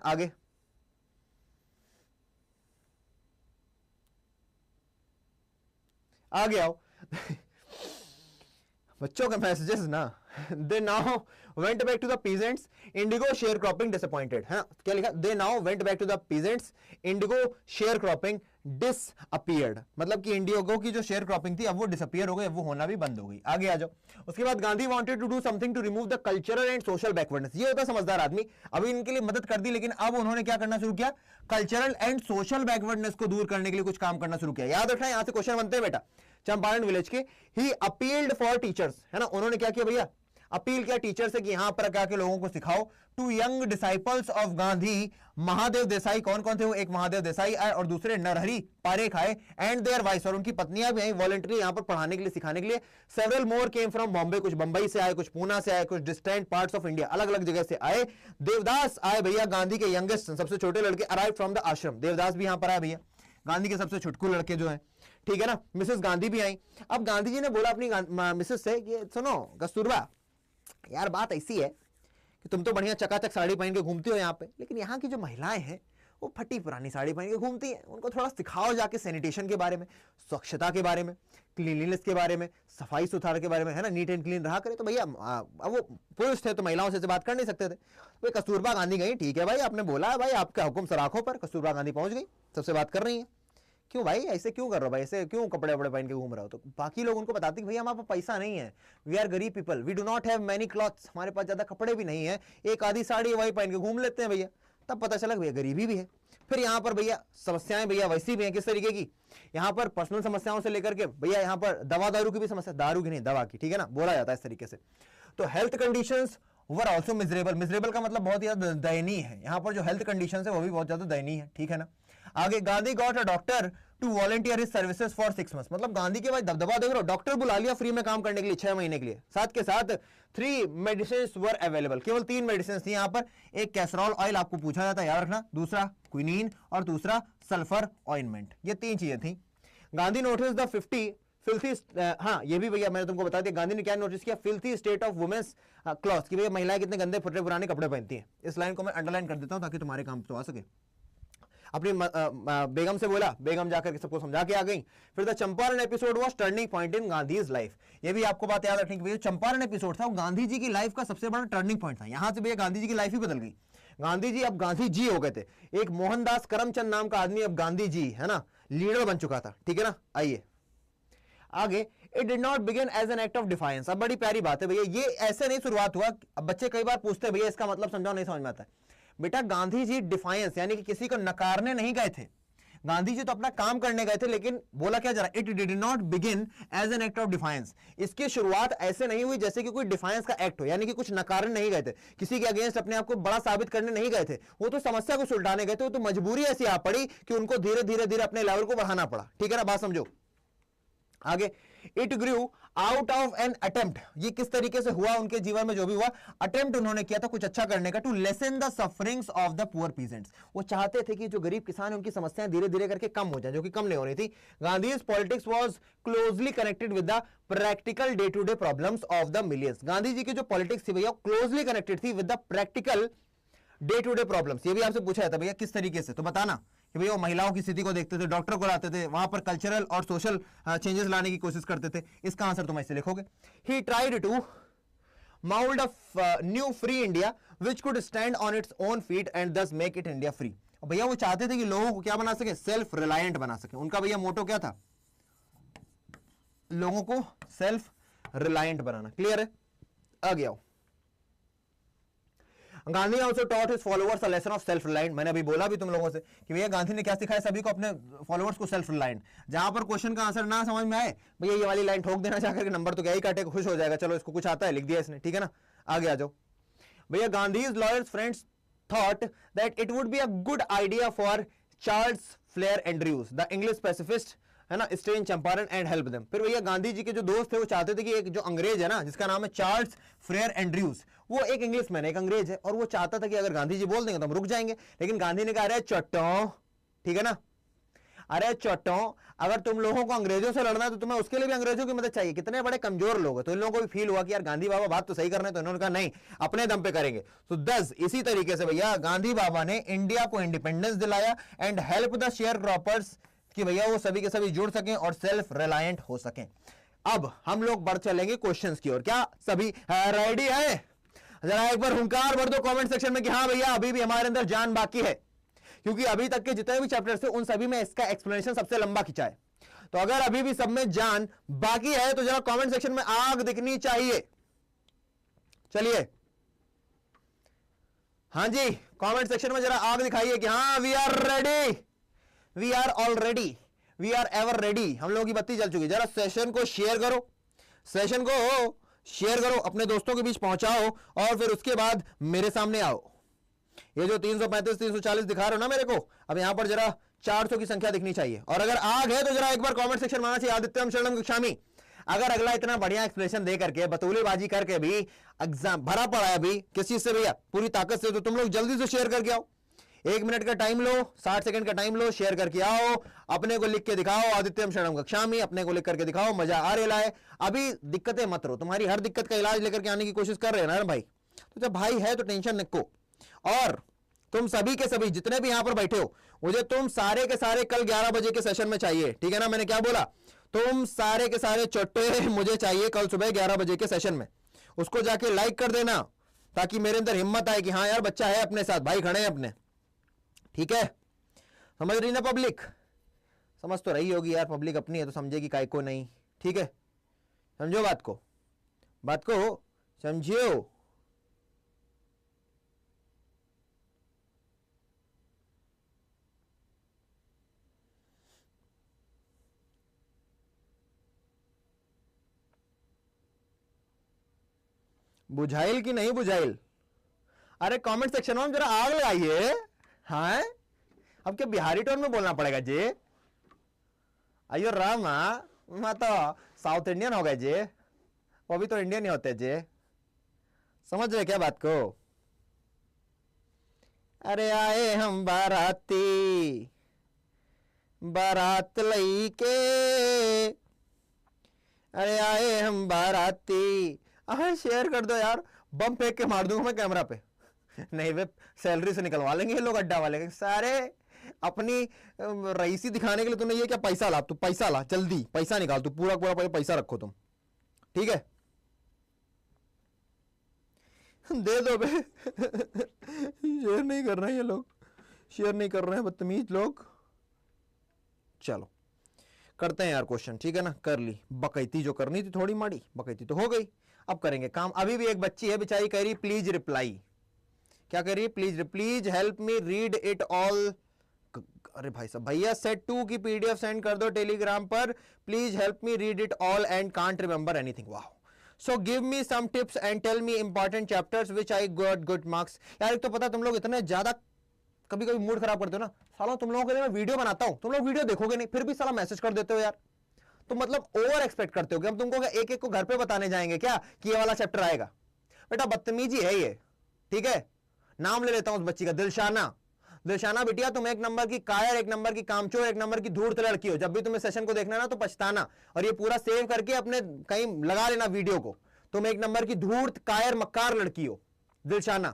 आगे आओ बच्चों के मैसेजेस ना। They now went back to the peasants, indigo sharecropping disappointed। है क्या लिखा? They now went back to the peasants, indigo sharecropping disappeared। मतलब कि इंडिगो की जो शेयर क्रॉपिंग थी अब वो डिसअपियर हो गई, अब वो होना भी बंद हो गई। आगे आ जाओ। उसके बाद Gandhi wanted to do something to remove the cultural and social backwardness. ये होता समझदार आदमी, अभी इनके लिए मदद कर दी, लेकिन अब उन्होंने क्या करना शुरू किया? कल्चरल एंड सोशल बैकवर्डनेस को दूर करने के लिए कुछ काम करना शुरू किया। याद रखना, यहां से क्वेश्चन बनते हैं बेटा। चंपारण विलेज के ही अपील्ड फॉर टीचर्स, है ना, उन्होंने क्या किया भैया? अपील किया टीचर से कि यहां पर आके लोगों को सिखाओ। Two young disciples of Gandhi, Mahadev Desai, कौन कौन थे वो? एक महादेव देसाई आए और दूसरे नरहरि पारेख आए, एंड देयर वाइस, और उनकी पत्नियां भी आई वॉलंटरी यहां पर पढ़ाने के लिए, सिखाने के लिए। Several more came from Bombay, कुछ बंबई से आए, कुछ पूना से आए, कुछ डिस्टेंट पार्ट्स ऑफ इंडिया, अलग अलग जगह से आए। देवदास आए भैया, गांधी के यंगेस्ट सबसे छोटे लड़के, अराइव फ्रॉम द आश्रम। देवदास भी यहां पर आए भैया, गांधी के सबसे छुटकू लड़के जो हैं, ठीक है ना। मिसेस गांधी भी आई। अब गांधी जी ने बोला अपनी मिसेस से कि सुनो कस्तूरबा, यार बात ऐसी है कि तुम तो बढ़िया चकाचक साड़ी पहन के घूमती हो यहाँ पे, लेकिन यहाँ की जो महिलाएं हैं वो फटी पुरानी साड़ी पहन के घूमती हैं। उनको थोड़ा सिखाओ जाके सैनिटेशन के बारे में, स्वच्छता के बारे में, क्लीनलीनेस के बारे में, सफाई सुथरा के बारे में, है ना, नीट एंड क्लीन रहा करे। तो भैया अब वो पुरुष थे तो महिलाओं से बात कर नहीं सकते थे। तो कस्तूरबा गांधी गई, ठीक है भाई आपने बोला है भाई, आपका हुक्म सराखों पर। कस्तूरबा गांधी पहुंच गई, सबसे बात कर रही है। क्यों भाई ऐसे क्यों कर रहे हो भाई, ऐसे क्यों कपड़े वपड़े पहन के घूम रहे हो? तो बाकी लोग उनको बताते कि भैया हमारे पास पैसा नहीं है, वी आर गरीब people, we do not have many clothes, हमारे पास ज्यादा कपड़े भी नहीं है, एक आधी साड़ी वही पहन के घूम लेते हैं भैया। तब पता चला भैया गरीबी भी है। फिर यहाँ पर भैया समस्याएं भैया वैसी भी हैं, किस तरीके की, यहाँ पर पर्सनल समस्याओं से लेकर के भैया यहाँ पर दवा दारू की भी समस्या, दारू की नहीं दवा की, ठीक है ना, बोला जाता है इस तरीके से। तो health conditions were also miserable, miserable का मतलब बहुत ज्यादा दयनीय है, यहाँ पर जो हेल्थ कंडीशन है वो भी बहुत ज्यादा दयनीय है, ठीक है ना। आगे Gandhi got a doctor to volunteer his services for 6 months, मतलब गांधी के भाई दबदबा देख रहे हो, डॉक्टर बुला लिया फ्री में काम करने के लिए 6 महीने के लिए, साथ के साथ 3 मेडिसिन वर अवेलेबल, केवल 3 मेडिसिन थी यहाँ पर। एक कैसरॉल ऑयल आपको पूछा जाता है, याद रखना, दूसरा क्विनीन और दूसरा सल्फर ऑइंटमेंट, ये 3 चीजें थी। गांधी नोटिस द 50 फिल्थी, हाँ ये भी भैया मैंने तुमको बता दिया, गांधी ने क्या नोटिस किया, filthy state of women's cloth, कि भैया महिलाएं कितने गंदे फटे पुराने कपड़े पहनती हैं। इस लाइन को मैं अंडरलाइन कर देता हूं ताकि तुम्हारे काम तो आ सके। अपनी बेगम से बोला, बेगम जाकर के सबको समझा के आ गई। फिर the Champaran episode was turning point in Gandhi's life, ये भी आपको बात याद रखनी कि भैया चंपारण एपिसोड था वो गांधी जी की लाइफ का सबसे बड़ा टर्निंग पॉइंट था, यहां से भैया गांधी जी की लाइफ ही बदल गई। गांधी जी अब गांधी जी हो गए थे, एक मोहनदास करमचंद नाम का आदमी अब गांधी जी है ना, लीडर बन चुका था, ठीक है ना। आइए आगे, it did not begin as an act of defiance, अब बड़ी प्यारी बात है भैया, ये ऐसे नहीं शुरुआत हुआ। अब बच्चे कई बार पूछते हैं भैया इसका मतलब समझाओ, नहीं समझ में आता है। बेटा गांधी जी डिफायंस यानी कि किसी को नकारने नहीं गए थे, गांधी जी तो अपना काम करने गए थे, लेकिन बोला क्या जरा, it did not begin as an act of defiance, इसकी शुरुआत ऐसे नहीं हुई जैसे कि कोई डिफायंस का एक्ट हो, यानी कि कुछ नकारने नहीं गए थे, किसी के अगेंस्ट अपने आप को बड़ा साबित करने नहीं गए थे, वो तो समस्या को सुलझाने गए थे, वो तो मजबूरी ऐसी आ पड़ी कि उनको धीरे धीरे धीरे अपने लेवल को बढ़ाना पड़ा, ठीक है ना, बात समझो। आगे, it grew out of an attempt, ये किस तरीके से हुआ उनके जीवन में, जो भी हुआ अटेम्प्ट उन्होंने किया था कुछ अच्छा करने का, to lessen the sufferings of the poor peasants, वो चाहते थे कि जो गरीब किसान है उनकी समस्याएं धीरे धीरे करके कम हो जाए, जो कि कम नहीं हो रही थी। Gandhi's politics was closely connected with the practical day to day problems of the millions, Gandhi ji की जो पॉलिटिक्स थी भैया क्लोजली कनेक्टेड थी with the practical day to day problems. ये भी आपसे पूछा जाता भैया किस तरीके से, तो बताना कि भैया वो महिलाओं की स्थिति को देखते थे, डॉक्टर को लाते थे, वहां पर कल्चरल और सोशल चेंजेस लाने की कोशिश करते थे। इसका आंसर तुम ऐसे लिखोगे, he tried to mould a new free India which could stand on its own feet and thus make it India free. भैया वो चाहते थे कि लोगों को क्या बना सके, सेल्फ रिलायंट बना सके। उनका भैया मोटो क्या था, लोगों को सेल्फ रिलायंट बनाना। क्लियर है, आ गया। Gandhi also taught his followers a lesson of self reliant, मैंने अभी बोला भी तुम लोगों से कि भैया गांधी ने क्या सिखाया सभी को, अपने फॉलोअर्स को सेल्फ रिलायंट। जहां पर क्वेश्चन का आंसर ना समझ में आए भैया ये वाली लाइन ठोक देना, चाहकर के नंबर तो क्या ही काटेगा, खुश हो जाएगा, चलो इसको कुछ आता है लिख दिया इसने, ठीक है ना। आगे आ जाओ भैया, Gandhi's lawyers friends thought that it would be a good idea for Charles Freer Andrews the English pacifist है ना, stay in Champaran and help them. फिर भैया गांधी जी के जो दोस्त थे वो चाहते थे कि एक जो अंग्रेज है ना जिसका नाम है चार्ल्स फ्लेयर एंड्रयूज, वो एक इंग्लिशमैन एक अंग्रेज है, और वो चाहता था कि अगर गांधी जी बोल देंगे तो हम रुक जाएंगे। लेकिन गांधी ने कहा अरे चट्टों, ठीक है ना, अरे चट्टों, अगर तुम लोगों को अंग्रेजों से लड़ना है तो तुम्हें उसके लिए भी अंग्रेजों की मदद चाहिए। कितने बड़े कमजोर लोग हैं। तो इन लोगों को भी फील हुआ कि यार गांधी बाबा बात तो सही कर रहे हैं, तो इन्होंने कहा नहीं अपने दम पे करेंगे। तो 10 इसी तरीके से भैया गांधी बाबा ने इंडिया को इंडिपेंडेंस दिलाया and help the sharecroppers, कि भैया वो सभी के सभी जुड़ सकें और सेल्फ रिलायंट हो सकें। अब हम लोग बढ़ चलेंगे क्वेश्चंस की ओर। क्या सभी रेडी है? जरा एक बार हुंकार भर दो कमेंट सेक्शन में कि हाँ भैया अभी भी हमारे अंदर जान बाकी है, क्योंकि अभी तक के जितने भी चैप्टर्स थे उन सभी में इसका एक्सप्लेनेशन सबसे लंबा खिंचा है। तो अगर अभी भी सब में जान बाकी है तो जरा कमेंट सेक्शन में आग दिखनी चाहिए। चलिए हाँ जी, कमेंट सेक्शन में जरा आग दिखाइए कि हाँ we are ready, we are already, we are ever ready. हम लोगों की बत्ती जल चुकी है। जरा सेशन को शेयर करो, सेशन को शेयर करो, अपने दोस्तों के बीच पहुंचाओ और फिर उसके बाद मेरे सामने आओ। ये जो 335 340 दिखा रहे हो ना मेरे को, अब यहां पर जरा 400 की संख्या दिखनी चाहिए। और अगर आग है तो जरा एक बार कमेंट सेक्शन में आना चाहिए। आदित्यम शरणम कक्षामी, अगर अगला इतना बढ़िया एक्सप्लेनेशन दे करके बतौलेबाजी करके भी एग्जाम भरा पड़ा है अभी किस चीज से भैया, पूरी ताकत से, तो तुम लोग जल्दी से शेयर करके आओ। 1 मिनट का टाइम लो, 60 सेकंड का टाइम लो, शेयर करके आओ, अपने को लिख के दिखाओ आदित्यम शरणम कक्षामी, अपने को लिख करके दिखाओ, मजा आ रहा है। अभी दिक्कतें मत रो, तुम्हारी हर दिक्कत का इलाज लेकर के आने की कोशिश कर रहे हैं ना भाई। तो जब भाई है तो टेंशन रखो। और तुम सभी के सभी जितने भी यहां पर बैठे हो, मुझे तुम सारे के सारे कल 11 बजे के सेशन में चाहिए, ठीक है ना। मैंने क्या बोला, तुम सारे के सारे चट्टे मुझे चाहिए कल सुबह 11 बजे के सेशन में। उसको जाके लाइक कर देना ताकि मेरे अंदर हिम्मत आए कि हाँ यार बच्चा है अपने साथ, भाई खड़े हैं अपने, ठीक है। समझ रही ना पब्लिक, समझ तो रही होगी यार, पब्लिक अपनी है तो समझेगी, काय को नहीं, ठीक है, समझो बात को, बात को समझियो। बुझाइल कि नहीं बुझाइल? अरे कमेंट सेक्शन में जरा आग लगाइए। हाँ, अब क्या बिहारी टोन में बोलना पड़ेगा जी? अयो रामा, मैं तो साउथ इंडियन हो गए जी, वो भी तो इंडियन ही होते जी, समझ रहे क्या बात को? अरे आए हम बाराती, बारात लई के, अरे आए हम बाराती। अरे शेयर कर दो यार, बम फेंक के मार दूंगा मैं कैमरा पे। नहीं वे सैलरी से निकलवा लेंगे ये लोग अड्डा वाले सारे, अपनी रईसी दिखाने के लिए। तूने ये क्या, पैसा ला, तू पैसा ला, जल्दी पैसा निकाल, तू पूरा पूरा पैसा रखो तुम, ठीक है? दे दो बे। शेयर नहीं कर रहे हैं ये लोग, शेयर नहीं कर रहे हैं बदतमीज लोग। चलो करते हैं यार क्वेश्चन, ठीक है ना? कर ली बकैती जो करनी थी, थोड़ी माड़ी बकैती तो हो गई, अब करेंगे काम। अभी भी एक बच्ची है बेचारी, कह रही प्लीज रिप्लाई। क्या कह रही है? Please help me read it all. अरे भाई साहब, भैया सेट 2 की पीडीएफ सेंड कर दो टेलीग्राम पर, please help me read it all and can't remember anything. वाह, so give me some tips and tell me important chapters which I got good marks. यार एक तो पता तुम लोग इतने ज्यादा कभी कभी मूड खराब करते हो ना सालों, तुम लोगों के लिए मैं वीडियो बनाता हूं, तुम लोग वीडियो देखोगे नहीं, फिर भी साला मैसेज कर देते हो यार। तो मतलब ओवर एक्सपेक्ट करते हो कि हम तुमको एक एक को घर पे बताने जाएंगे क्या कि ये वाला चैप्टर आएगा? बेटा बदतमीजी है ये, ठीक है? नाम ले लेता हूं उस बच्ची का, दिलशाना। दिलशाना बिटिया, तुम एक नंबर की कायर, एक नंबर की कामचोर, एक नंबर की धूर्त लड़की हो। जब भी तुम्हें सेशन को देखना ना तो पछताना, और ये पूरा सेव करके अपने कहीं लगा लेना वीडियो को। तुम एक नंबर की धूर्त कायर मक्कार लड़की हो दिलशाना।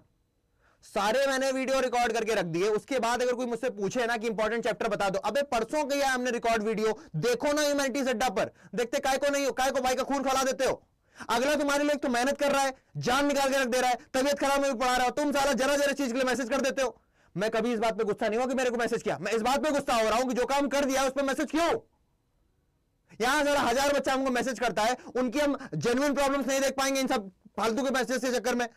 सारे मैंने वीडियो रिकॉर्ड करके रख दिए, उसके बाद अगर कोई मुझसे पूछे ना कि इंपॉर्टेंट चैप्टर बता दो, अबे परसों किया हमने रिकॉर्ड वीडियो, देखो ना ह्यूमैनिटीज अड्डा पर, देखते काय को नहीं हो, काय को भाई का खून खौला देते हो। अगला तुम्हारे लिए तो मेहनत कर रहा है, जान निकाल के रख दे रहा है, तबियत खराब में भी पढ़ा रहा हो, तुम साला जरा जरा चीज के लिए मैसेज कर देते हो। मैं कभी इस बात पे गुस्सा नहीं हुआ कि मेरे को मैसेज किया, मैं इस बात पे गुस्सा हो रहा हूं कि जो काम कर दिया उस पर मैसेज क्यों? यहां जरा 1000 बच्चा हमको मैसेज करता है, उनकी हम जेन्युइन प्रॉब्लम्स नहीं देख पाएंगे इन सब फालतू के मैसेज के चक्कर में।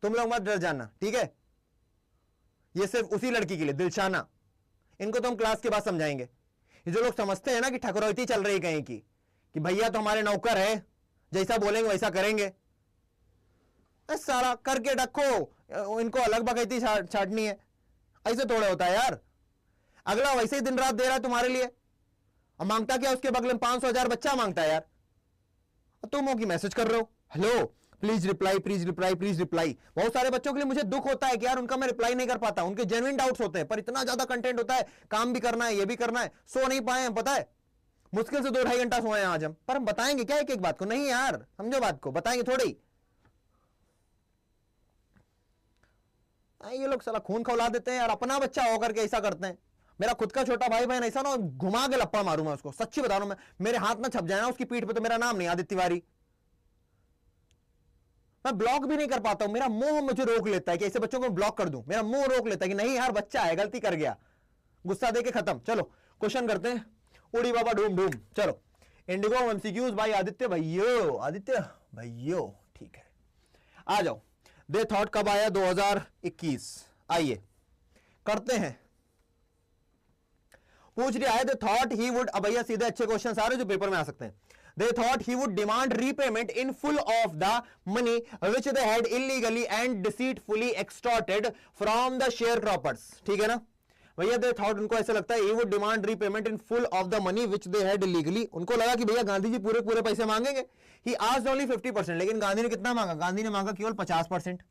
तुम लोग मत डर जाना, ठीक है? ये सिर्फ उसी लड़की के लिए, दिलशाना। इनको तो हम क्लास के बाद समझाएंगे। ये जो लोग समझते हैं ना कि ठकुरौती चल रही कहीं की, कि भैया तो हमारे नौकर है, जैसा बोलेंगे वैसा करेंगे, सारा करके रखो, इनको अलग बकैती छाटनी है। ऐसे थोड़े होता है यार। अगला वैसे ही दिन रात दे रहा है तुम्हारे लिए, और मांगता क्या? उसके बगले में 500,000 बच्चा मांगता है यार, तुम हो कि मैसेज कर रहे हो, hello please reply, please reply, please reply. बहुत सारे बच्चों के लिए मुझे दुख होता है कि यार उनका मैं रिप्लाई नहीं कर पाता, उनके जेन्युइन डाउट्स होते हैं, पर इतना ज्यादा कंटेंट होता है, काम भी करना है, ये भी करना है, सो नहीं पाए हैं, पता है? मुश्किल से 2-2.5 घंटा सोए हैं आज हम, पर हम बताएंगे क्या एक एक बात को? नहीं यार, समझो बात को, बताएंगे थोड़ी। ये लोग साला खून खौला देते हैं यार, अपना बच्चा होकर के ऐसा करते हैं। मेरा खुद का छोटा भाई बहन ऐसा ना, घुमा के लप्पा मारूं मैं उसको, सच्ची बता रहा हूं मैं, मेरे हाथ ना छप जाए ना उसकी पीठ पे तो मेरा नाम नहीं आदित्य तिवारी। मैं ब्लॉक भी नहीं कर पाता हूं, मेरा मुंह मुझे रोक लेता है कि ऐसे बच्चों को ब्लॉक कर दूं, मेरा मुंह रोक लेता है कि नहीं यार बच्चा है, गलती कर गया, गुस्सा देके खत्म। चलो क्वेश्चन करते हैं, उड़ी बाबा डूम डूम। चलो इंडिगो एमसीक्यूज भाई आदित्य भैयो, आदित्य भैयो, ठीक है आ जाओ। दे थॉट कब आया? 2021। आइए करते हैं। पूछ रहा है दे थॉट ही वुड, अब भैया सीधे अच्छे क्वेश्चन आ रहे जो पेपर में आ सकते हैं। They thought he would demand repayment in full of the money which they had illegally and deceitfully extorted from the sharecroppers. ठीक है ना भैया? they thought, उनको ऐसा लगता है, he would demand repayment in full of the money which they had illegally. उनको लगा कि भैया गांधी जी पूरे पूरे पैसे मांगेंगे। He asked only 50%, लेकिन गांधी ने कितना मांगा? गांधी ने मांगा केवल 50%।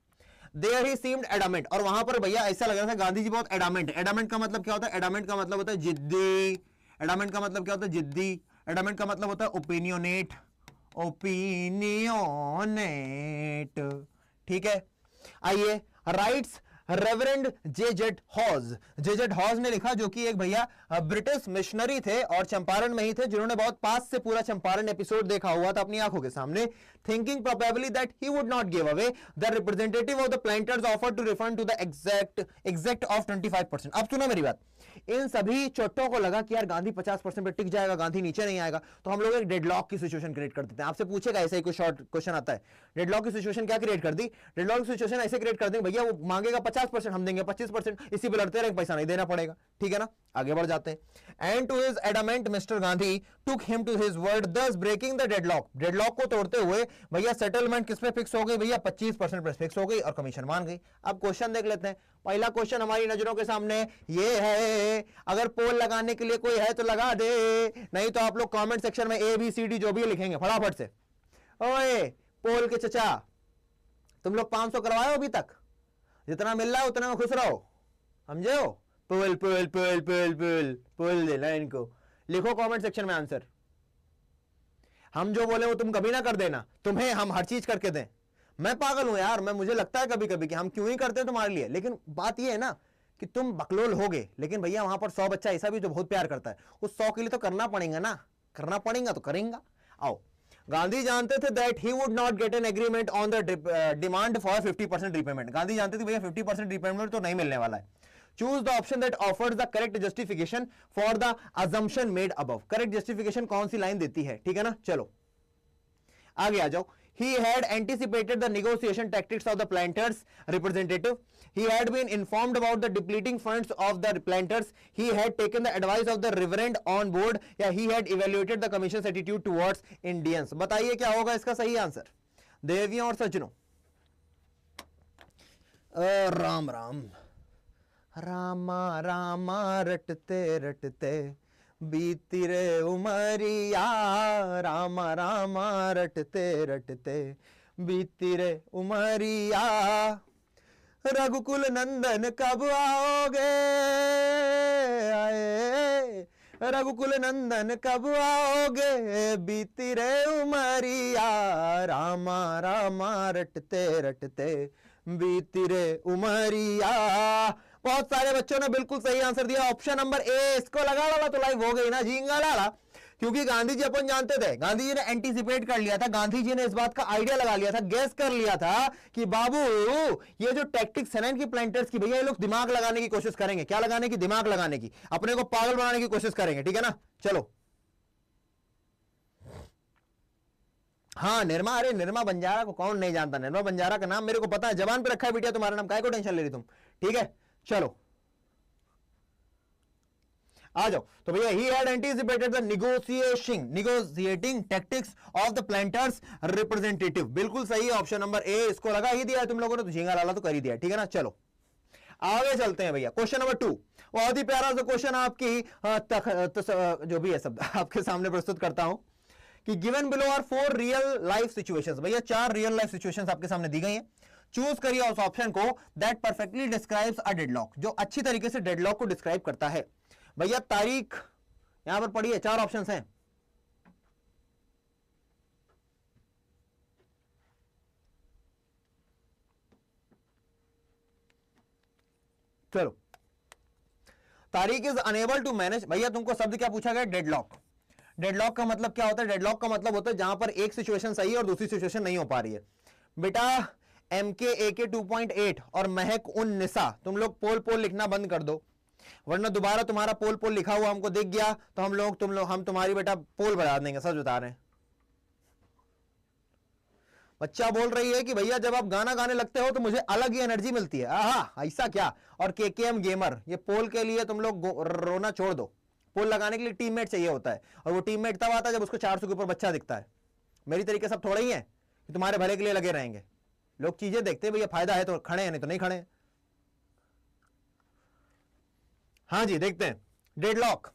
There he seemed adamant, और वहां पर भैया ऐसा लग रहा था गांधी जी बहुत एडामेंट है। एडामेंट का मतलब क्या होता है? एडामेंट का मतलब होता है जिद्दी। एडामेंट का मतलब क्या होता है? जिद्दी। एडामेंट का मतलब होता है ओपिनियनेट, ओपिनियनेट, ठीक है? आइए, राइट्स रेवरेंड जेजेड हॉज ने लिखा, जो कि एक भैया ब्रिटिश मिशनरी थे और चंपारण में ही थे, जिन्होंने बहुत पास से पूरा चंपारण एपिसोड देखा हुआ था अपनी आंखों के सामने. Thinking probably that he would not give away, the representative of the planters offered to refund to the exact of 25%. अब सुनो मेरी बात, इन सभी चोटों को लगा कि यार गांधी 50% पे टिक जाएगा, गांधी नीचे नहीं आएगा, तो हम लोग एक डेडलॉक की सिचुएशन क्रिएट कर देते हैं. आपसे पूछेगा ऐसा ही कोई शॉर्ट क्वेश्चन आता है, डेडलॉक की सिचुएशन क्या क्रिएट कर दी? डेडलॉक की सिचुएशन ऐसे क्रिएट कर देंगे, भैया वो मांगेगा 50%, हम देंगे 25%, इसी पे लड़ते रहेंगे, पैसा नहीं देना पड़ेगा. ठीक है ना, आगे बढ़ जाते हैं. And to his adamant mister Gandhi took him to his word, thus breaking the deadlock. Deadlock को तोड़ते हुए भैया सेटलमेंट किस पे फिक्स हो गई? भैया 25% पे फिक्स हो गई और कमीशन मान गई. अब क्वेश्चन देख लेते हैं. पहला क्वेश्चन हमारी नजरों के सामने ये है, अगर पोल लगाने के लिए कोई है तो लगा दे, नहीं तो आप लोग कमेंट सेक्शन में ABCD जो भी लिखेंगे फटाफट से. ओए पोल के चचा, तुम लोग 500 करवाए अभी तक? जितना मिल रहा है उतना में खुश रहो, समझे हो? पोल पोल पोल पोल पोल पोल देना इनको. लिखो कमेंट सेक्शन में आंसर. हम जो बोले वो तुम कभी ना कर देना, तुम्हें हम हर चीज करके दें. मैं पागल हूं यार, मैं मुझे लगता है कभी कभी कि हम क्यों ही करते हैं तुम्हारे लिए, लेकिन बात ये है ना कि तुम बकलोल होगे, लेकिन भैया वहां पर 100 बच्चा ऐसा भी जो बहुत प्यार करता है, उस 100 के लिए तो करना पड़ेगा ना, करना पड़ेगा तो करेंगे. आओ. गांधी जानते थे that he would not get an agreement on the demand for 50% repayment. Gandhi जानते थे भैया 50% रिपेमेंट तो नहीं मिलने वाला है. Choose the option that offers the correct justification for the assumption made above. Correct justification कौन सी लाइन देती है? ठीक है ना, चलो आगे आ जाओ. He had anticipated the negotiation tactics of the planters representative. He had been informed about the depleting funds of the planters. He had taken the advice of the reverend on board. Yeah, he had evaluated the commission's attitude towards Indians. बताइए क्या होगा इसका सही answer देवियों और सज्जनों? राम राम रामा रामा रटते रटते बीती रे उमरिया, रामा रामा रटते रटते बीती रे उमरिया. रघुकुल नंदन कब आओगे? आए रघुकुल नंदन कब आओगे? बीती रे उमरिया, रामा रामा रटते रटते बीती रे उमरिया. बहुत सारे बच्चों ने बिल्कुल सही आंसर दिया, ऑप्शन नंबर ए. इसको लगा डाला तो लाइव हो गई ना, झींगा डाला. क्योंकि गांधी जी अपन जानते थे, गांधी जी ने एंटीसिपेट कर लिया था, गांधी जी ने इस बात का आइडिया लगा लिया था, गैस कर लिया था कि बाबू ये जो टैक्टिक्स है ना इनकी प्लांटर्स की, भैया ये लोग दिमाग लगाने की कोशिश करेंगे. क्या लगाने की? दिमाग लगाने की, अपने को पागल बनाने की कोशिश करेंगे. ठीक है ना, चलो. हाँ निर्मा, अरे निर्मा बंजारा को कौन नहीं जानता? निर्मा बंजारा का नाम मेरे को पता है, जबान पे रखा है बेटिया तुम्हारा नाम, काहे को टेंशन ले रही तुम? ठीक है चलो आ जाओ. तो भैया he had anticipated the negotiating tactics of the planters representative. बिल्कुल सही है, ऑप्शन नंबर ए. इसको लगा ही दिया है तुम लोगों ने, तो झींगा लाला तो कर ही दिया. ठीक है ना, चलो आगे चलते हैं भैया. क्वेश्चन नंबर 2, बहुत ही प्यारा सा क्वेश्चन आपकी जो भी है सब आपके सामने प्रस्तुत करता हूं कि given below are 4 real life situations. भैया 4 रियल लाइफ सिचुएशंस आपके सामने दी गई हैं. चूज करिए उस ऑप्शन को that perfectly describes a deadlock, जो अच्छी तरीके से डेडलॉक को डिस्क्राइब करता है. भैया तारीख यहां पर पढ़िए, 4 ऑप्शंस हैं. चलो. तारीख इज अनेबल टू मैनेज. भैया तुमको शब्द क्या पूछा गया? डेडलॉक. डेडलॉक का मतलब क्या होता है? डेडलॉक का मतलब होता है जहां पर एक सिचुएशन सही है और दूसरी सिचुएशन नहीं हो पा रही है. बेटा MKAK 2.8 और महक उन निशा, तुम लोग पोल पोल लिखना बंद कर दो, वरना दोबारा तुम्हारा पोल पोल लिखा हुआ हमको दिख गया तो हम तुम्हारी बेटा पोल बढ़ा देंगे. सच बता रहे हैं. बच्चा बोल रही है कि भैया जब आप गाना गाने लगते हो तो मुझे अलग ही एनर्जी मिलती है. आहा ऐसा क्या? और KKM गेमर, ये पोल के लिए तुम लोग रोना छोड़ दो. पोल लगाने के लिए टीममेट चाहिए होता है, और वो टीममेट तब आता है जब उसको 400 के ऊपर बच्चा दिखता है. मेरी तरीके सब थोड़ा ही है कि तुम्हारे भले के लिए लगे रहेंगे. लोग चीजें देखते हैं, भैया फायदा है तो खड़े हैं, नहीं तो नहीं खड़े. हाँ जी देखते हैं. डेडलॉक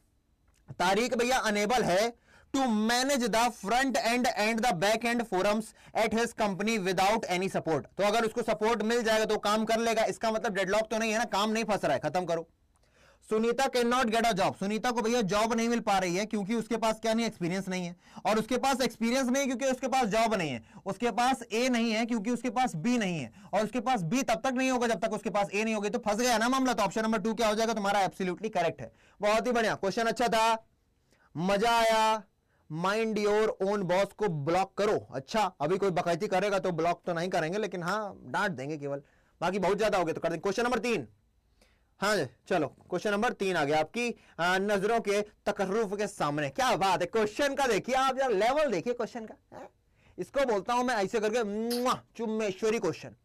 तारीख भैया अनेबल है to manage the front end and the back end forums at his company without any support. तो अगर उसको सपोर्ट मिल जाएगा तो काम कर लेगा. इसका मतलब डेडलॉक तो नहीं है ना, काम नहीं फंस रहा है, खत्म करो. Sunita can not get a job, Sunita को भैया जॉब नहीं मिल पा रही है क्योंकि उसके पास क्या नहीं, एक्सपीरियंस नहीं है, और उसके पास एक्सपीरियंस नहीं है क्योंकि उसके पास जॉब नहीं है, उसके पास ए नहीं है क्योंकि उसके पास बी नहीं है, और उसके पास बी तब तक नहीं होगा जब तक उसके पास ए नहीं होगी। तो फंस गया ना मामला। तो ऑप्शन नंबर 2 क्या हो जाएगा तुम्हारा, एब्सोल्युटली करेक्ट है। बहुत ही बढ़िया क्वेश्चन, अच्छा था, मजा आया। माइंड योर ओन बॉस को ब्लॉक करो। अच्छा, अभी कोई बकैती करेगा तो ब्लॉक तो नहीं करेंगे, लेकिन हाँ डांट देंगे केवल, बाकी बहुत ज्यादा हो गया तो कर देंगे। क्वेश्चन नंबर 3, हाँ चलो क्वेश्चन नंबर 3 आ गया आपकी नजरों के तकर्रुफ के सामने। क्या बात है, क्वेश्चन का देखिए आप यार, लेवल देखिए क्वेश्चन का है? इसको बोलता हूं मैं ऐसे करके चुम्मेश्वरी क्वेश्चन।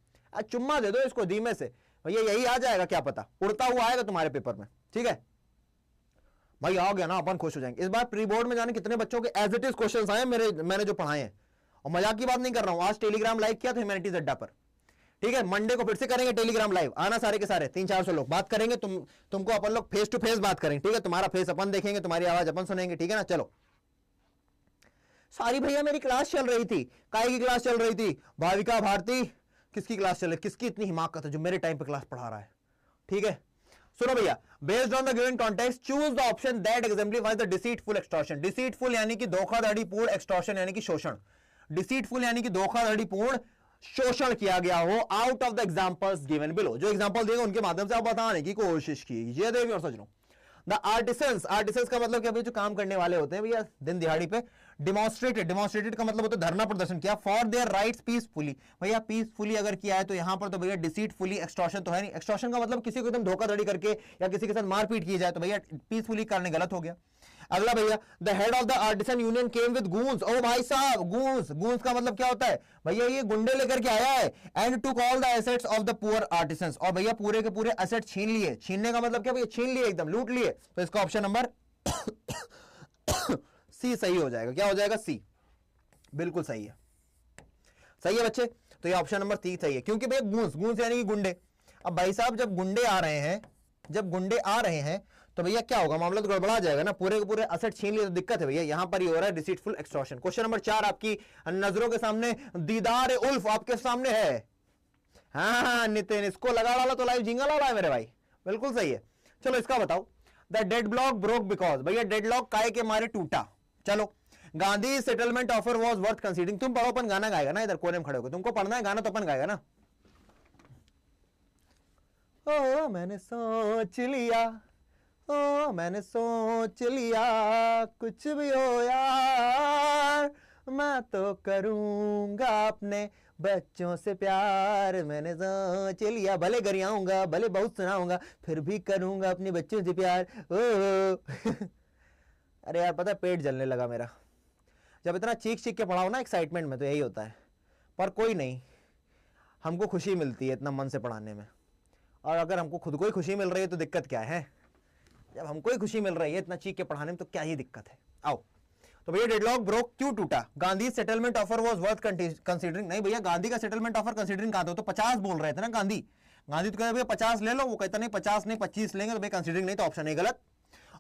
चुम्मा दे दो इसको धीमे से, भैया यही आ जाएगा, क्या पता उड़ता हुआ आएगा तुम्हारे पेपर में। ठीक है भाई, आ गया ना, अपन खुश हो जाएंगे। इस बार प्री बोर्ड में जाने कितने बच्चों के एज इट इज क्वेश्चंस आए मैंने जो पढ़ाए हैं, और मजाक की बात नहीं कर रहा हूं। आज टेलीग्राम लाइव किया था ह्यूमैनिटीज अड्डा पर, ठीक है, मंडे को फिर से करेंगे टेलीग्राम लाइव, आना सारे के सारे 300-400 लोग, बात करेंगे, तुमको अपन लोग फेस टू फेस बात करेंगे, ठीक है, तुम्हारा फेस अपन देखेंगे, तुम्हारी आवाज अपन सुनेंगे, ठीक है ना। चलो सारी भैया मेरी क्लास चल रही थी, काय की क्लास चल रही थी, भाविका भारती, किसकी क्लास चल रही, किसकी इतनी हिमाकत है जो मेरे टाइम पे क्लास पढ़ा रहा है। ठीक है, सुनो भैया, based on the given context choose the option that exemplifies the deceitful extortion. Deceitful यानी कि धोखाधड़ीपूर्ण, एक्सटॉर्शन यानी कि शोषण। डिसीटफुल यानी कि धोखाधड़ीपूर्ण, शोषण किया गया हो, out of the examples given below. जो एग्जांपल देंगे उनके माध्यम से आप बताने की कोशिश कीजिए। देवी और सजनों, द आर्टिसंस, आर्टिसंस का मतलब क्या, जो काम करने वाले होते हैं भैया दिन दिहाड़ी पे, डिमॉन्स्ट्रेटेड का मतलब होता है धरना प्रदर्शन किया, फॉर देयर राइट्स पीसफुली। भैया पीसफुली अगर किया है तो यहां पर तो भैया डिसीटफुली, एक्सटॉर्शन तो है नहीं। एक्सटॉर्शन का मतलब किसी को एकदम धोखाधड़ी करके या किसी के साथ मारपीट की जाए, तो भैया पीसफुली करने गलत हो गया। अगला भैया, the head of the artisan union came with goons. ओ भाई साहब, गूंस का मतलब क्या होता है भैया, ये गुंडे लेकर के आया है। And took all the assets of the poor artisans, और भैया पूरे के पूरे एसेट छीन लिए। छीनने का मतलब क्या भैया, छीन लिए, एकदम लूट लिए। तो इसका ऑप्शन नंबर सी सही हो जाएगा। क्या हो जाएगा, सी बिल्कुल सही है। सही है बच्चे, तो ये ऑप्शन नंबर 3 सही है, क्योंकि भैया गूंस यानी कि गुंडे। अब भाई साहब जब गुंडे आ रहे हैं तो भैया क्या होगा, मामला तो गड़बड़ा जाएगा ना, पूरे के पूरे असेट छीन लिए तो दिक्कत है भैया। यहां पर ही हो रहा है डिसीटफुल एक्सटॉर्शन। क्वेश्चन नंबर 4 आपकी नजरों के सामने, दीदार उल्फ आपके सामने है। हाँ नितिन, इसको लगा डाला तो लाइव जिंगल वाला है मेरे भाई, बिल्कुल सही है। चलो इसका बताओ, द डेडलॉक ब्रोक बिकॉज। भैया डेडलॉक काय के मारे टूटा। चलो, Gandhi settlement offer was worth considering. तुम पढ़ो, अपन गाना गाएगा ना, इधर कोने में खड़े होकर, तुमको पढ़ना है गाना तो अपन गाएगा ना। ओ मैंने सोच लिया, ओ मैंने सोच लिया, कुछ भी हो यार मैं तो करूंगा अपने बच्चों से प्यार। मैंने सोच लिया, भले गरियाऊंगा, भले बहुत सुनाऊंगा, फिर भी करूंगा अपने बच्चों से प्यार। ओ अरे यार पता है, पेट जलने लगा मेरा जब इतना चीख के पढ़ाओ ना एक्साइटमेंट में, तो यही होता है। पर कोई नहीं, हमको खुशी मिलती है इतना मन से पढ़ाने में, और अगर हमको खुद को ही खुशी मिल रही है तो दिक्कत क्या है। जब हमको ही खुशी मिल रही है इतना चीख के पढ़ाने में, तो क्या ही दिक्कत है। आओ, तो भैया डेडलॉक ब्रोक क्यों टूटा, Gandhi settlement offer was worth considering. नहीं भैया, गांधी का सेटलमेंट ऑफर कंसीडरिंग कहां था, तो 50 बोल रहे थे ना गांधी तो कहते भैया 50 ले लो, वो कहता नहीं 50 नहीं 25 लेंगे, तो भाई कंसीडरिंग नहीं, तो ऑप्शन नहीं गलत।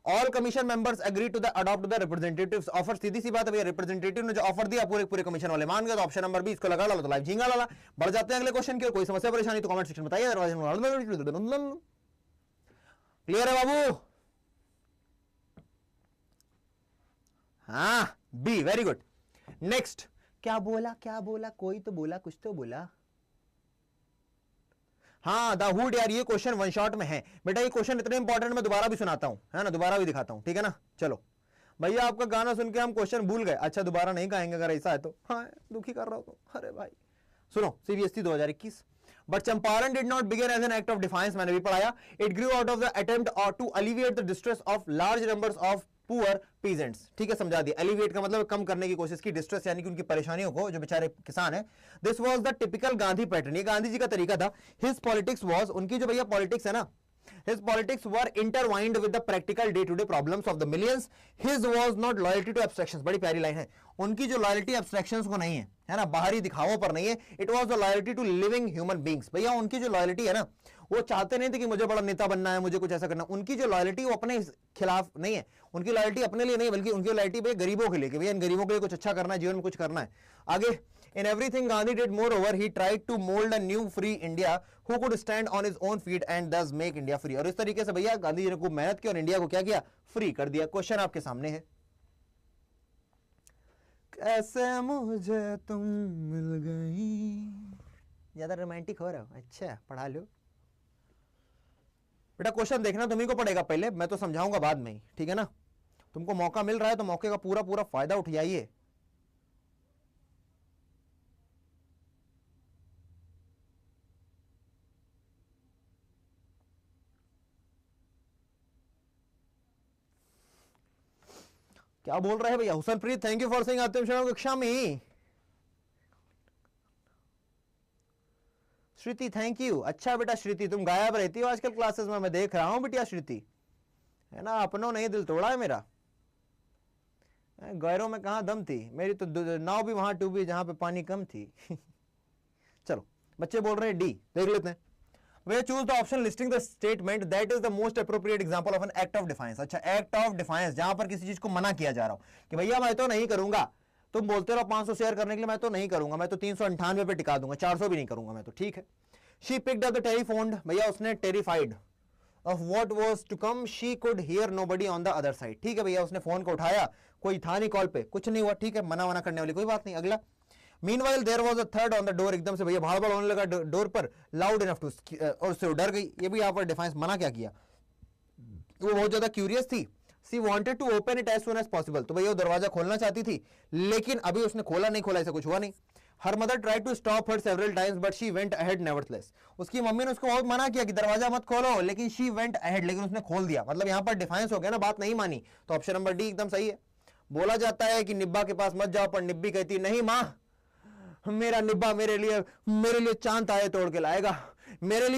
All commission members agree to the adopt the representatives offer. सीधी सी बात है भैया, रिप्रेजेंटेटिव ने जो ऑफर दिया पूरे कमीशन वाले मान गए, तो ऑप्शन नंबर 20 इसको लगा लो, तो लाइव झींगा लाला। बढ़ जाते हैं अगले क्वेश्चन की ओर। कोई समस्या परेशानी तो कमेंट सेक्शन में बताइए। क्लियर है बाबू, हाँ बी, वेरी गुड। नेक्स्ट, क्या बोला, कोई तो बोला, कुछ तो बोला। हाँ द हुड, यार ये क्वेश्चन वन शॉट में है बेटा, ये क्वेश्चन इतने इंपॉर्टेंट मैं दोबारा भी सुनाता हूं, है ना, दोबारा भी दिखाता हूं, ठीक है ना। चलो भैया, आपका गाना सुन के हम क्वेश्चन भूल गए, अच्छा दोबारा नहीं गाएंगे अगर ऐसा है तो। हाँ दुखी कर रहा हूं तो, अरे भाई सुनो, CBSE 2021। But Champaran did not begin as an act of defiance, मैंने भी पढ़ाया। It grew out of the attempt to alleviate the distress of large numbers of poor peasants. ठीक है, समझा दिया। एलिवेट का मतलब कम करने की कोशिश की, डिस्ट्रेस यानी कि उनकी परेशानियों को, जो बेचारे किसान है। This was the typical Gandhi pattern, ये गांधी जी का तरीका था। हिज पॉलिटिक्स वाज, उनकी जो भैया पॉलिटिक्स है ना, his politics were intertwined with the practical day-to-day problems of the millions. His was not loyalty to abstractions, बड़ी प्यारी लाइन है। उनकी जो लॉयल्टी एब्स्ट्रैक्शंस को नहीं है ना, बाहरी दिखावों पर नहीं है। It was the loyalty to living human beings. भैया उनकी जो लॉयल्टी है ना, वो चाहते नहीं थे कि मुझे बड़ा नेता बनना है, मुझे कुछ ऐसा करना। उनकी जो लॉयल्टी वो अपने खिलाफ नहीं है, उनकी लॉयल्टी अपने लिए नहीं, बल्कि उनकी लॉयल्टी भैया गरीबों के लिए, कि भैया इन गरीबों के लिए कुछ अच्छा करना है, जीवन में कुछ करना है। आगे, In everything Gandhi did, moreover, he tried to mold a new free India who could stand on his own feet and thus make India free. और इस तरीके से भैया गांधी जी ने खूब मेहनत की और इंडिया को क्या किया, फ्री कर दिया. क्वेश्चन आपके सामने है, कैसे मुझे तुम मिल गई. ज्यादा रोमांटिक हो रहा हो, अच्छा पढ़ा लो बेटा. क्वेश्चन देखना तुम्ही को पड़ेगा पहले, मैं तो समझाऊंगा बाद में ही, ठीक है ना. तुमको मौका मिल रहा है तो मौके का पूरा पूरा फायदा उठाइए. क्या बोल रहे हैं भैया. Husanpreet, thank you for saying Atif Sharma कक्षा में. श्रुति, थैंक यू. अच्छा बेटा श्रुति, तुम गायब रहती हो आजकल क्लासेस में, मैं देख रहा हूं बेटिया. श्रुति है ना, अपनों नहीं दिल तोड़ा है मेरा. गैरों में कहां दम थी, मेरी तो नाव भी वहां डूबी जहां पे पानी कम थी. चलो बच्चे बोल रहे हैं डी, देख लेते हैं. We choose the option listing the statement that is the most appropriate example of an act of defiance. अच्छा, एक्ट ऑफ डिफाइंस, जहां पर किसी चीज को मना किया जा रहा हो कि भैया मैं तो नहीं करूंगा. तुम बोलते रहो 500 शेयर करने के लिए, मैं तो नहीं करूंगा, मैं तो 398 पे टिका दूंगा, 400 भी नहीं करूंगा मैं तो. ठीक है. She picked up the telephone, भैया उसने terrified of what was to come, she could hear nobody on the other side. ठीक है भैया, उसने फोन को उठाया, कोई था नहीं कॉल पे, कुछ नहीं हुआ. ठीक है, मना करने वाली कोई बात नहीं. अगला, Meanwhile there was a third on the door. एकदम से भैया भाड़ भाड़ होने लगा डोर पर, loud enough to, और उससे डर गई. ये भी यहाँ पर डिफाइंस, मना क्या किया, वो बहुत ज्यादा क्यूरियस थी. She wanted to open it as soon as possible. तो भैया वो दरवाजा खोलना चाहती थी, लेकिन अभी उसने खोला नहीं, खोला ऐसा कुछ हुआ नहीं. Her mother tried to stop her several times, but she went ahead nevertheless. उसकी मम्मी ने उसको बहुत मना किया कि दरवाजा मत खोलो, लेकिन she went ahead, लेकिन उसने खोल दिया. मतलब यहाँ पर डिफाइंस हो गया ना, बात नहीं मानी. तो ऑप्शन नंबर डी एकदम सही है. बोला जाता है कि निब्बा के पास मत जाओ, पर निब्बी कहती नहीं माँ, मेरा निब्बा मेरे लिए चांद तारे तोड़ के लाएगा. मेरे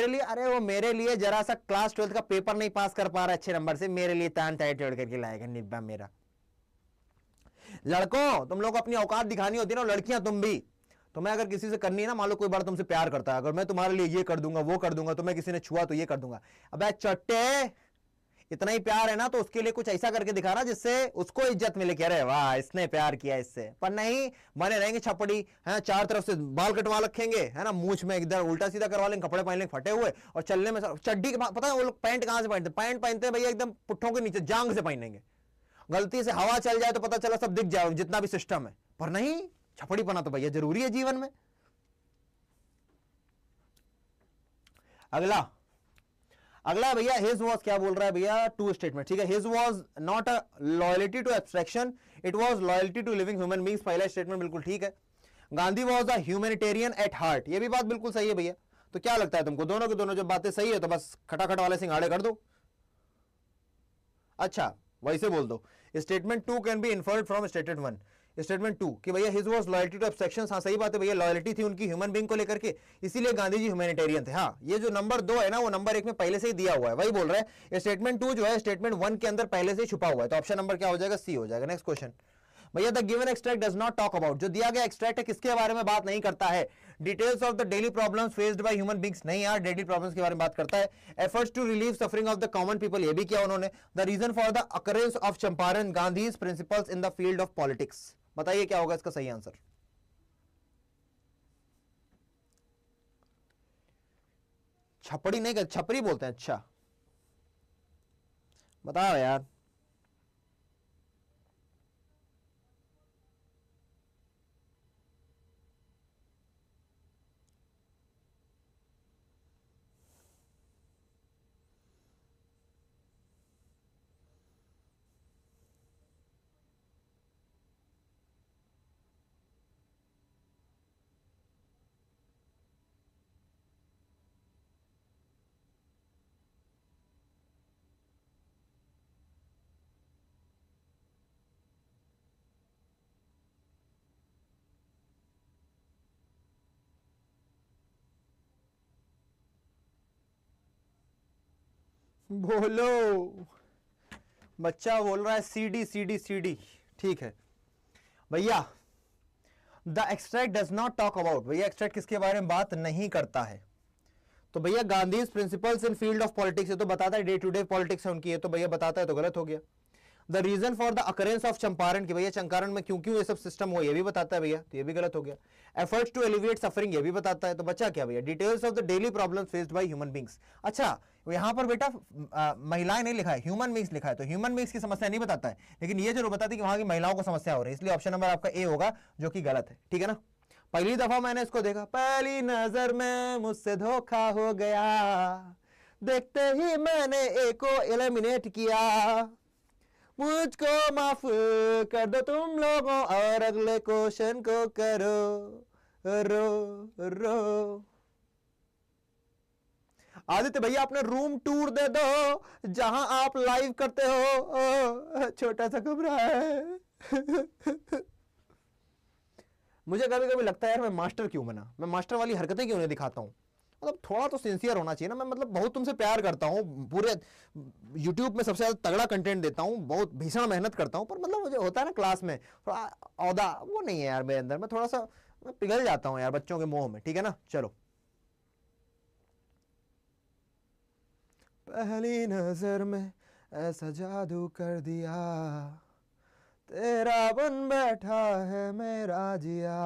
लिए अरे वो मेरे लिए जरा सा क्लास 12 का पेपर नहीं पास कर पा रहा अच्छे नंबर से, मेरे लिए चांद तारे तोड़ करके लाएगा निब्बा मेरा. लड़कों, तुम लोग अपनी औकात दिखानी होती है ना, लड़कियां तुम भी. तुम्हें अगर किसी से करनी है ना, मान लो कोई बार तुमसे प्यार करता है, अगर मैं तुम्हारे लिए ये कर दूंगा वो कर दूंगा, तुम्हें किसी ने छुआ तो ये कर दूंगा. अबे चट्टे, इतना ही प्यार है ना तो उसके लिए कुछ ऐसा करके दिखा रहा जिससे उसको इज्जत मिले कि अरे वाह इसने प्यार किया इससे. पर नहीं, बने रहेंगे छपड़ी, है चार तरफ से बाल कटवा रखेंगे, है ना, मूछ में इधर उल्टा सीधा करवा लेंगे, कपड़े पहन लेंगे फटे हुए, और चलने में चड्डी के पता है वो लोग पैंट कहां से पहनते, पैंट पहनते हैं भैया एकदम पुट्ठों के नीचे, जांग से पहनेंगे. गलती से हवा चल जाए तो पता चला सब दिख जाए जितना भी सिस्टम है. पर नहीं, छपड़ी पना तो भैया जरूरी है जीवन में. अगला भैया, हिज वॉज क्या बोल रहा है भैया, टू स्टेटमेंट. ठीक है, his was not a loyalty to abstraction, it was loyalty to living human beings. पहला स्टेटमेंट बिल्कुल ठीक है. Gandhi was a humanitarian at heart, ये भी बात बिल्कुल सही है भैया. तो क्या लगता है तुमको, दोनों के दोनों जब बातें सही है तो बस खटाखट वाले सिंघाड़े कर दो. अच्छा वैसे बोल दो. Statement 2 can be inferred from statement 1. Statement 2 कि भैया his was loyalty to abstraction, हाँ सही बात है भैया, लॉयल्टी थी उनकी ह्यूमन बीइंग को लेकर के, इसीलिए गांधी जी ह्यूमैनिटेरियन थे. हाँ, ये जो नंबर 2 है ना, वो नंबर 1 में पहले से ही दिया हुआ है, वही बोल रहे हैं. स्टेटमेंट 2 जो है स्टेटमेंट 1 के अंदर पहले से छुपा हुआ है, तो ऑप्शन नंबर क्या हो जाएगा, सी हो जाएगा. नेक्स्ट क्वेश्चन भैया, the given extract does not talk about, जो दिया गया एक्सट्रैक्ट है किसके बारे में बात नहीं करता है. Details of the daily problems faced by human beings, नहीं यार, डेली प्रॉब्लम्स के बारे में बात करता है. Efforts to relieve suffering of the common people, ये भी किया उन्होंने. The reason for the occurrence of Champaran, Gandhi's principles in the field of politics. बताइए क्या होगा इसका सही आंसर. छपड़ी नहीं, छपरी बोलते हैं. अच्छा बताओ यार. बोलो, बच्चा बोल रहा है सीडी सीडी सीडी. ठीक है भैया, the extract does not talk about, भैया एक्सट्रैक्ट किसके बारे में बात नहीं करता है. तो भैया Gandhi's principles in field of politics, ये तो बताता है डे टू डे पॉलिटिक्स है उनकी, ये तो भैया बताता है, तो गलत हो गया. The reason for the occurrence of Champaran, कि भैया चंपारण में क्यों क्यों ये सब सिस्टम हुआ, ये भी बताता है भैया, तो ये भी गलत हो गया। एफर्ट्स टू एलिविएट सफरिंग, ये भी बताता है, तो बचा क्या भैया, details of the daily problems faced by human beings. अच्छा यहां पर बेटा महिलाएं नहीं लिखा है, ह्यूमन बींग्स लिखा है, तो ह्यूमन बींग्स की समस्या नहीं बताता है, लेकिन ये जरूर बताती है कि वहां की महिलाओं को समस्या हो रही है, इसलिए ऑप्शन नंबर आपका ए होगा, जो कि गलत है, ठीक है ना। पहली दफा मैंने इसको देखा, पहली नजर में मुझसे धोखा हो गया, देखते ही मैंने ए को एलिमिनेट किया, मुझको माफ कर दो तुम लोगों और अगले क्वेश्चन को करो रो रो। आदित्य भैया अपने रूम टूर दे दो जहां आप लाइव करते हो, छोटा सा कमरा है। मुझे कभी कभी लगता है यार मैं मास्टर क्यों बना, मैं मास्टर वाली हरकतें क्यों नहीं दिखाता हूं, मतलब थोड़ा तो सिंसियर होना चाहिए ना। मैं मतलब बहुत तुमसे प्यार करता हूँ, पूरे YouTube में सबसे ज्यादा तगड़ा कंटेंट देता हूँ, बहुत भीषण मेहनत करता हूँ, पर मतलब मुझे होता है ना क्लास में थोड़ा औदा वो नहीं है यार मेरे अंदर, मैं थोड़ा सा मैं पिघल जाता हूँ यार बच्चों के मोह में, ठीक है ना। चलो पहली नजर में ऐसा जादू कर दिया, तेरा बन बैठा है मेरा जिया,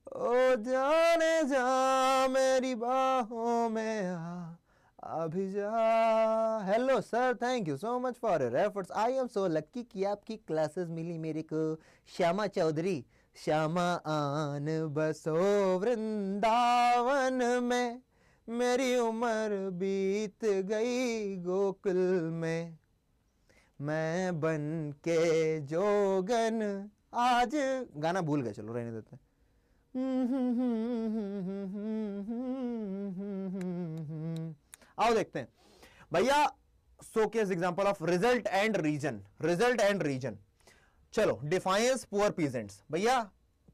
ओ जाने जा मेरी बाहों में आ अभी जा। Hello sir, thank you so much for your efforts, I am so lucky कि आपकी क्लासेस मिली मेरे को। श्यामा चौधरी, श्यामा आन बसो वृंदावन में, मेरी उम्र बीत गई गोकुल में, मैं बन के जोगन आज, गाना भूल गए, चलो रहने देते हैं। आओ देखते हैं भैया, so case example of result and reason, result and reason. चलो डिफाइंस पुअर पीजेंट्स, भैया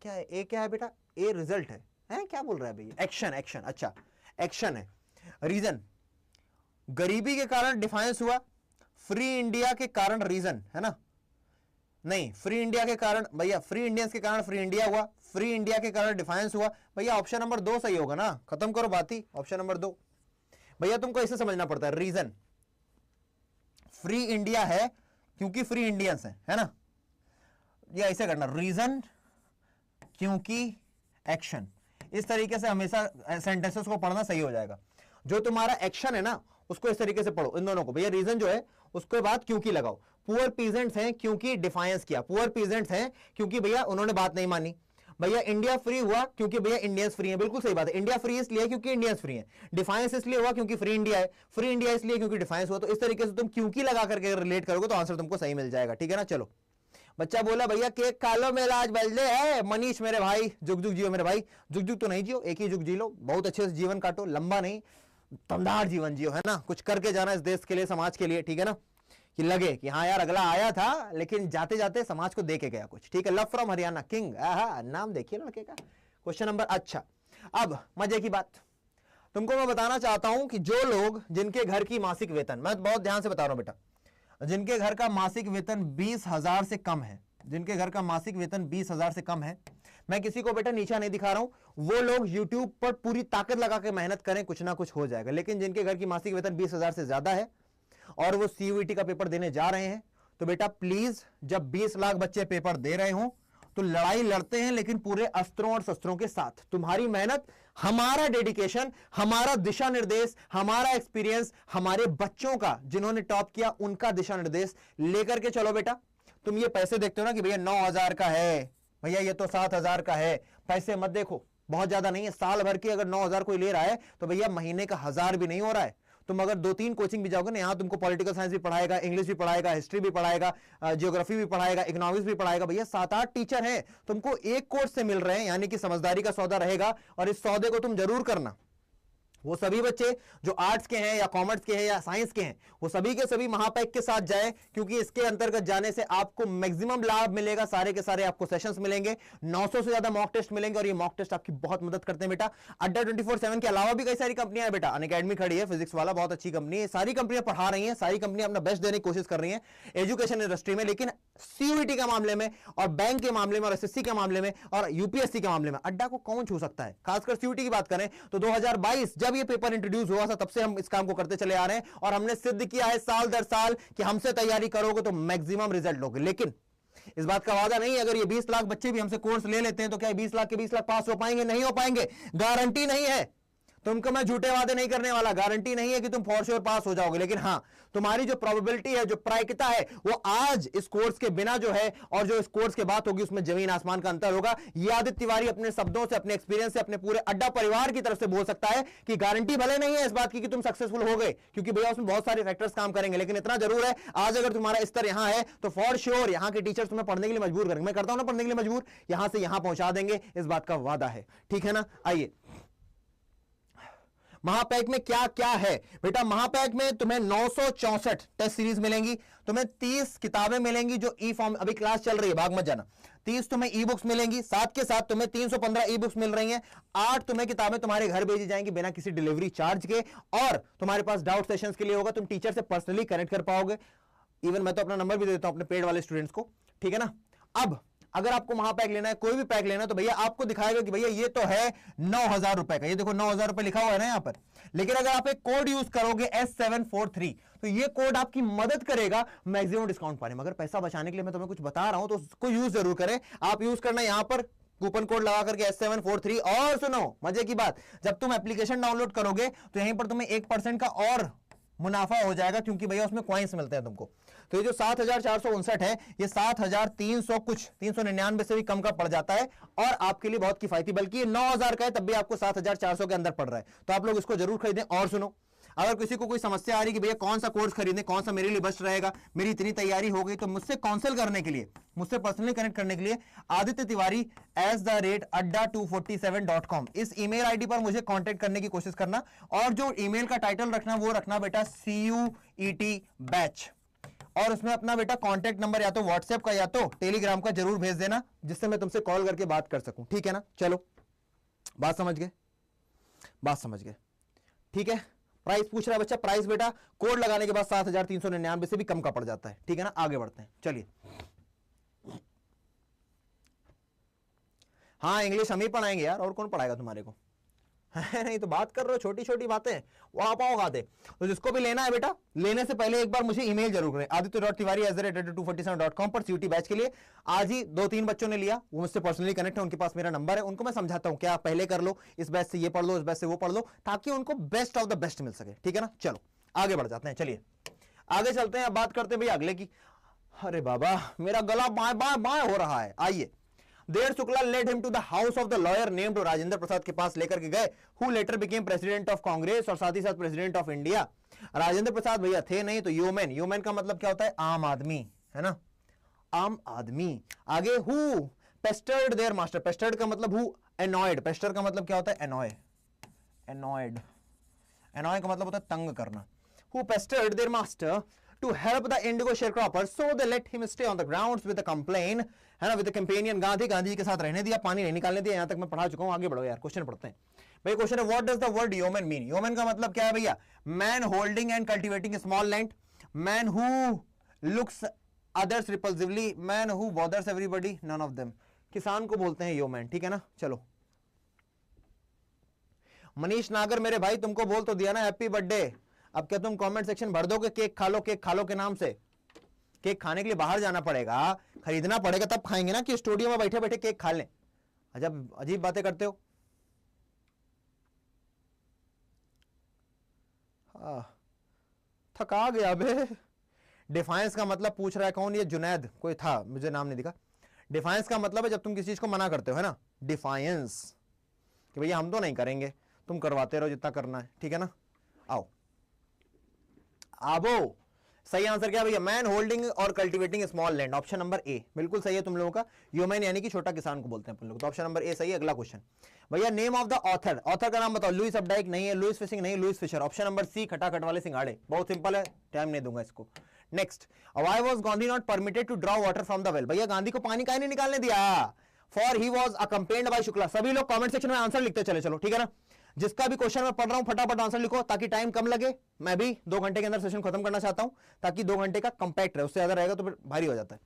क्या है, ए क्या है बेटा, ए रिजल्ट है क्या बोल रहा है भैया, एक्शन, एक्शन, अच्छा एक्शन है। रीजन गरीबी के कारण डिफाइंस हुआ, फ्री इंडिया के कारण रीजन है ना, नहीं फ्री इंडिया के कारण भैया, फ्री इंडियंस के कारण फ्री इंडिया हुआ, फ्री इंडिया के कारण डिफाइंस हुआ, भैया ऑप्शन नंबर 2 सही होगा ना, खत्म करो बात ही, ऑप्शन नंबर 2। भैया तुमको ऐसे समझना पड़ता है, रीजन फ्री इंडिया है क्योंकि फ्री इंडियंस है ना, या ऐसे करना, रीजन क्योंकि एक्शन, इस तरीके से हमेशा सेंटेंसेस को पढ़ना सही हो जाएगा। जो तुम्हारा एक्शन है ना उसको इस तरीके से पढ़ो, इन दोनों को, भैया रीजन जो है उसके बाद क्योंकि लगाओ। पुअर पीजेंट्स हैं क्योंकि डिफायंस किया, पुअर पीजेंट्स हैं क्योंकि भैया उन्होंने बात नहीं मानी। भैया इंडिया फ्री हुआ क्योंकि भैया इंडियंस फ्री है, बिल्कुल सही बात है, इंडिया फ्री इसलिए क्योंकि इंडियंस फ्री है, डिफायंस इसलिए हुआ क्योंकि फ्री इंडिया है, फ्री इंडिया इसलिए क्योंकि डिफायंस हुआ। तो इस तरीके से तुम क्योंकि लगा करके रिलेट करोगे तो आंसर तुमको सही मिल जाएगा, ठीक है ना। चलो बच्चा बोला भैया केक खा लो मेरा आज बर्थडे है, मनीष मेरे भाई, जुग जुग जियो मेरे भाई, जुग जुग तो नहीं जियो, एक ही जुग जी लो, बहुत अच्छे से जीवन काटो, लंबा नहीं दमदार जीवन जियो, है ना, कुछ करके जाना इस देश के लिए, समाज के लिए, ठीक है ना, कि लगे कि हाँ यार अगला आया था लेकिन जाते जाते समाज को दे के गया कुछ, ठीक है। लव फ्रॉम हरियाणा किंग, नाम देखिए लड़के का। क्वेश्चन नंबर, अच्छा अब मजे की बात, तुमको मैं बताना चाहता हूं कि जो लोग जिनके घर की मासिक वेतन, मैं बहुत ध्यान से बता रहा हूं बेटा, जिनके घर का मासिक वेतन 20,000 से कम है, जिनके घर का मासिक वेतन 20,000 से कम है, मैं किसी को बेटा नीचा नहीं दिखा रहा हूं, वो लोग YouTube पर पूरी ताकत लगा के मेहनत करें, कुछ ना कुछ हो जाएगा। लेकिन जिनके घर की मासिक वेतन 20,000 से ज्यादा है और वो CUET का पेपर देने जा रहे हैं, तो बेटा प्लीज जब 20 लाख बच्चे पेपर दे रहे हो तो लड़ाई लड़ते हैं लेकिन पूरे अस्त्रों और शस्त्रों के साथ। तुम्हारी मेहनत, हमारा डेडिकेशन, हमारा दिशा निर्देश, हमारा एक्सपीरियंस, हमारे बच्चों का जिन्होंने टॉप किया उनका दिशा निर्देश लेकर के चलो बेटा। तुम ये पैसे देखते हो ना कि भैया 9,000 का है, भैया ये तो 7,000 का है, पैसे मत देखो, बहुत ज्यादा नहीं है। साल भर की अगर 9,000 कोई ले रहा है तो भैया महीने का 1,000 भी नहीं हो रहा है। तुम अगर 2-3 कोचिंग भी जाओगे ना, यहाँ तुमको पॉलिटिकल साइंस भी पढ़ाएगा, इंग्लिश भी पढ़ाएगा, हिस्ट्री भी पढ़ाएगा, ज्योग्राफी भी पढ़ाएगा, इकोनॉमिक्स भी पढ़ाएगा, भैया 7-8 टीचर हैं, तुमको एक कोर्स से मिल रहे हैं, यानी कि समझदारी का सौदा रहेगा। और इस सौदे को तुम जरूर करना। वो सभी बच्चे जो आर्ट्स के हैं या कॉमर्स के हैं या साइंस के हैं, वो सभी के सभी महापैक के साथ जाएं, क्योंकि इसके अंतर्गत जाने से आपको मैक्सिमम लाभ मिलेगा। सारे के सारे आपको सेशंस मिलेंगे, 900 से ज्यादा मॉक टेस्ट मिलेंगे और ये मॉक टेस्ट आपकी बहुत मदद करते हैं बेटा। अड्डा 24/7 के अलावा भी कई सारी कंपनियां हैं बेटा, अनअकैडमी खड़ी है, फिजिक्स वाला बहुत अच्छी कंपनी है, सारी कंपनियां पढ़ा रही हैं, सारी कंपनियां अपना बेस्ट देने की कोशिश कर रही हैं एजुकेशन इंडस्ट्री में। लेकिन CUET के मामले में और बैंक के मामले में और SSC के मामले में और UPSC के मामले में अड्डा को कौन छू सकता है? खासकर CUET की बात करें तो 2022 जब ये पेपर इंट्रोड्यूस हुआ था तब से हम इस काम को करते चले आ रहे हैं और हमने सिद्ध किया है साल दर साल कि हमसे तैयारी करोगे तो मैक्सिमम रिजल्ट लोगे। लेकिन इस बात का वादा नहीं है, अगर ये 20 लाख बच्चे भी हमसे कोर्स ले लेते हैं तो क्या 20 लाख के 20 लाख पास हो पाएंगे? नहीं हो पाएंगे, गारंटी नहीं है। तुमको मैं झूठे वादे नहीं करने वाला, गारंटी नहीं है कि तुम फॉर श्योर पास हो जाओगे, लेकिन हां तुम्हारी जो प्रोबेबिलिटी है, जो प्रायिकता है, वो आज इस कोर्स के बिना जो है और जो इस कोर्स के बाद होगी उसमें जमीन आसमान का अंतर होगा। ये आदित्य तिवारी अपने शब्दों से, अपने एक्सपीरियंस से, अपने पूरे अड्डा परिवार की तरफ से बोल सकता है कि गारंटी भले नहीं है इस बात की कि तुम सक्सेसफुल हो गए, क्योंकि भैया उसमें बहुत सारे फैक्टर्स काम करेंगे, लेकिन इतना जरूर है आज अगर तुम्हारा स्तर यहां है तो फॉर श्योर यहां के टीचर्स तुम्हें पढ़ने के लिए मजबूर करेंगे। मैं करता हूं ना पढ़ने के लिए मजबूर, यहां से यहां पहुंचा देंगे, इस बात का वादा है, ठीक है ना। आइए महापैक में क्या क्या है बेटा। महापैक में तुम्हें 964 टेस्ट सीरीज मिलेंगी, तुम्हें 30 किताबें मिलेंगी जो ई फॉर्म, अभी क्लास चल रही है भाग मत जाना, 30 तुम्हें ई बुक्स मिलेंगी, साथ के साथ तुम्हें 315 ई बुक्स मिल रही हैं, 8 तुम्हें किताबें तुम्हारे घर भेजी जाएंगी बिना किसी डिलीवरी चार्ज के, और तुम्हारे पास डाउट सेशंस के लिए होगा, तुम टीचर से पर्सनली कनेक्ट कर पाओगे। इवन मैं तो अपना नंबर भी देता हूं अपने पेड वाले स्टूडेंट्स को, ठीक है ना। अब अगर आपको महापैक लेना है, कोई भी पैक लेना है, तो भैया आपको दिखाएगा कि भैया ये तो है 9,000 रुपए का, ये देखो 9,000 रुपए लिखा हुआ है ना यहां पर, लेकिन अगर आप एक कोड यूज करोगे S743 तो ये कोड आपकी मदद करेगा मैक्सिमम डिस्काउंट पाने में। अगर पैसा बचाने के लिए मैं तुम्हें कुछ बता रहा हूं तो उसको यूज जरूर करें। आप यूज करना यहां पर कूपन कोड लगा करके S743, और सुनो मजे की बात, जब तुम एप्लीकेशन डाउनलोड करोगे तो यहीं पर तुम्हें 1% का और मुनाफा हो जाएगा, क्योंकि भैया उसमें कॉइन्स मिलते हैं तुमको। तो ये जो 7,459 है ये 7,300 कुछ 399 से भी कम का पड़ जाता है और आपके लिए बहुत किफायती, बल्कि ये 9,000 का है तब भी आपको 7,400 के अंदर पड़ रहा है, तो आप लोग इसको जरूर खरीदें। और सुनो, अगर किसी को कोई समस्या आ रही कि भैया कौन सा कोर्स खरीदें, कौन सा मेरे लिए बेस्ट रहेगा, मेरी इतनी तैयारी हो गई, तो मुझसे काउंसिल करने के लिए, मुझसे पर्सनली कनेक्ट करने के लिए आदित्य तिवारी @adda247.com इस ईमेल आईडी पर मुझे कांटेक्ट करने की कोशिश करना, और जो ईमेल का टाइटल रखना वो रखना बेटा CUET बैच, और उसमें अपना बेटा कांटेक्ट नंबर या तो व्हाट्सएप का या तो टेलीग्राम का जरूर भेज देना, जिससे मैं तुमसे कॉल करके बात कर सकूं, ठीक है ना। चलो बात समझ गए, बात समझ गए, ठीक है। प्राइस पूछ रहा है बच्चा, प्राइस बेटा कोड लगाने के बाद 7,399 से भी कम का पड़ जाता है, ठीक है ना। आगे बढ़ते हैं, चलिए। हाँ इंग्लिश हम ही पढ़ाएंगे यार, और कौन पढ़ाएगा तुम्हारे को नहीं तो बात कर रहे हो छोटी छोटी बातें, वो आप आओ खाते। तो जिसको भी लेना है बेटा, लेने से पहले एक बार मुझे ईमेल जरूर करें aditya.tiwari@247.com पर CUET बैच के लिए। आज ही 2-3 बच्चों ने लिया, वो मुझसे पर्सनली कनेक्ट है, उनके पास मेरा नंबर है, उनको मैं समझाता हूं क्या पहले कर लो, इस बैच से ये पढ़ लो, इस बैच से वो पढ़ लो, ताकि उनको बेस्ट ऑफ द बेस्ट मिल सके, ठीक है ना। चलो आगे बढ़ जाते हैं, चलिए आगे चलते हैं। अब बात करते हैं भैया अगले की। अरे बाबा मेरा गला बाएं बाएं बाएं हो रहा है। आइए, there Shukla led him to the house of the lawyer named Rajendra Prasad के पास लेकर के गए, who later became president of Congress और साथ ही साथ president of India. Rajendra Prasad भैया थे नहीं तो ह्यूमन, ह्यूमन का मतलब क्या होता है? आम आदमी, है ना, आम आदमी। आगे हु पेस्टर्ड देयर मास्टर, पेस्टर्ड का मतलब हु एनॉयड, पेस्टर का मतलब क्या होता है? एनॉय, एनॉयड, एनॉय का मतलब होता है तंग करना। Who पेस्टर्ड their master to help the indigo sharecroppers so they let him stay on the grounds with a complaint, है ना, with a companion Gandhi, Gandhi ji के साथ रहने दिया, पानी नहीं निकालने दिया। यहां तक मैं पढ़ा चुका हूं, आगे बढ़ो यार, क्वेश्चन पढ़ते हैं। भाई क्वेश्चन है, what does the word human mean? Human का मतलब क्या है भैया? Man holding and cultivating small land, man who looks others repulsively, man who bothers everybody, none of them. किसान को बोलते हैं ह्यूमन, ठीक है ना। चलो मनीष नागर मेरे भाई, तुमको बोल तो दिया ना हैप्पी बर्थडे। अब क्या तुम कमेंट सेक्शन भर दोगे केक खा लो, केक खा लो के नाम से? केक खाने के लिए बाहर जाना पड़ेगा, खरीदना पड़ेगा, तब खाएंगे ना, कि स्टूडियो में बैठे बैठे केक खा लें। अजब अजीब बातें करते हो। थका गया बे। डिफाइंस का मतलब पूछ रहा है कौन? ये जुनैद कोई था, मुझे नाम नहीं दिखा। डिफाइंस का मतलब है जब तुम किसी चीज को मना करते हो, है ना, डिफाइंस, कि भैया हम तो नहीं करेंगे, तुम करवाते रहो जितना करना है, ठीक है ना। आओ आबो, सही आंसर क्या भैया? मैन होल्डिंग और cultivating small land, option number A बिल्कुल सही है तुम लोगों का। ह्यूमन यानी कि छोटा किसान को बोलते हैं अपन लोग, तो ऑप्शन नंबर ए सही है। अगला क्वेश्चन भैया, name of the author, author का नाम बताओ। लुइस अपडाइक नहीं है, लुइस फिशिंग नहीं, Louis Fischer. Option number C खटाखट वाले सिंगाड़े, बहुत सिंपल है, टाइम नहीं दूंगा इसको। Next, why was Gandhi not permitted to draw water from the well? भैया गांधी को पानी काहे नहीं निकालने दिया? For he was accompanied by Shukla. सभी लोग कमेंट सेक्शन में आंसर लिखते चले चलो, ठीक है ना। जिसका भी क्वेश्चन मैं पढ़ रहा हूं फटाफट आंसर लिखो, ताकि टाइम कम लगे। मैं भी 2 घंटे के अंदर सेशन खत्म करना चाहता हूं, ताकि 2 घंटे का कंपैक्ट रहे, उससे ज्यादा रहेगा तो फिर भारी हो जाता है,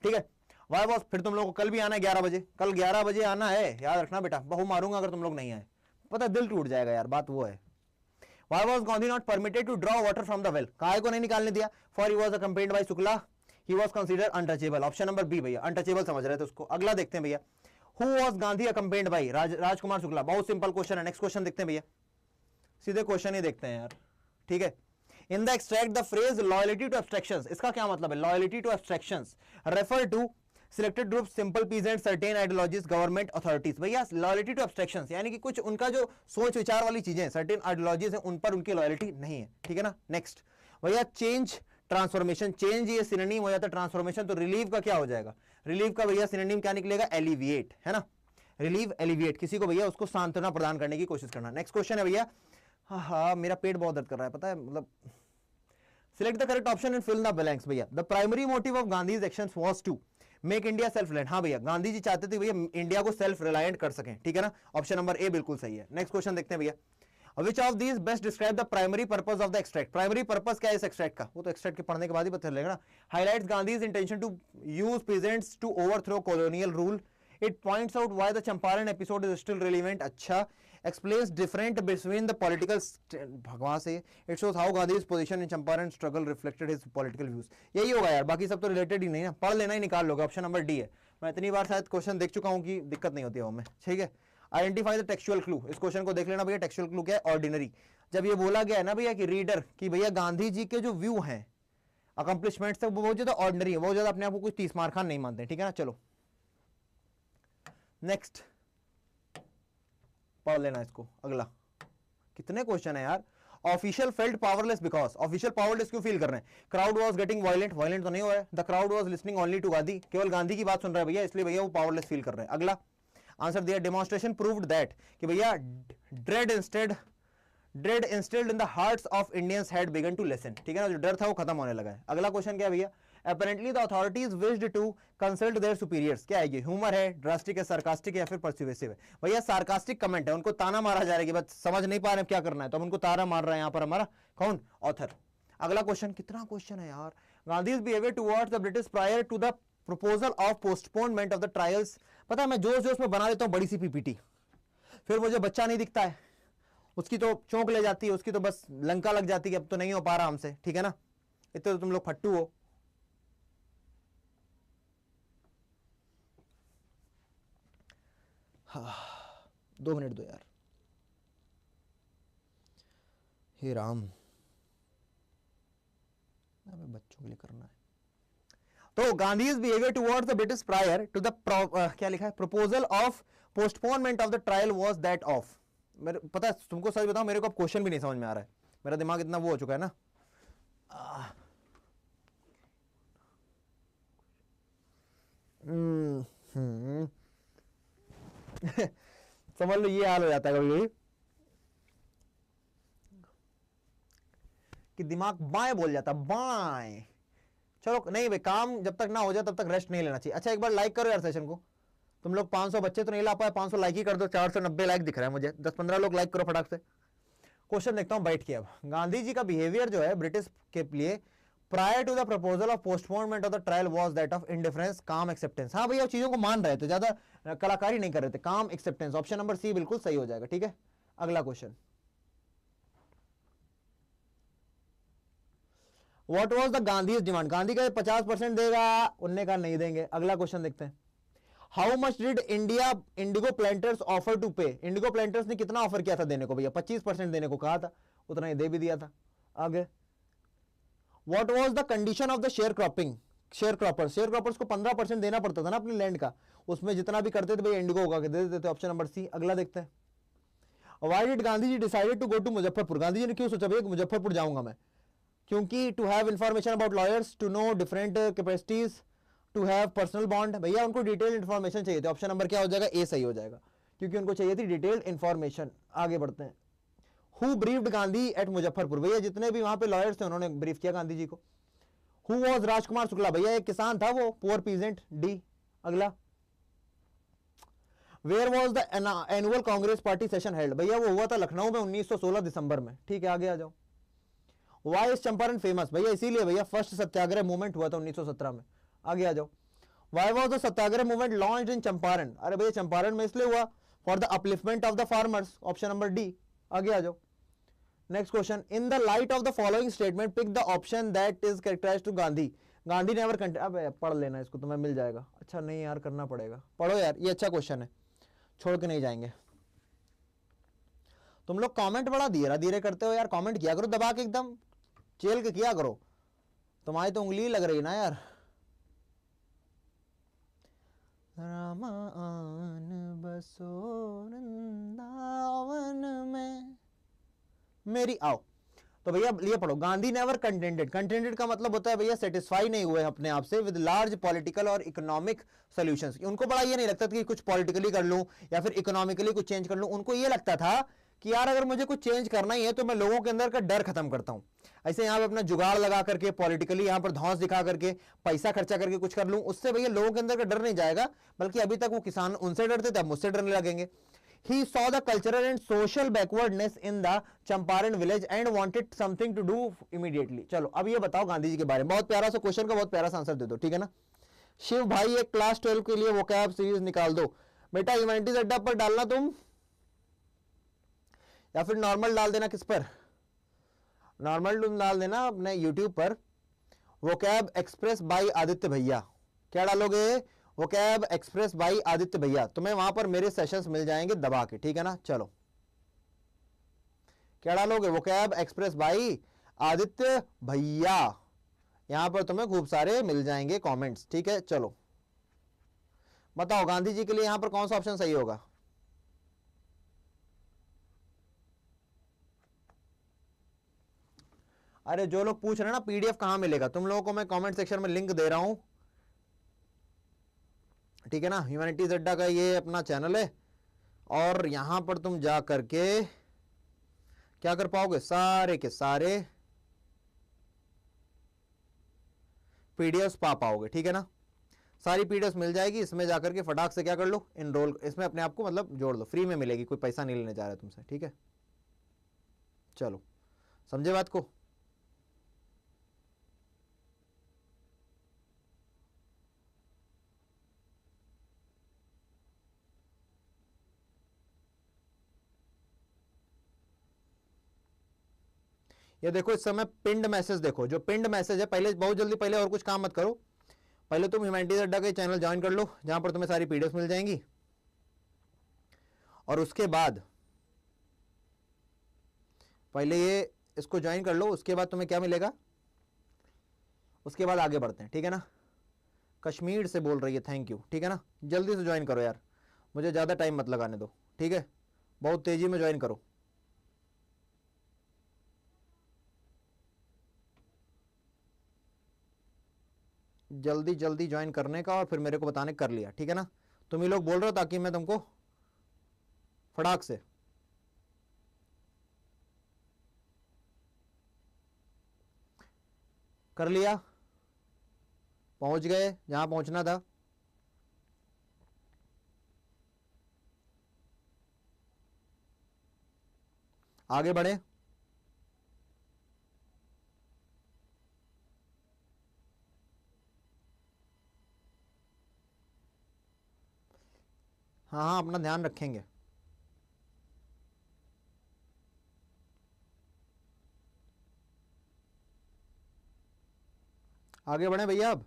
ठीक है। वाई बॉस, फिर तुम लोगों को कल भी आना है 11 बजे, कल 11 बजे आना है, याद रखना बेटा। बहु मारूंगा अगर तुम लोग नहीं आए, पता दिल टूट जाएगा यार, बात वो है। Why was Gandhi not permitted to draw water from the well? काहे को नहीं निकालने दिया? For he was accompanied by Shukla. He was considered untouchable. Option number B भैया, अनटचेबल समझ रहे थे उसको। अगला देखते हैं भैया, Who was Gandhi accompanied by? Rajkumar Shukla. बहुत सिंपल क्वेश्चन है। नेक्स्ट क्वेश्चन देखते हैं भैया, सीधे क्वेश्चन ही देखते हैं यार, ठीक है। In the extract the phrase loyalty to abstractions, इसका क्या मतलब है? Loyalty to abstractions refer to selected group, simple peasant, certain ideologies, government authorities. भैया लॉयल्टी टू एब्स्ट्रैक्शंस यानी कि कुछ उनका जो सोच विचार वाली चीजें, सर्टेन आइडियोलॉजीज है, उन पर उनकी लॉयल्टी नहीं है, ठीक है ना। नेक्स्ट भैया, चेंज ट्रांसफॉर्मेशन, चेंज ये सिनोनिम हो जाता है ट्रांसफॉर्मेशन, तो रिलीव का क्या हो जाएगा? रिलीव का भैया सिनोनिम क्या निकलेगा? एलिविएट, है ना। रिलीव, एलिविएट, किसी को भैया उसको सांत्वना प्रदान करने की कोशिश करना। नेक्स्ट क्वेश्चन है भैया, हाँ मेरा पेट बहुत दर्द कर रहा है, पता है, मतलब select the correct option and fill the blanks. भैया the primary motive of Gandhi's actions was to make India self reliant. हाँ भैया, गांधी जी चाहते थे भैया इंडिया को सेल्फ रिलायंट कर सकें, ठीक है ना। ऑप्शन नंबर ए बिल्कुल सही है। नेक्स्ट क्वेश्चन देखते हैं भैया, Which of these best describe the primary purpose of the extract? Primary purpose क्या है इस एक्सट्रैक्ट का? वो तो एक्सट्रैक्ट के पढ़ने के बाद ही पता चलेगा ना। Highlights Gandhi's intention to use peasants to overthrow colonial rule. It points out why the Champaran episode is still relevant. अच्छा, explains difference between the political भगवान से, it shows how Gandhi's position in Champaran struggle reflected his political views. यही होगा यार, बाकी सब तो related ही नहीं ना, पढ़ लेना ही निकाल लोगे। ऑप्शन नंबर डी है। मैं इतनी बार शायद क्वेश्चन देख चुका हूँ कि दिक्कत नहीं होती है हमें, ठीक है। आइडेंटिफाई द टेक्सुअल क्लू, इस क्वेश्चन को देख लेना भैया। टेक्सुअल क्लू क्या है? ऑर्डिनरी। जब ये बोला गया है ना भैया कि रीडर कि भैया गांधी जी के जो व्यू हैं, अकम्पलिशमेंट्स है, वो बहुत ज्यादा ऑर्डिनरी है, बहुत ज्यादा अपने आप को कुछ 30 मार खान नहीं मानते, ठीक है ना। चलो नेक्स्ट पढ़ लेना इसको। अगला कितने क्वेश्चन है यार। Official felt powerless because, official powerless क्यों फील कर रहे हैं? Crowd was getting violent, violent तो नहीं हो रहा है। The crowd was listening only to Gandhi, केवल गांधी की बात सुन रहा है भैया, इसलिए भैया वो पावरलेस फील कर रहे हैं। अगला आंसर दिया, डेमोन्स्ट्रेशन प्रूव्ड दैट कि भैया dread instilled in the hearts of Indians had begun to lessen, ठीक है ना, जो डर था वो खत्म होने लगा है। अगला क्वेश्चन क्या है भैया, apparently the authorities wished to consult their superiors, क्या है ये? ह्यूमर है, ड्रास्टिक है, सार्कास्टिक है या फिर परस्यूएसिव है? भैया सार्कास्टिक कमेंट है, उनको ताना मारा जा रहा है कि बस समझ नहीं पा रहे क्या करना है, तो हम उनको ताना मार रहे हैं यहाँ पर हमारा कौन? ऑथर। अगला क्वेश्चन, कितना क्वेश्चन है यार। Gandhi's behaviour towards the British prior to the proposal of postponement of the trials. पता है मैं जोश जोश में बना देता हूँ बड़ी सी पीपीटी, फिर मुझे बच्चा नहीं दिखता है, उसकी तो चौंक ले जाती है, उसकी तो बस लंका लग जाती है, अब तो नहीं हो पा रहा हमसे, ठीक है ना। इतने तो तुम लोग फट्टू हो। हाँ 2 मिनट दो यार, हे राम, हमें बच्चों के लिए करना है। तो Gandhi's behaviour towards the British prior to the क्या लिखा है? Proposal of postponement of the trial was that of. मेरे पता है तुमको सच बताऊं, मेरे को अब क्वेश्चन भी नहीं समझ में आ रहा है, मेरा दिमाग इतना वो हो चुका है ना। समझ लो ये हाल हो जाता है कभी कि दिमाग बाएं बोल जाता, बाएं। चलो नहीं भाई, काम जब तक ना हो जाए तब तक रेस्ट नहीं लेना चाहिए। अच्छा एक बार लाइक करो यार सेशन को, तुम लोग 500 बच्चे तो नहीं ला पाए, 500 लाइक ही कर दो। 490 लाइक दिख रहा है मुझे, 10-15 लोग लाइक करो फटाक से। क्वेश्चन देखता हूं बैठ के। अब गांधी जी का बिहेवियर जो है ब्रिटिश के लिए prior to the proposal of postponement of the trial was that of indifference, calm acceptance. हाँ भैया चीजों को मान रहे थे, ज्यादा कलाकारी नहीं कर रहे थे, काम एक्सेप्टेंस। ऑप्शन नंबर सी बिल्कुल सही हो जाएगा, ठीक है। अगला question, what was the Gandhi's demand? Gandhi का 50% देगा, उनने कहा नहीं देंगे। अगला क्वेश्चन देखते हैं, how much did India indigo planters offer to pay? Indigo planters ने कितना ऑफर किया था देने को? भैया 25% देने को कहा था, उतना ही दे भी दिया था। आगे, what was the condition of the share cropping? Share croppers को 15% देना पड़ता था ना अपने लैंड का, उसमें जितना भी करते थे भैया इंडिगो का दे देते थे। Option number C. अगला देखते हैं, why did Gandhi ji decided to go to Muzaffarpur? Gandhi ji ने क्यों सोचा भैया मुजफ्फरपुर जाऊंगा मैं? क्योंकि to have information about lawyers, to know different capacities, to have personal bond. भैया उनको डिटेल इंफॉर्मेशन चाहिए थी। ऑप्शन नंबर क्या हो जाएगा? ए सही हो जाएगा, क्योंकि उनको चाहिए थी डिटेल्ड इंफॉर्मेशन। आगे बढ़ते हैं, who briefed Gandhi at Muzaffarpur? भैया जितने भी वहां पे लॉयर्स थे उन्होंने ब्रीफ किया गांधी जी को। Who was Rajkumar Shukla? भैया एक किसान था वो, पुअर पीजेंट, डी। अगला, where was the annual Congress party session held? भैया वो हुआ था लखनऊ में 1916 दिसंबर में, ठीक है। आगे आ जाओ, वाई इज चंपारण फेमस? भैया इसीलिए भैया फर्स्ट सत्याग्रह मूवमेंट हुआ था 1917 में। आगे आ जाओ, why was the satyagraha movement launched in Champaran? अरे भैया चंपारण में इसलिए हुआ for the upliftment of the farmers. Option number D. आगे आ जाओ, next question, in the light of the following statement pick the option that is characterised to Gandhi. Gandhi never अब पढ़ लेना इसको, तुम्हें मिल जाएगा। अच्छा नहीं यार, करना पड़ेगा, पढ़ो यार, ये अच्छा क्वेश्चन है, छोड़ के नहीं जाएंगे। तुम लोग कमेंट बड़ा धीरे धीरे करते हो यार, कमेंट किया करो दबा के, एकदम चेल के किया करो, तुम्हारी तो उंगली लग रही ना यार। रामान बसो वृंदावन में मेरी, आओ। तो भैया ये पढ़ो, गांधी नेवर कंटेंटेड। कंटेंटेड का मतलब होता है भैया सेटिस्फाई नहीं हुए अपने आप से विद लार्ज पॉलिटिकल और इकोनॉमिक सॉल्यूशंस। उनको बड़ा ये नहीं लगता था कि कुछ पॉलिटिकली कर लूं या फिर इकोनॉमिकली कुछ चेंज कर लूं। उनको ये लगता था कि यार अगर मुझे कुछ चेंज करना ही है तो मैं लोगों के अंदर का डर खत्म करता हूं। ऐसे यहां पे अपना जुगाड़ लगा करके पॉलिटिकली यहां पर धौंस दिखा करके पैसा खर्चा करके कुछ कर लूं, उससे भैया लोगों के अंदर का डर नहीं जाएगा, बल्कि अभी तक वो किसान उनसे डरते थे, अब मुझसे डरने लगेंगे। He saw the cultural and social backwardness in the Champaran village and wanted something to do immediately। चलो अब ये बताओ गांधी जी के बारे में, बहुत प्यारा सा क्वेश्चन का बहुत प्यारा सा आंसर दे दो, ठीक है ना। शिव भाई एक क्लास 12 के लिए वोकैब सीरीज निकाल दो। बेटा ह्यूमैनिटीज अड्डा पर डालना तुम, या फिर नॉर्मल डाल देना। किस पर? नॉर्मल तुम डाल देना अपने यूट्यूब पर, वोकैब एक्सप्रेस बाई आदित्य भैया। क्या डालोगे? वोकैब एक्सप्रेस बाई आदित्य भैया। तुम्हें वहां पर मेरे सेशंस मिल जाएंगे दबा के, ठीक है ना। चलो क्या डालोगे? वोकैब एक्सप्रेस बाई आदित्य भैया। यहां पर तुम्हें खूब सारे मिल जाएंगे कमेंट्स, ठीक है। चलो बताओ गांधी जी के लिए यहां पर कौन सा ऑप्शन सही होगा? अरे जो लोग पूछ रहे हैं ना पीडीएफ कहां मिलेगा, तुम लोगों को मैं कमेंट सेक्शन में लिंक दे रहा हूं, ठीक है ना। ह्यूमैनिटीज अड्डा का ये अपना चैनल है, और यहां पर तुम जा करके क्या कर पाओगे? सारे के सारे पीडीएफ पा पाओगे, ठीक है ना। सारी पीडीएफ मिल जाएगी, इसमें जाकर के फटाक से क्या कर लो, इनरोल, इसमें अपने आप को मतलब जोड़ लो, फ्री में मिलेगी, कोई पैसा नहीं लेने जा रहा है तुमसे, ठीक है। चलो समझे बात को। ये देखो इस समय पिंड मैसेज देखो, जो पिंड मैसेज है, पहले बहुत जल्दी, पहले और कुछ काम मत करो, पहले तुम ह्यूमैनिटीज अड्डा का चैनल ज्वाइन कर लो, जहां पर तुम्हें सारी पीडीएफ मिल जाएंगी, और उसके बाद पहले ये इसको ज्वाइन कर लो, उसके बाद तुम्हें क्या मिलेगा, उसके बाद आगे बढ़ते हैं, ठीक है ना। कश्मीर से बोल रही है, थैंक यू, ठीक है ना। जल्दी से ज्वाइन करो यार, मुझे ज़्यादा टाइम मत लगाने दो, ठीक है, बहुत तेजी में ज्वाइन करो। जल्दी जल्दी ज्वाइन करने का और फिर मेरे को बताने कर लिया, ठीक है ना। तुम ही लोग बोल रहे हो ताकि मैं तुमको फटाक से कर लिया, पहुंच गए जहां पहुंचना था। आगे बढ़े। हाँ हाँ अपना ध्यान रखेंगे। आगे बढ़े भैया, अब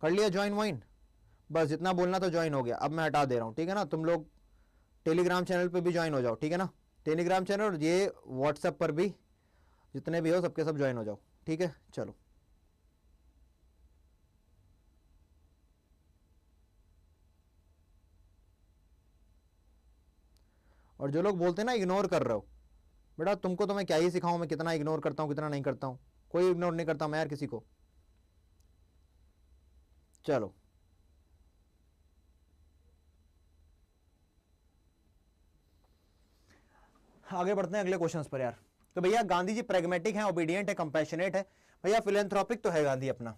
कर लिया ज्वाइन वाइन, बस जितना बोलना तो ज्वाइन हो गया। अब मैं हटा दे रहा हूँ, ठीक है ना। तुम लोग टेलीग्राम चैनल पे भी ज्वाइन हो जाओ, ठीक है ना। टेलीग्राम चैनल और ये व्हाट्सएप पर भी जितने भी हो सबके सब ज्वाइन हो जाओ, ठीक है। चलो और जो लोग बोलते हैं ना इग्नोर कर रहे हो, बेटा तुमको तो मैं क्या ही सिखाऊं, मैं कितना इग्नोर करता हूं कितना नहीं करता हूं। कोई इग्नोर नहीं करता मैं यार किसी को। चलो आगे बढ़ते हैं अगले क्वेश्चंस पर यार। तो भैया गांधी जी प्रैग्मेटिक हैं, ओबीडियंट है, कंपैशनेट है। भैया फिलेंथ्रोपिक तो है गांधी अपना।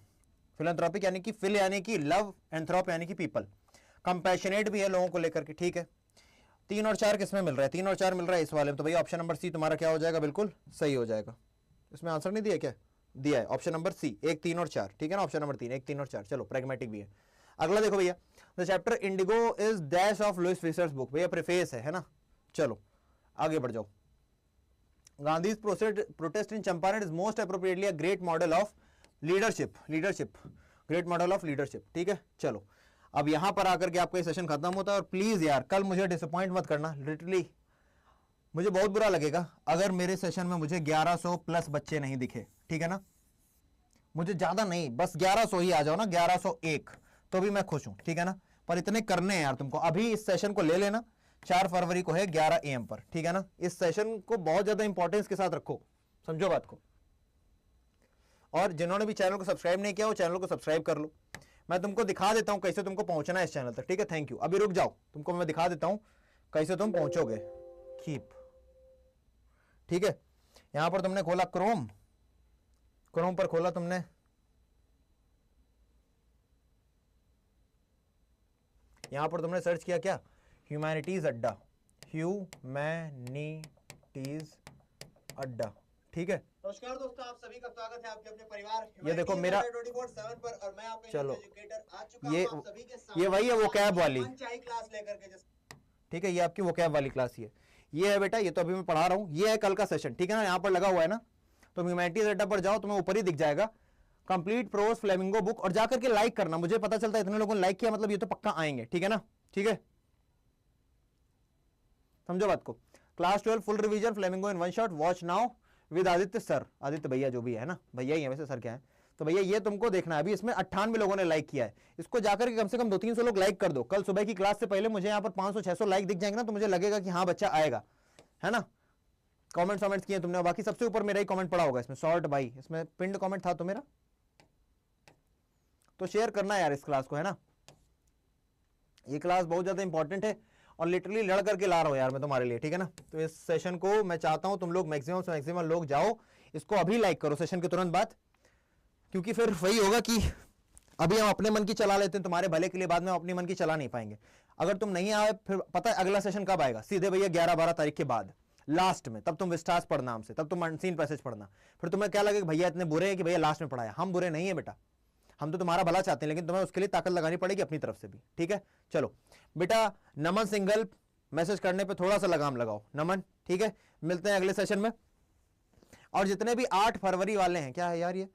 फिलेंथ्रोपिक यानी कि फिल यानी कि लव, एंथ्रोप यानी कि पीपल, कंपैशनेट भी है लोगों को लेकर के, ठीक है। 3 और 4 किसमें मिल रहा है? 3 और 4 मिल रहा है इस वाले में, तो भैया ऑप्शन नंबर सी तुम्हारा क्या हो जाएगा? बिल्कुल सही हो जाएगा। इसमें आंसर नहीं दिया क्या? दिया है, ऑप्शन नंबर सी, 1, 3 और 4, ठीक है ना। ऑप्शन नंबर 3, 1, 3 और 4। चलो प्रैग्मेटिक भी है। अगला देखो भैया, the chapter indigo is dash of Louis Fischer's book. भैया प्रीफेस है ना। चलो आगे बढ़ जाओ। Gandhi's protest in Champaran is most appropriately a great model of leadership great model of leadership. ठीक है, चलो अब यहां पर आकर के आपका सेशन खत्म होता है। और प्लीज यार कल मुझे डिसअपॉइंट मत करना, लिटरली मुझे बहुत बुरा लगेगा अगर मेरे सेशन में मुझे 1100 प्लस बच्चे नहीं दिखे। ठीक है ना, मुझे ज्यादा नहीं, बस 1100 ही आ जाओ ना, 1101 तो भी मैं खुश हूं। ठीक है ना, पर इतने करने हैं यार तुमको। अभी इस सेशन को ले लेना, 4 फरवरी को है 11 AM पर। ठीक है ना, इस सेशन को बहुत ज्यादा इंपॉर्टेंस के साथ रखो, समझो बात को। और जिन्होंने भी चैनल को सब्सक्राइब नहीं किया वो चैनल को सब्सक्राइब कर लो। मैं तुमको दिखा देता हूं कैसे तुमको पहुंचना है इस चैनल तक। ठीक है, थैंक यू। अभी रुक जाओ, तुमको मैं दिखा देता हूं कैसे तुम पहुंचोगे। कीप, ठीक है, यहां पर तुमने खोला क्रोम पर खोला तुमने, यहां पर तुमने सर्च किया क्या, ह्यूमैनिटीज अड्डा, ह्यूमैनिटीज अड्डा। ठीक है, नमस्कार दोस्तों, आप सभी का स्वागत है आपके अपने परिवार। ये देखो मेरा 24/7 पर, और मैं आपका एजुकेटर आ चुका हूं आप सभी के साथ। ये वही है वो कैब वाली क्लास लेकर के। ठीक है, ये आपकी वो कैब वाली क्लास ही है। ये है बेटा, ये तो अभी मैं पढ़ा रहा हूं, ये है कल का सेशन। ठीक है ना, यहाँ पर लगा हुआ है ना, तो ह्यूमैनिटीज अड्डा पर जाओ, तुम्हें ऊपर ही दिख जाएगा कंप्लीट प्रोज फ्लेमिंगो बुक, और जाकर के लाइक करना। मुझे पता चलता है इतने लोगों ने लाइक किया, मतलब ये तो पक्का आएंगे। ठीक है ना, ठीक है, समझो बात को। Class 12 full revision flamingo in one shot, watch now with Aditya sir, Aditya भैया जो भी है ना, भैया ही है वैसे, सर क्या है, तो भैया ये तुमको देखना है। अभी इसमें 98 लोगों ने लाइक किया है, इसको जाकर के कम से कम 200-300 लोग लाइक कर दो। कल सुबह की क्लास से पहले मुझे यहाँ पर 500-600 लाइक दिख जाएंगे ना, तो मुझे लगेगा कि हाँ बच्चा आएगा, है ना। कमेंट्स किए तुमने, बाकी सबसे ऊपर मेरा ही कमेंट पड़ा होगा इसमें, शॉर्ट भाई, इसमें पिंड कमेंट था तो मेरा, तो शेयर करना यार इस क्लास को, है ना। ये क्लास बहुत ज्यादा इंपॉर्टेंट है और लिटरली लड़ करके ला रहा हूं यार मैं तुम्हारे लिए। ठीक है ना, तो इस सेशन को मैं चाहता हूं तुम लोग मैक्सिमम से मैक्सिमम लोग जाओ, इसको अभी लाइक करो सेशन के तुरंत बाद, क्योंकि फिर वही होगा कि अभी हम अपने मन की चला लेते हैं तुम्हारे भले के लिए, बाद में हम अपने मन की चला नहीं पाएंगे। अगर तुम नहीं आए, फिर पता है अगला सेशन कब आएगा, सीधे भैया 11-12 तारीख के बाद लास्ट में, तब तुम विस्टास पढ़ना हमसे, तब तुम अनसीन पैसेज पढ़ना। फिर तुम्हें क्या लगेगा भैया इतने बुरे हैं कि भैया लास्ट में पढ़ाया। हम बुरे नहीं है बेटा, हम तो तुम्हारा भला चाहते हैं, लेकिन तुम्हें उसके लिए ताकत लगानी पड़ेगी अपनी तरफ से भी। ठीक है, चलो बेटा, नमन सिंगल मैसेज करने पे थोड़ा सा लगाम लगाओ, नमन। ठीक है, मिलते हैं अगले सेशन में। और जितने भी 8 फरवरी वाले हैं, क्या है यार ये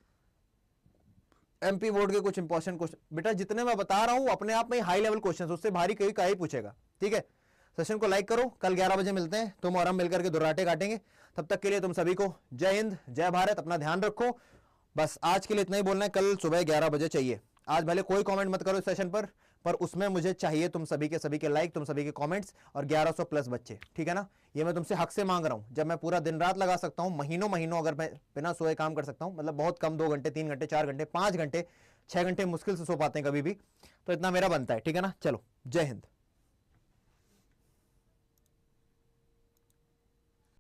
MP बोर्ड के कुछ इंपॉर्टेंट क्वेश्चन, बेटा जितने मैं बता रहा हूं अपने आप में हाई लेवल क्वेश्चन, उससे भारी कोई का ही पूछेगा। ठीक है, सेशन को लाइक करो, कल 11 बजे मिलते हैं, तुम और हम मिलकर के दुर्राटे काटेंगे। तब तक के लिए तुम सभी को जय हिंद, जय भारत, अपना ध्यान रखो। बस आज के लिए इतना ही बोलना है, कल सुबह 11 बजे चाहिए। आज भले कोई कमेंट मत करो इस सेशन पर उसमें मुझे चाहिए तुम सभी के लाइक, तुम सभी के कमेंट्स, और 1100 प्लस बच्चे। ठीक है ना, ये मैं तुमसे हक से मांग रहा हूं। जब मैं पूरा दिन रात लगा सकता हूं, महीनों अगर मैं बिना सोए काम कर सकता हूं, मतलब बहुत कम 2 घंटे, 3 घंटे, 4 घंटे, 5 घंटे, 6 घंटे मुश्किल से सो पाते हैं कभी भी, तो इतना मेरा बनता है। ठीक है ना, चलो जय हिंद।